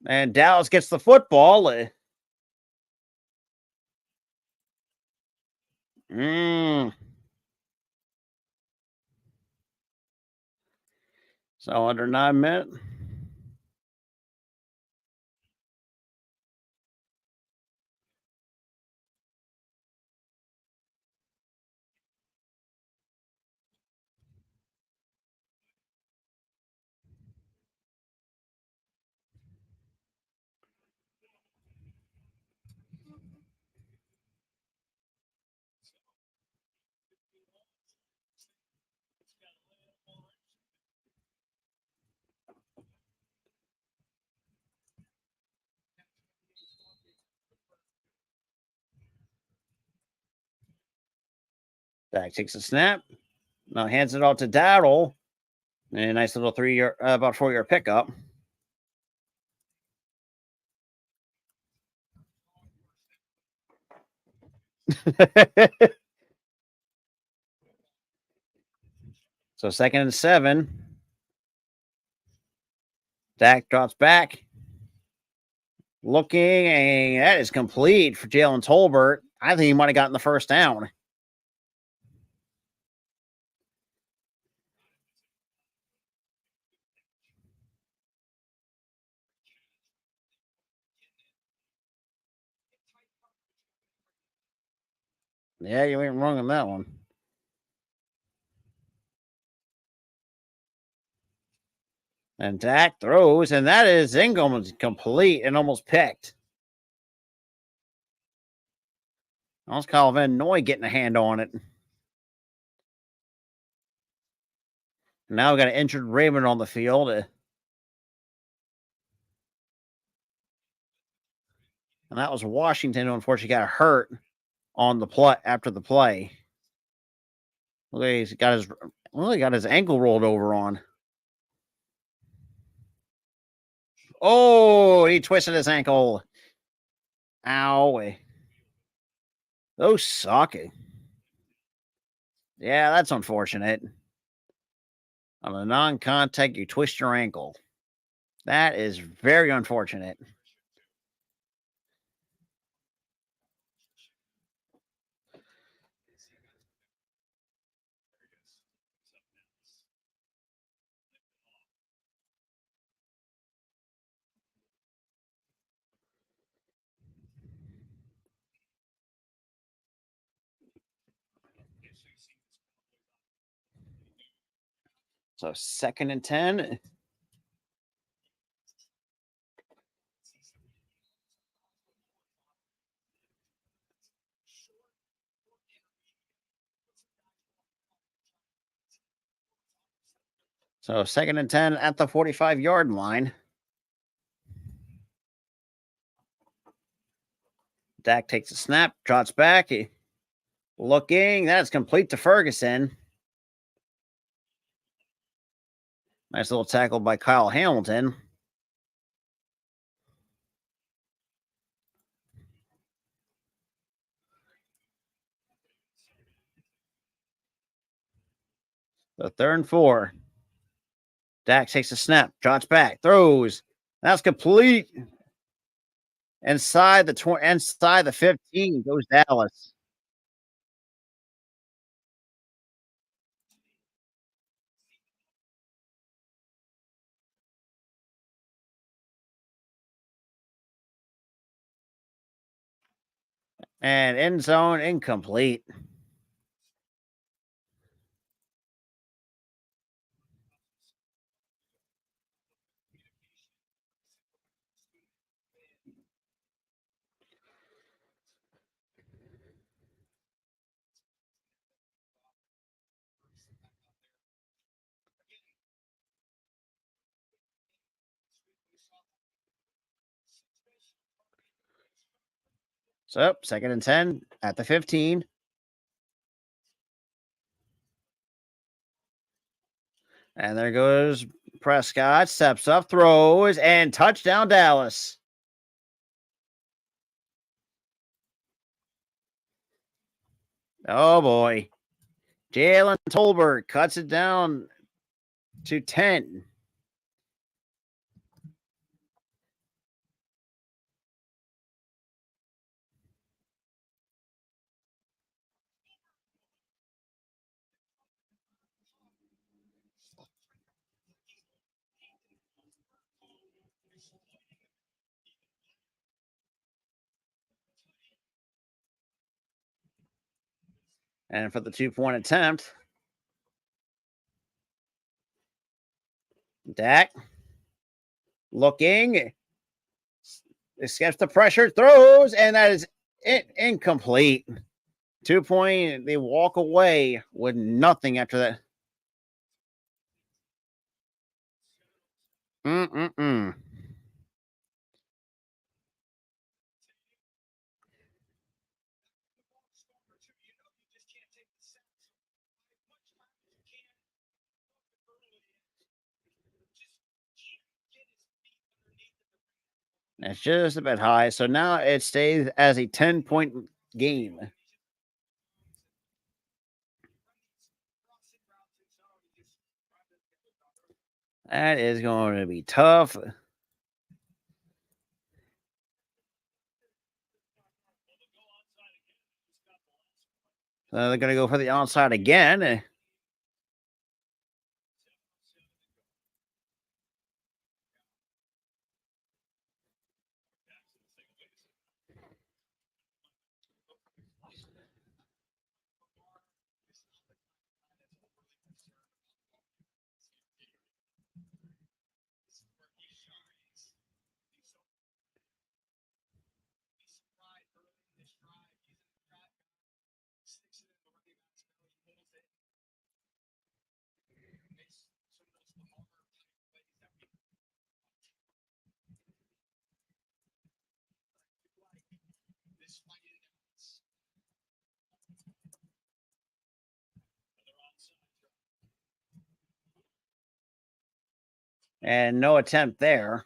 And Dallas gets the football. So under 9 minutes. Dak takes a snap. Now hands it off to Daddle. And a nice little 3-yard, about 4-yard pickup. So 2nd and 7. Dak drops back. Looking, and that is complete for Jalen Tolbert. I think he might have gotten the first down. Yeah, you ain't wrong on that one. And Dak throws, and that is complete and almost picked. Almost Kyle Van Noy getting a hand on it. Now we got an injured Raymond on the field. And that was Washington, who unfortunately got hurt on the play after the play. Look, he's got his ankle rolled over on. Oh, he twisted his ankle. Ow. Those suck. Yeah, that's unfortunate. On a non-contact, you twist your ankle. That is very unfortunate. So 2nd and 10. So 2nd and 10 at the 45-yard line. Dak takes a snap, trots back. Looking, that's complete to Ferguson. Nice little tackle by Kyle Hamilton. The 3rd and 4. Dak takes a snap, trots back, throws. That's complete. Inside the 15 goes Dallas. And end zone incomplete. So 2nd and 10 at the 15. And there goes Prescott, steps up, throws, and touchdown Dallas. Oh boy. Jalen Tolbert cuts it down to 10. And for the 2-point attempt, Dak looking, escapes the pressure, throws, and that is incomplete. 2-point, they walk away with nothing after that. Mm-mm-mm. That's just a bit high. So now it stays as a 10-point game. That is going to be tough. They're going to go for the onside again. And no attempt there.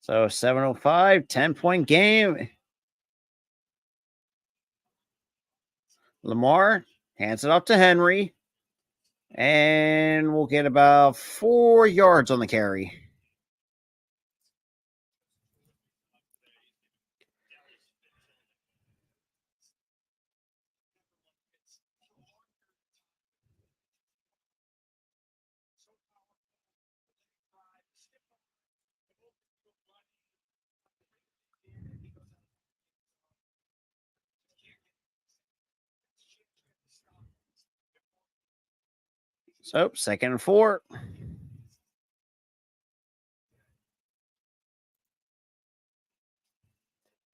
So 7:05, 10-point game. Lamar hands it off to Henry. And we'll get about 4 yards on the carry. So 2nd and 4.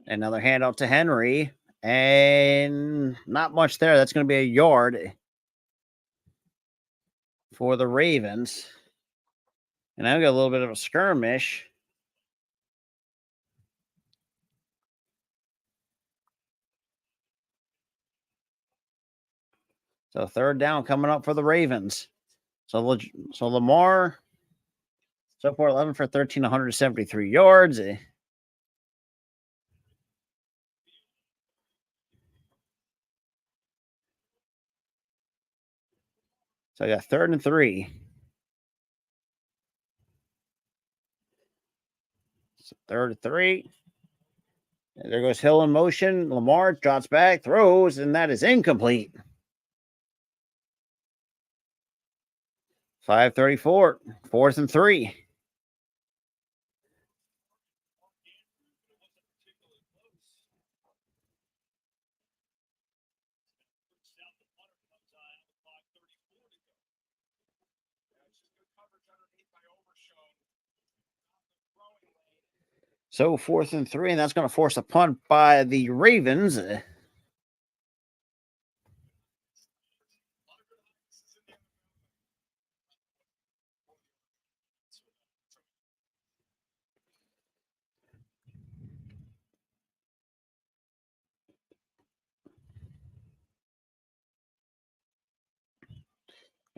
Another handoff to Henry. And not much there. That's going to be a yard for the Ravens. And I've got a little bit of a skirmish. So 3rd down coming up for the Ravens. So Lamar, so far 11 for 13, 173 yards. So I got 3rd and 3. So 3rd and 3. And there goes Hill in motion. Lamar drops back, throws, and that is incomplete. 5:34, 4th and 3. So 4th and 3, and that's going to force a punt by the Ravens.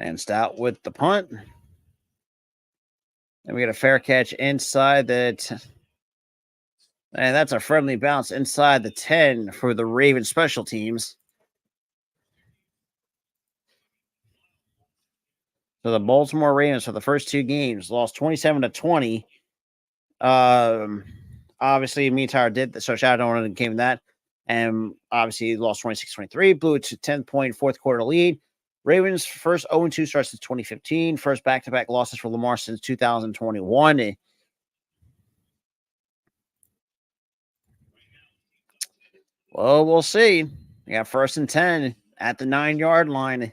And Stout with the punt. And we get a fair catch inside the and that's a friendly bounce inside the 10 for the Ravens special teams. So the Baltimore Ravens for the first two games lost 27-20. Obviously, Meatire did the so shout out on game that. And obviously lost 26-23, blew to 10-point fourth quarter lead. Ravens first 0-2 starts in 2015, first back-to-back losses for Lamar since 2021. Well, we'll see. We got 1st and 10 at the 9-yard line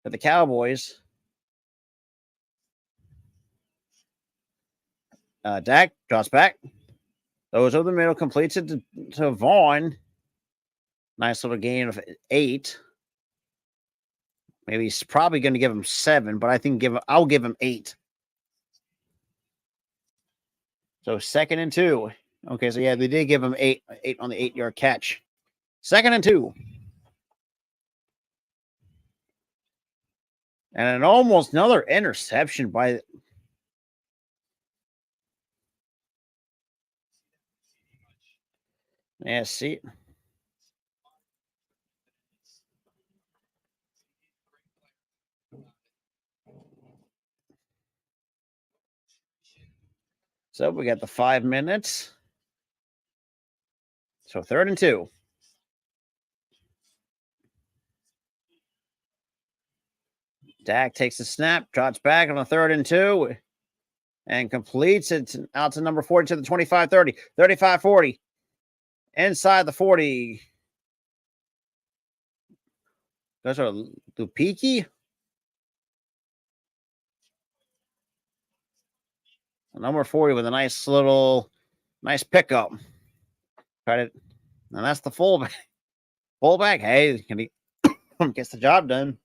for the Cowboys. Dak drops back. Those over the middle, completes it to Vaughn. Nice little gain of 8. Maybe he's probably going to give him 7, but I think I'll give him 8. So 2nd and 2. Okay, so yeah, they did give him 8 on the 8-yard catch. 2nd and 2. And an almost another interception by. Yeah, see. So we got the 5 minutes. So 3rd and 2. Dak takes the snap, trots back on a 3rd and 2, and completes it out to number 40 to the 25-30, 35-40. Inside the 40. Those are Lupiki. Number 40 with a nice pickup. Credit. And that's the fullback. Fullback, hey, can he gets the job done.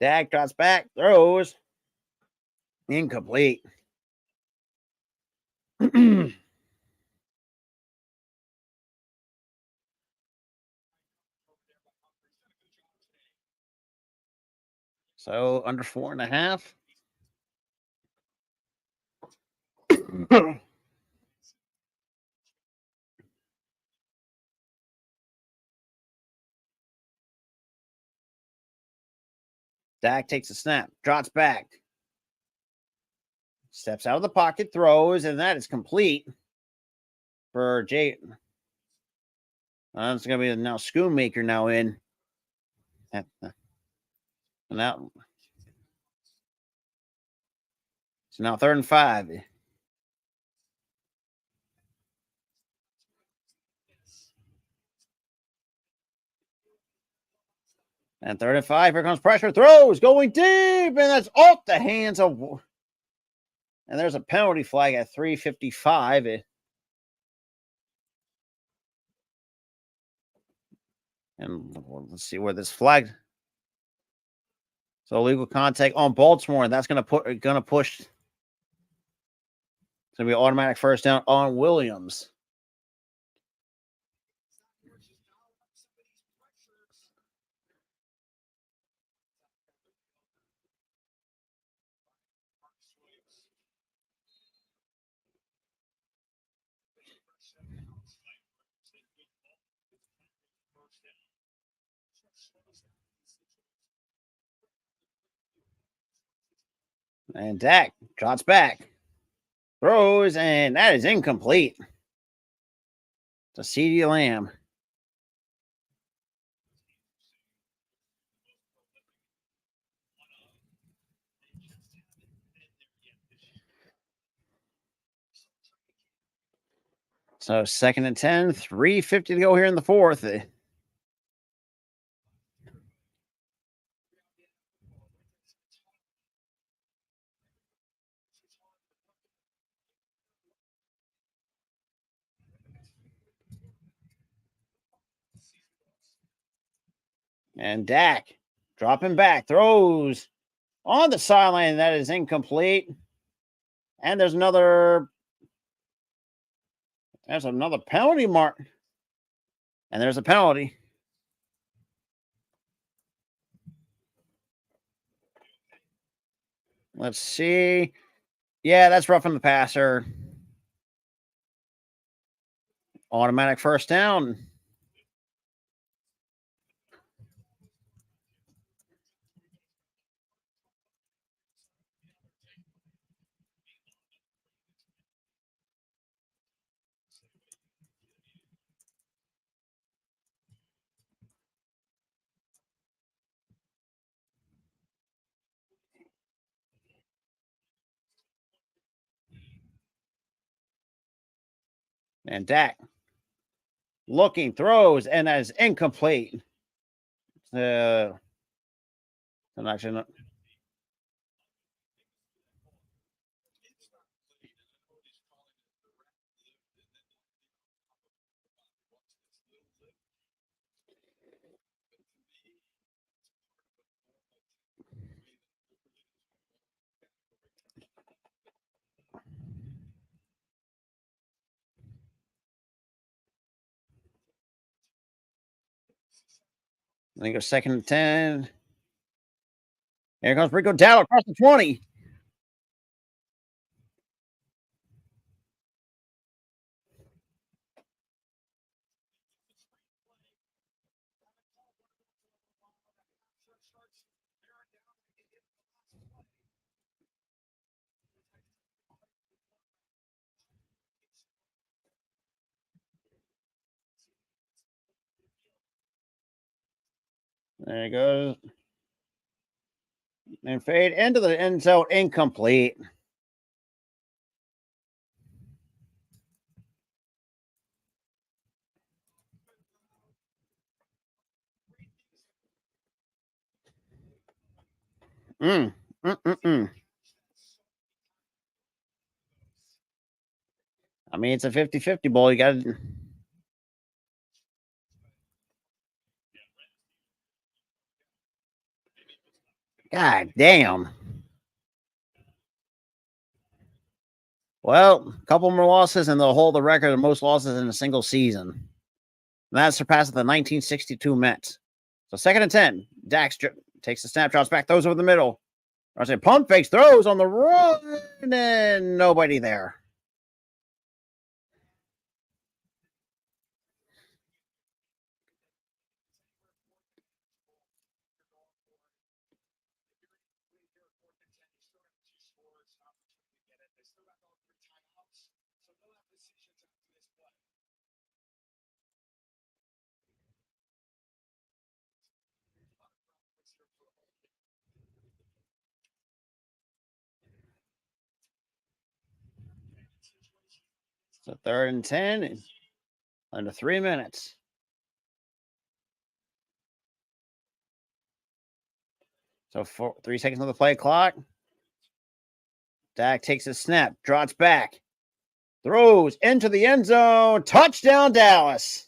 Dak drops back, throws. Incomplete. So under 4.5. Dak takes a snap, drops back, steps out of the pocket, throws, and that is complete for Jay. It's going to be now Schoonmaker now in. Now, so now 3rd and 5. And 3rd and 5. Here comes pressure. Throws going deep. And that's off the hands of. And there's a penalty flag at 3:55. And let's see where this flag. So illegal contact on Baltimore. And that's going to push. It's going to be automatic first down on Williams. And Dak trots back, throws, and that is incomplete to CeeDee Lamb. So 2nd and 10, 3:50 to go here in the 4th. And Dak dropping back, throws on the sideline. That is incomplete. And there's another penalty mark. And there's a penalty. Let's see. Yeah, that's roughing the passer. Automatic first down. And Dak looking, throws, and that is incomplete. Actually, I think it's 2nd and 10. Here comes Rico Dowdle across the 20. There he goes. And fade into the end zone, incomplete. Mm. Mm-mm-mm. I mean, it's a 50-50 ball. You got to. God damn. Well, a couple more losses, and they'll hold the record of most losses in a single season. And that surpasses the 1962 Mets. So 2nd and 10. Dax takes the snap, drops back, throws over the middle. I say pump fakes, throws on the run, and nobody there. So 3rd and 10, under 3 minutes. So 3 seconds on the play clock. Dak takes a snap, drops back, throws into the end zone. Touchdown, Dallas.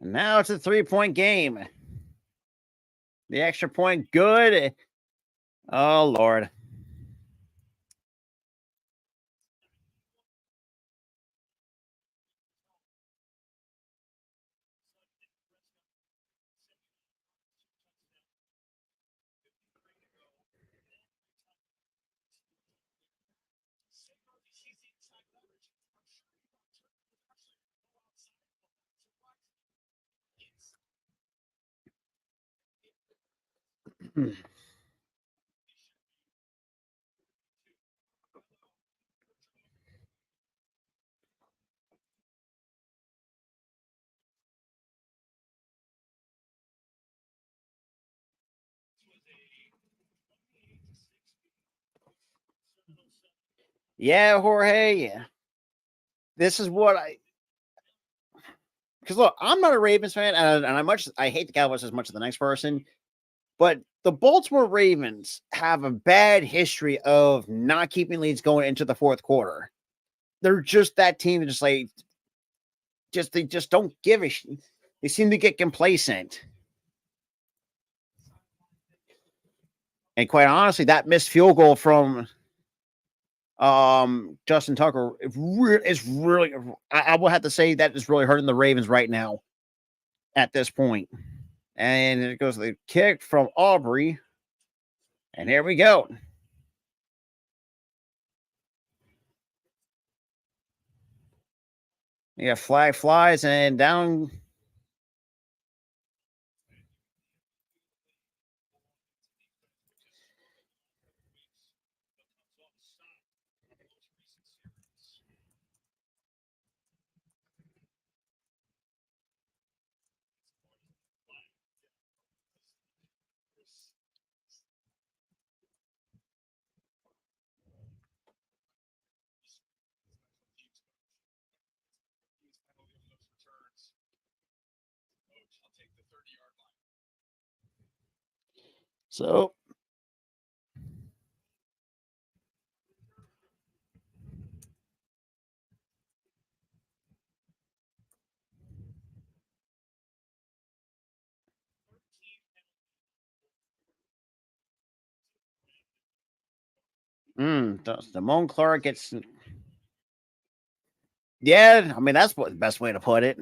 And now it's a 3-point game. The extra point, good. Oh, Lord. Yeah, Jorge. Yeah. This is what because look, I'm not a Ravens fan, and I hate the Cowboys as much as the next person. But the Baltimore Ravens have a bad history of not keeping leads going into the fourth quarter. They're just that team that they just don't give a shit. They seem to get complacent. And quite honestly, that missed field goal from Justin Tucker is really, I will have to say that is really hurting the Ravens right now at this point. And it goes to the kick from Aubrey. And here we go. Yeah, flag flies and down. So Damone Clark gets. Yeah, I mean that's what the best way to put it.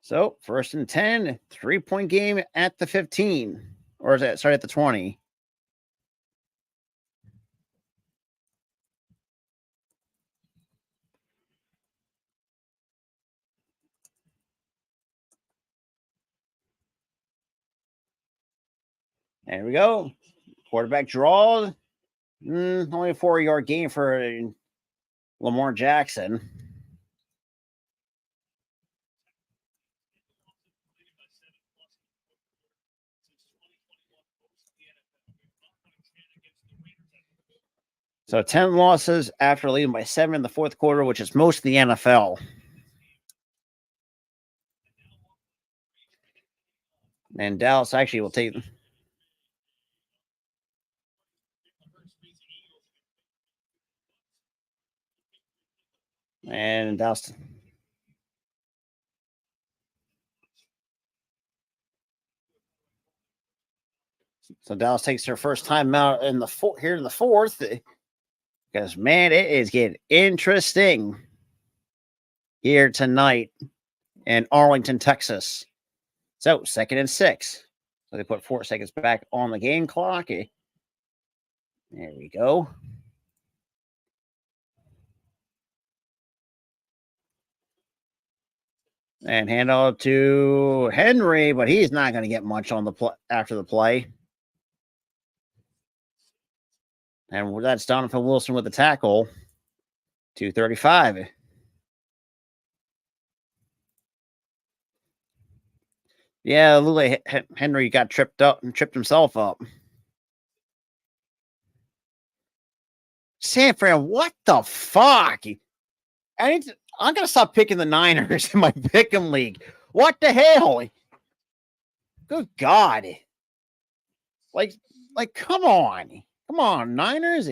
So 1st and 10, 3-point game at the 15. Or is that sorry at the 20? There we go. Quarterback draw. Only a 4-yard gain for Lamar Jackson. So 10 losses after leading by 7 in the fourth quarter, which is most of the NFL. And Dallas actually will take. And Dallas. So Dallas takes their first time out in the here in the fourth. Because man, it is getting interesting here tonight in Arlington, Texas. So 2nd and 6. So they put 4 seconds back on the game clock. There we go. And hand off to Henry, but he's not going to get much on the after the play. And that's Donovan Wilson with the tackle. 235. Yeah, Lule Henry got tripped up and tripped himself up. San Fran, what the fuck? I'm gonna stop picking the Niners in my pick'em league. What the hell? Good God! Like, come on, Niners.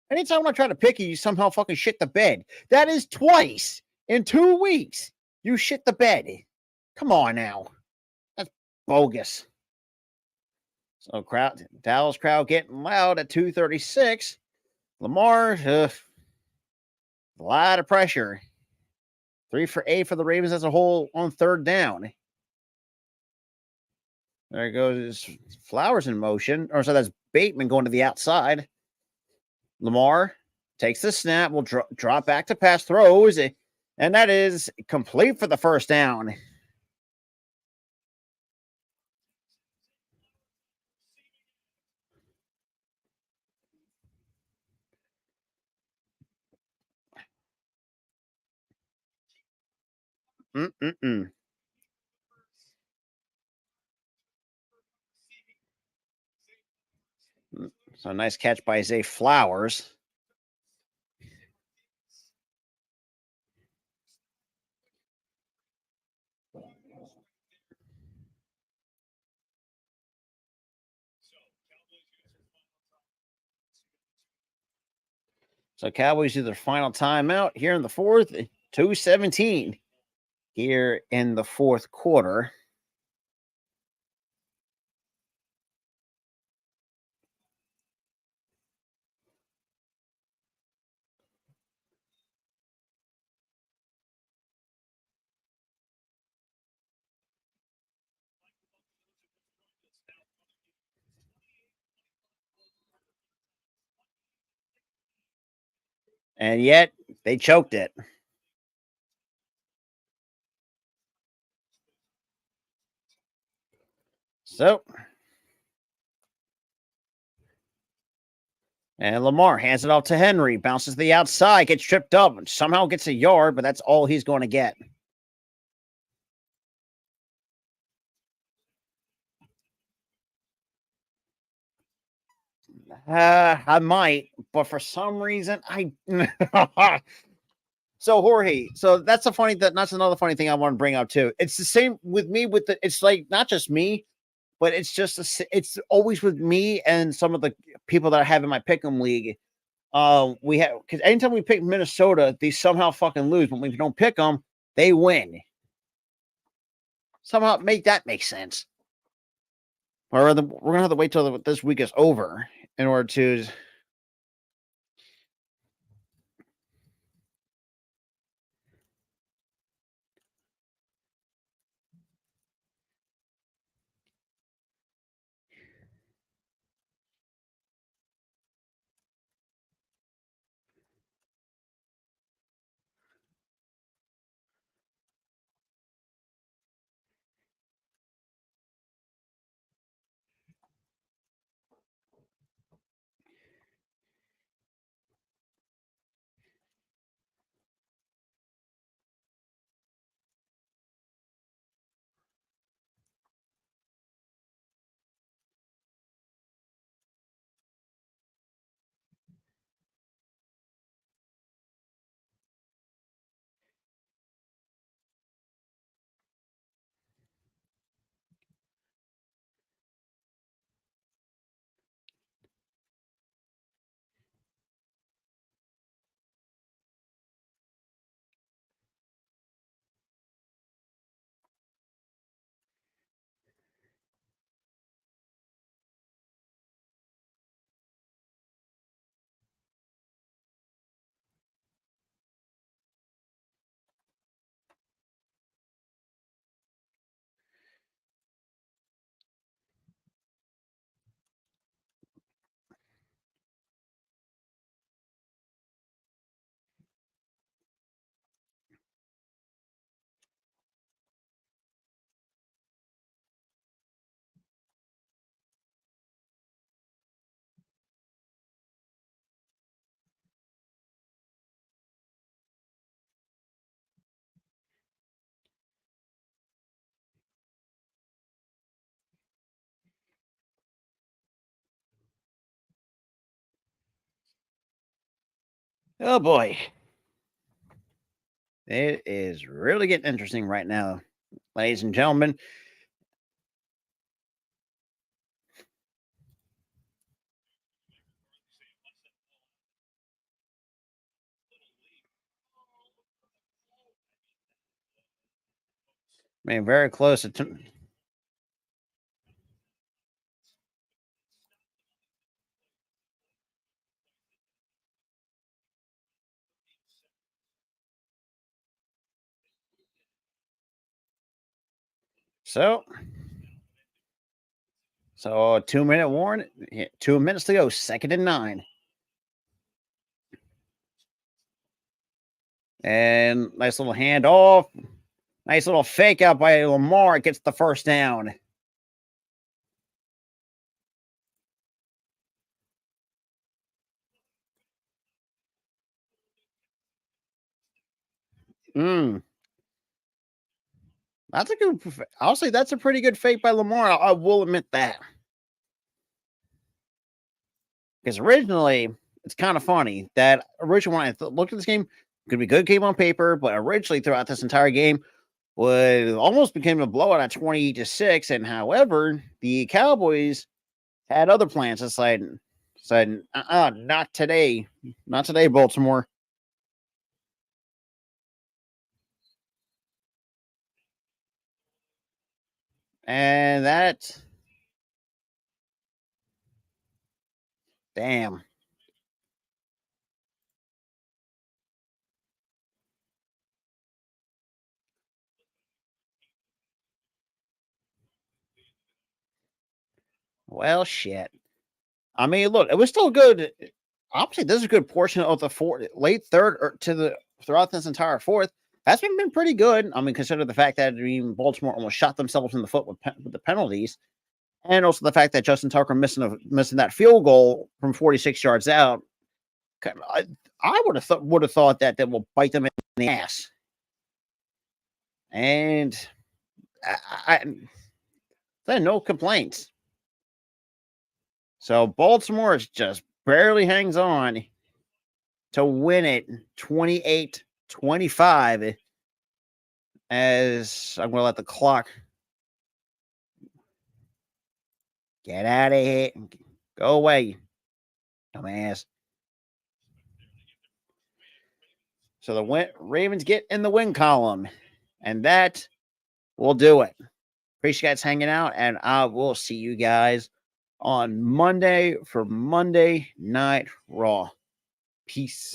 Anytime I try to pick you somehow fucking shit the bed. That is twice in 2 weeks. You shit the bed. Come on now, that's bogus. So Dallas crowd getting loud at 236. Lamar, a lot of pressure. 3 for 8 for the Ravens as a whole on 3rd down. There goes Flowers in motion. Or so that's Bateman going to the outside. Lamar takes the snap, will drop back to pass, throws, and that is complete for the 1st down. Mm-mm-mm. So nice catch by Zay Flowers. So Cowboys do their final timeout here in the fourth, 2:17 here in the fourth quarter. And yet they choked it. So, and Lamar hands it off to Henry, bounces to the outside, gets tripped up, and somehow gets a yard, but that's all he's going to get. I might, but for some reason, I. So Jorge, so that's a funny that's another funny thing I want to bring up too. It's the same with me with the it's like not just me, but it's just it's always with me and some of the people that I have in my pick'em league. We have because anytime we pick Minnesota, they somehow fucking lose, but when we don't pick them, they win. Somehow make that make sense. Or rather, we're gonna have to wait till this week is over in order to. Oh boy, it is really getting interesting right now, ladies and gentlemen. I mean, very close to. So, so 2 minute warning. 2 minutes to go. Second and 9. And nice little handoff. Nice little fake out by Lamar. Gets the first down. Mm. That's a good. I'll say that's a pretty good fake by Lamar. I will admit that. Because originally, it's kind of funny that originally when I looked at this game, it could be a good game on paper, but originally throughout this entire game, would almost became a blowout at 20-6. And however, the Cowboys had other plans. It's like said, not today, not today, Baltimore. And that, damn. Well, shit. I mean, look, it was still good. Obviously, this is a good portion of the late third or to the throughout this entire fourth. That's been pretty good. I mean, consider the fact that Baltimore almost shot themselves in the foot with the penalties, and also the fact that Justin Tucker missing that field goal from 46 yards out. I would have thought that will bite them in the ass. And I then no complaints. So Baltimore just barely hangs on to win it 28-25 as I'm going to let the clock get out of here. Go away, dumbass. So the Ravens get in the win column, and that will do it. Appreciate you guys hanging out, and I will see you guys on Monday for Monday Night Raw. Peace.